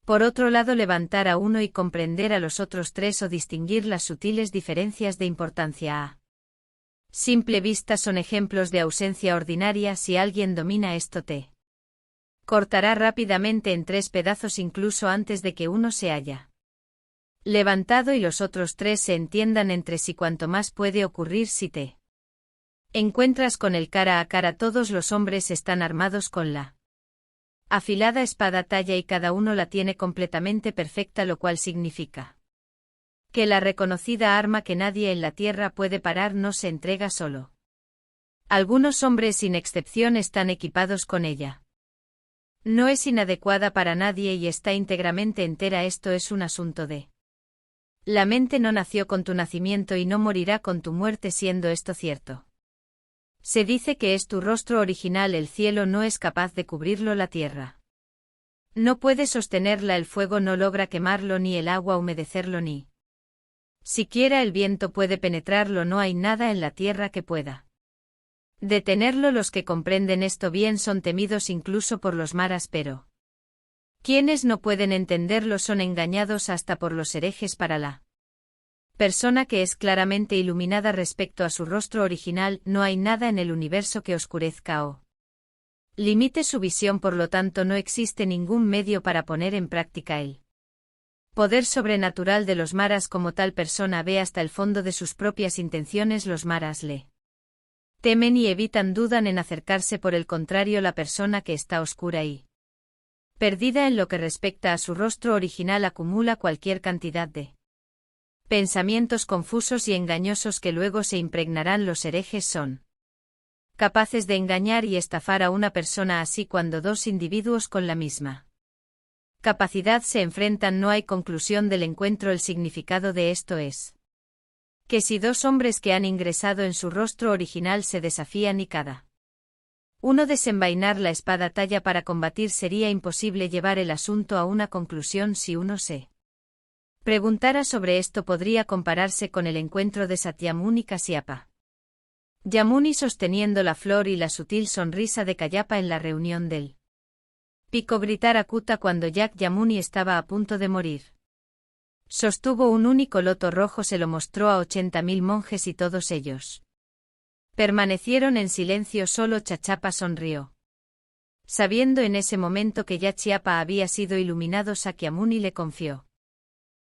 Por otro lado, levantar a uno y comprender a los otros tres o distinguir las sutiles diferencias de importancia a simple vista son ejemplos de ausencia ordinaria. Si alguien domina esto te cortará rápidamente en tres pedazos incluso antes de que uno se haya levantado y los otros tres se entiendan entre sí. Cuanto más puede ocurrir si te encuentras con él cara a cara. Todos los hombres están armados con la afilada espada Talla y cada uno la tiene completamente perfecta, lo cual significa que la reconocida arma que nadie en la tierra puede parar no se entrega solo. Algunos hombres sin excepción están equipados con ella. No es inadecuada para nadie y está íntegramente entera. Esto es un asunto de la mente. No nació con tu nacimiento y no morirá con tu muerte, siendo esto cierto. Se dice que es tu rostro original. El cielo no es capaz de cubrirlo, la tierra no puede sostenerla, el fuego no logra quemarlo, ni el agua humedecerlo, ni siquiera el viento puede penetrarlo. No hay nada en la tierra que pueda detenerlo. Los que comprenden esto bien son temidos incluso por los maras, pero quienes no pueden entenderlo son engañados hasta por los herejes. Para la persona que es claramente iluminada respecto a su rostro original, no hay nada en el universo que oscurezca o limite su visión. Por lo tanto, no existe ningún medio para poner en práctica el poder sobrenatural de los maras. Como tal persona ve hasta el fondo de sus propias intenciones. Los maras le temen y evitan, dudan en acercarse. Por el contrario, la persona que está oscura y perdida en lo que respecta a su rostro original acumula cualquier cantidad de pensamientos confusos y engañosos que luego se impregnarán. Los herejes son capaces de engañar y estafar a una persona así. Cuando dos individuos con la misma capacidad se enfrentan no hay conclusión del encuentro. El significado de esto es que si dos hombres que han ingresado en su rostro original se desafían y cada uno desenvainar la espada Talla para combatir, sería imposible llevar el asunto a una conclusión si uno se Preguntara sobre esto podría compararse con el encuentro de Satyamuni y Kasyapa. Yamuni sosteniendo la flor y la sutil sonrisa de Kayapa en la reunión del pico Britarakuta cuando Yamuni estaba a punto de morir. Sostuvo un único loto rojo, se lo mostró a 80.000 monjes y todos ellos permanecieron en silencio, solo Chachapa sonrió. Sabiendo en ese momento que ya Chiapa había sido iluminado, Sakyamuni le confió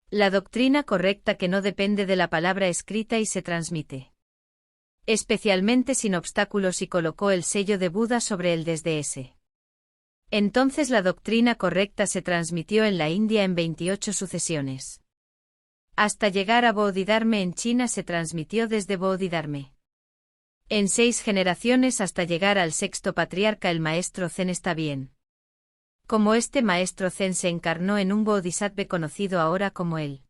la doctrina correcta que no depende de la palabra escrita y se transmite especialmente sin obstáculos, y colocó el sello de Buda sobre él desde ese entonces. La doctrina correcta se transmitió en la India en 28 sucesiones. Hasta llegar a Bodhidharma en China se transmitió desde Bodhidharma en 6 generaciones hasta llegar al sexto patriarca, el maestro Zen. Está bien. Como este maestro Zen se encarnó en un bodhisattva conocido ahora como el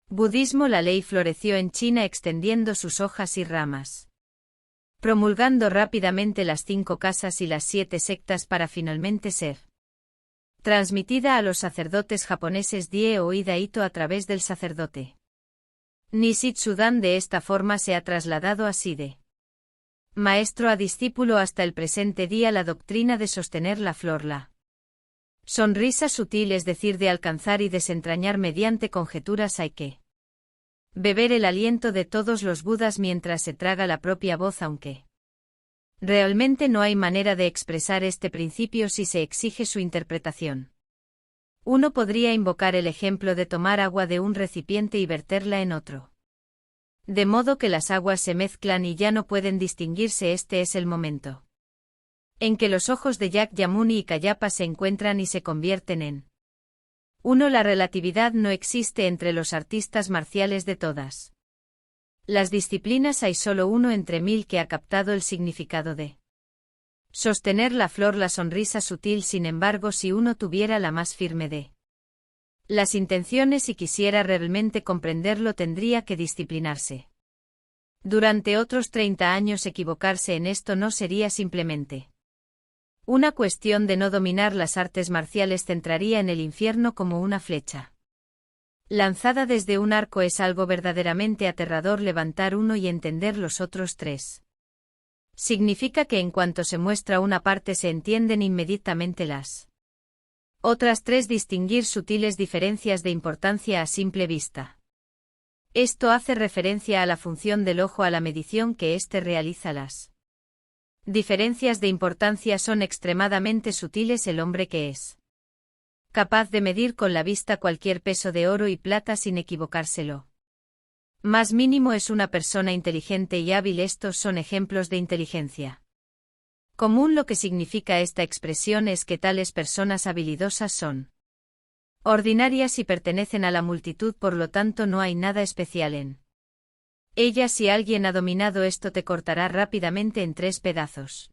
budismo, la ley floreció en China extendiendo sus hojas y ramas, promulgando rápidamente las 5 casas y las 7 sectas para finalmente ser transmitida a los sacerdotes japoneses. Die oída Ito a través del sacerdote Nishitsudan. De esta forma se ha trasladado así de maestro a discípulo hasta el presente día la doctrina de sostener la flor, la sonrisa sutil, es decir, de alcanzar y desentrañar mediante conjeturas. Hay que beber el aliento de todos los Budas mientras se traga la propia voz, aunque realmente no hay manera de expresar este principio si se exige su interpretación. Uno podría invocar el ejemplo de tomar agua de un recipiente y verterla en otro, de modo que las aguas se mezclan y ya no pueden distinguirse. Este es el momento en que los ojos de Yamuni y Kayapa se encuentran y se convierten en uno. La relatividad no existe entre los artistas marciales de todas las disciplinas. Hay solo uno entre 1000 que ha captado el significado de sostener la flor, la sonrisa sutil. Sin embargo, si uno tuviera la más firme de las intenciones y quisiera realmente comprenderlo, tendría que disciplinarse. Durante otros 30 años equivocarse en esto no sería simplemente una cuestión de no dominar las artes marciales, centraría en el infierno como una flecha lanzada desde un arco. Es algo verdaderamente aterrador levantar uno y entender los otros 3. Significa que en cuanto se muestra una parte se entienden inmediatamente las otras 3. Distinguir sutiles diferencias de importancia a simple vista. Esto hace referencia a la función del ojo, a la medición que éste realiza. Las diferencias de importancia son extremadamente sutiles. El hombre que es capaz de medir con la vista cualquier peso de oro y plata sin equivocárselo más mínimo es una persona inteligente y hábil. Estos son ejemplos de inteligencia común. Lo que significa esta expresión es que tales personas habilidosas son ordinarias y pertenecen a la multitud, por lo tanto no hay nada especial en ellas. Si alguien ha dominado esto, te cortará rápidamente en 3 pedazos,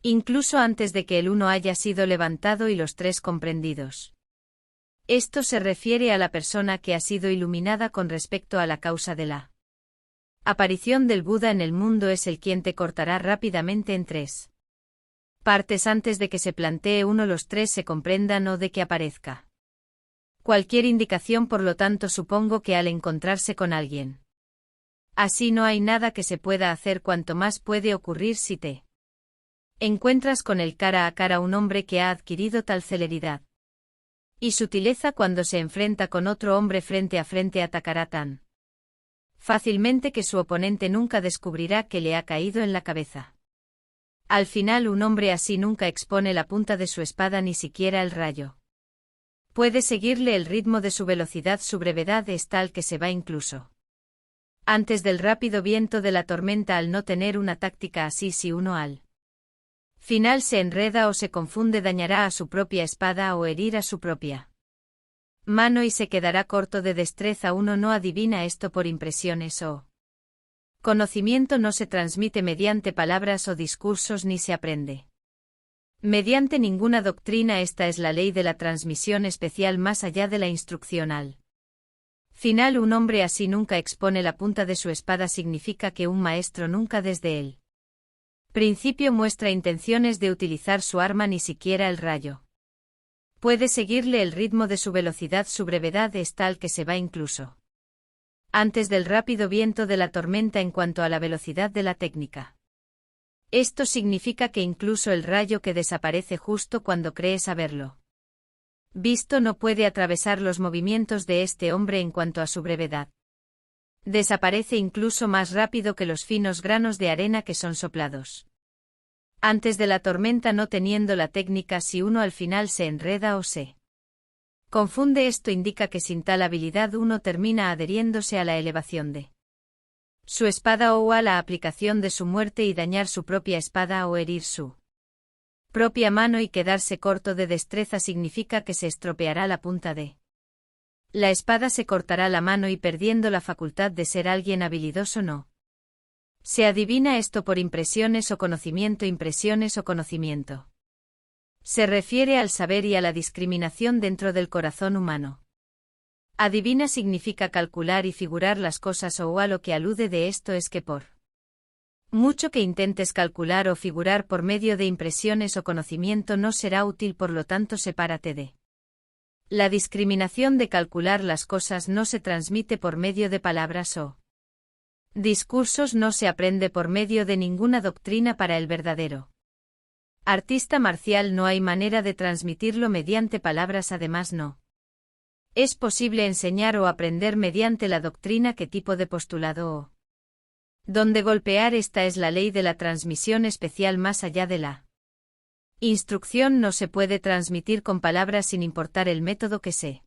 incluso antes de que el uno haya sido levantado y los 3 comprendidos. Esto se refiere a la persona que ha sido iluminada con respecto a la causa de la aparición del Buda en el mundo. Es el quien te cortará rápidamente en 3 partes antes de que se plantee uno los 3 se comprendan o de que aparezca cualquier indicación. Por lo tanto, supongo que al encontrarse con alguien así no hay nada que se pueda hacer. Cuanto más puede ocurrir si te encuentras con él cara a cara, un hombre que ha adquirido tal celeridad y sutileza cuando se enfrenta con otro hombre frente a frente, atacará tan fácilmente que su oponente nunca descubrirá que le ha caído en la cabeza. Al final, un hombre así nunca expone la punta de su espada, ni siquiera el rayo. Puede seguirle el ritmo de su velocidad. Su brevedad es tal que se va incluso antes del rápido viento de la tormenta. Al no tener una táctica así, si uno al final se enreda o se confunde, dañará a su propia espada o herir a su propia mano y se quedará corto de destreza. Uno no adivina esto por impresiones o conocimiento. No se transmite mediante palabras o discursos ni se aprende mediante ninguna doctrina. Esta es la ley de la transmisión especial más allá de la instrucción. Al final, un hombre así nunca expone la punta de su espada. Significa que un maestro nunca desde el principio muestra intenciones de utilizar su arma, ni siquiera el rayo. Puede seguirle el ritmo de su velocidad, su brevedad es tal que se va incluso antes del rápido viento de la tormenta en cuanto a la velocidad de la técnica. Esto significa que incluso el rayo que desaparece justo cuando cree saberlo visto no puede atravesar los movimientos de este hombre en cuanto a su brevedad. Desaparece incluso más rápido que los finos granos de arena que son soplados antes de la tormenta, no teniendo la técnica. Si uno al final se enreda o se confunde, esto indica que sin tal habilidad uno termina adheriéndose a la elevación de su espada o a la aplicación de su muerte y dañar su propia espada o herir su propia mano y quedarse corto de destreza significa que se estropeará la punta de la espada, se cortará la mano y perdiendo la facultad de ser alguien habilidoso no se adivina esto por impresiones o conocimiento. Impresiones o conocimiento se refiere al saber y a la discriminación dentro del corazón humano. Adivina significa calcular y figurar las cosas, o a lo que alude de esto es que por mucho que intentes calcular o figurar por medio de impresiones o conocimiento no será útil, por lo tanto sepárate de la discriminación de calcular las cosas. No se transmite por medio de palabras o discursos, no se aprende por medio de ninguna doctrina. Para el verdadero artista marcial no hay manera de transmitirlo mediante palabras. Además, no es posible enseñar o aprender mediante la doctrina. ¿Qué tipo de postulado o donde golpear? Esta es la ley de la transmisión especial. Más allá de la instrucción no se puede transmitir con palabras sin importar el método que se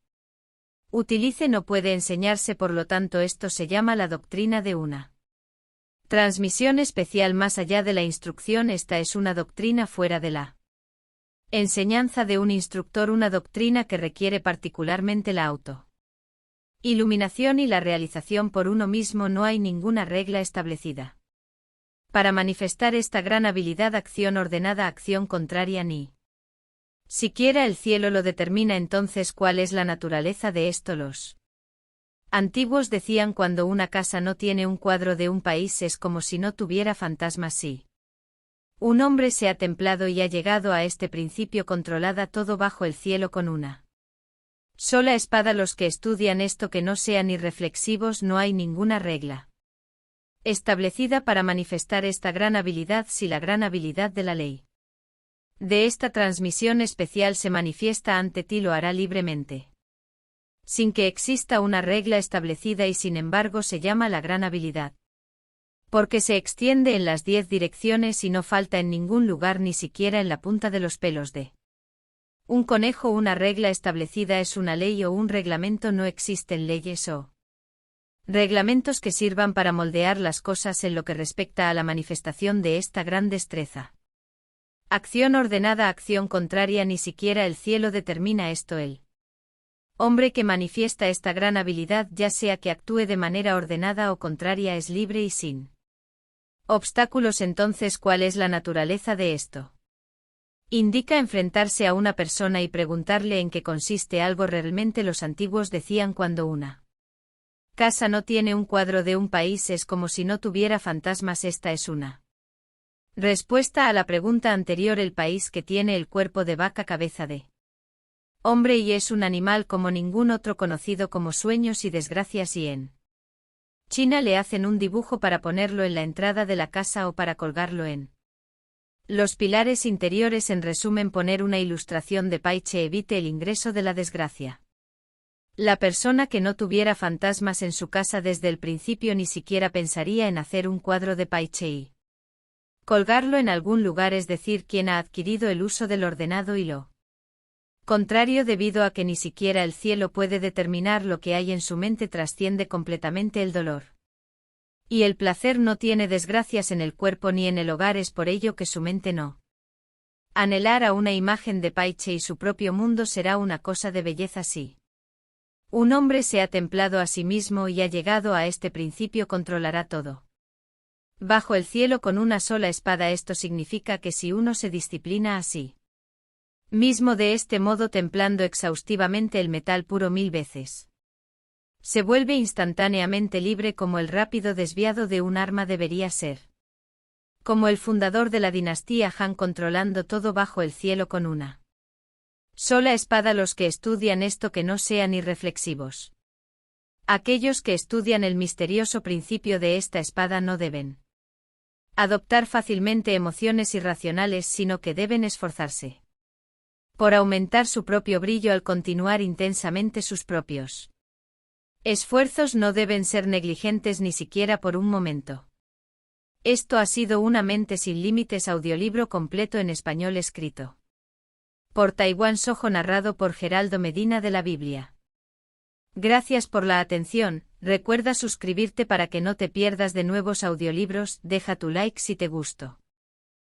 utilice. No puede enseñarse, por lo tanto esto se llama la doctrina de una transmisión especial. Más allá de la instrucción, esta es una doctrina fuera de la enseñanza de un instructor, una doctrina que requiere particularmente la iluminación y la realización por uno mismo. No hay ninguna regla establecida para manifestar esta gran habilidad. Acción ordenada, acción contraria, ni siquiera el cielo lo determina. Entonces, ¿cuál es la naturaleza de esto? Los antiguos decían: cuando una casa no tiene un cuadro de un país es como si no tuviera fantasmas. Sí. Un hombre se ha templado y ha llegado a este principio controlada todo bajo el cielo con una sola espada. Los que estudian esto que no sean irreflexivos, no hay ninguna regla establecida para manifestar esta gran habilidad. Si la gran habilidad de la ley de esta transmisión especial se manifiesta ante ti, lo hará libremente, sin que exista una regla establecida, y sin embargo se llama la gran habilidad porque se extiende en las 10 direcciones y no falta en ningún lugar, ni siquiera en la punta de los pelos de un conejo. Una regla establecida es una ley o un reglamento. No existen leyes o reglamentos que sirvan para moldear las cosas en lo que respecta a la manifestación de esta gran destreza. Acción ordenada, acción contraria, ni siquiera el cielo determina esto. El hombre que manifiesta esta gran habilidad, ya sea que actúe de manera ordenada o contraria, es libre y sin obstáculos. Entonces, ¿cuál es la naturaleza de esto? Indica enfrentarse a una persona y preguntarle en qué consiste algo. Realmente los antiguos decían: cuando una casa no tiene un cuadro de un país es como si no tuviera fantasmas. Esta es una respuesta a la pregunta anterior. El país que tiene el cuerpo de vaca, cabeza de hombre y es un animal como ningún otro, conocido como sueños y desgracias, y en China le hacen un dibujo para ponerlo en la entrada de la casa o para colgarlo en los pilares interiores. En resumen, poner una ilustración de Paiche evite el ingreso de la desgracia. La persona que no tuviera fantasmas en su casa desde el principio ni siquiera pensaría en hacer un cuadro de Paiche y colgarlo en algún lugar, es decir, quien ha adquirido el uso del ordenado y lo contrario, debido a que ni siquiera el cielo puede determinar lo que hay en su mente, trasciende completamente el dolor y el placer. No tiene desgracias en el cuerpo ni en el hogar, es por ello que su mente no anhelará una imagen de Paiche y su propio mundo será una cosa de belleza. Sí. Un hombre se ha templado a sí mismo y ha llegado a este principio, controlará todo bajo el cielo con una sola espada. Esto significa que si uno se disciplina a sí mismo de este modo, templando exhaustivamente el metal puro 1000 veces, se vuelve instantáneamente libre, como el rápido desviado de un arma debería ser. Como el fundador de la dinastía Han, controlando todo bajo el cielo con una Sola espada los que estudian esto que no sean irreflexivos. Aquellos que estudian el misterioso principio de esta espada no deben adoptar fácilmente emociones irracionales, sino que deben esforzarse por aumentar su propio brillo al continuar intensamente sus propios esfuerzos. No deben ser negligentes ni siquiera por un momento. Esto ha sido Una mente sin límites, audiolibro completo en español escrito por Taiwán Sojo, narrado por Geraldo Medina de la Biblia. Gracias por la atención. Recuerda suscribirte para que no te pierdas de nuevos audiolibros. Deja tu like si te gustó.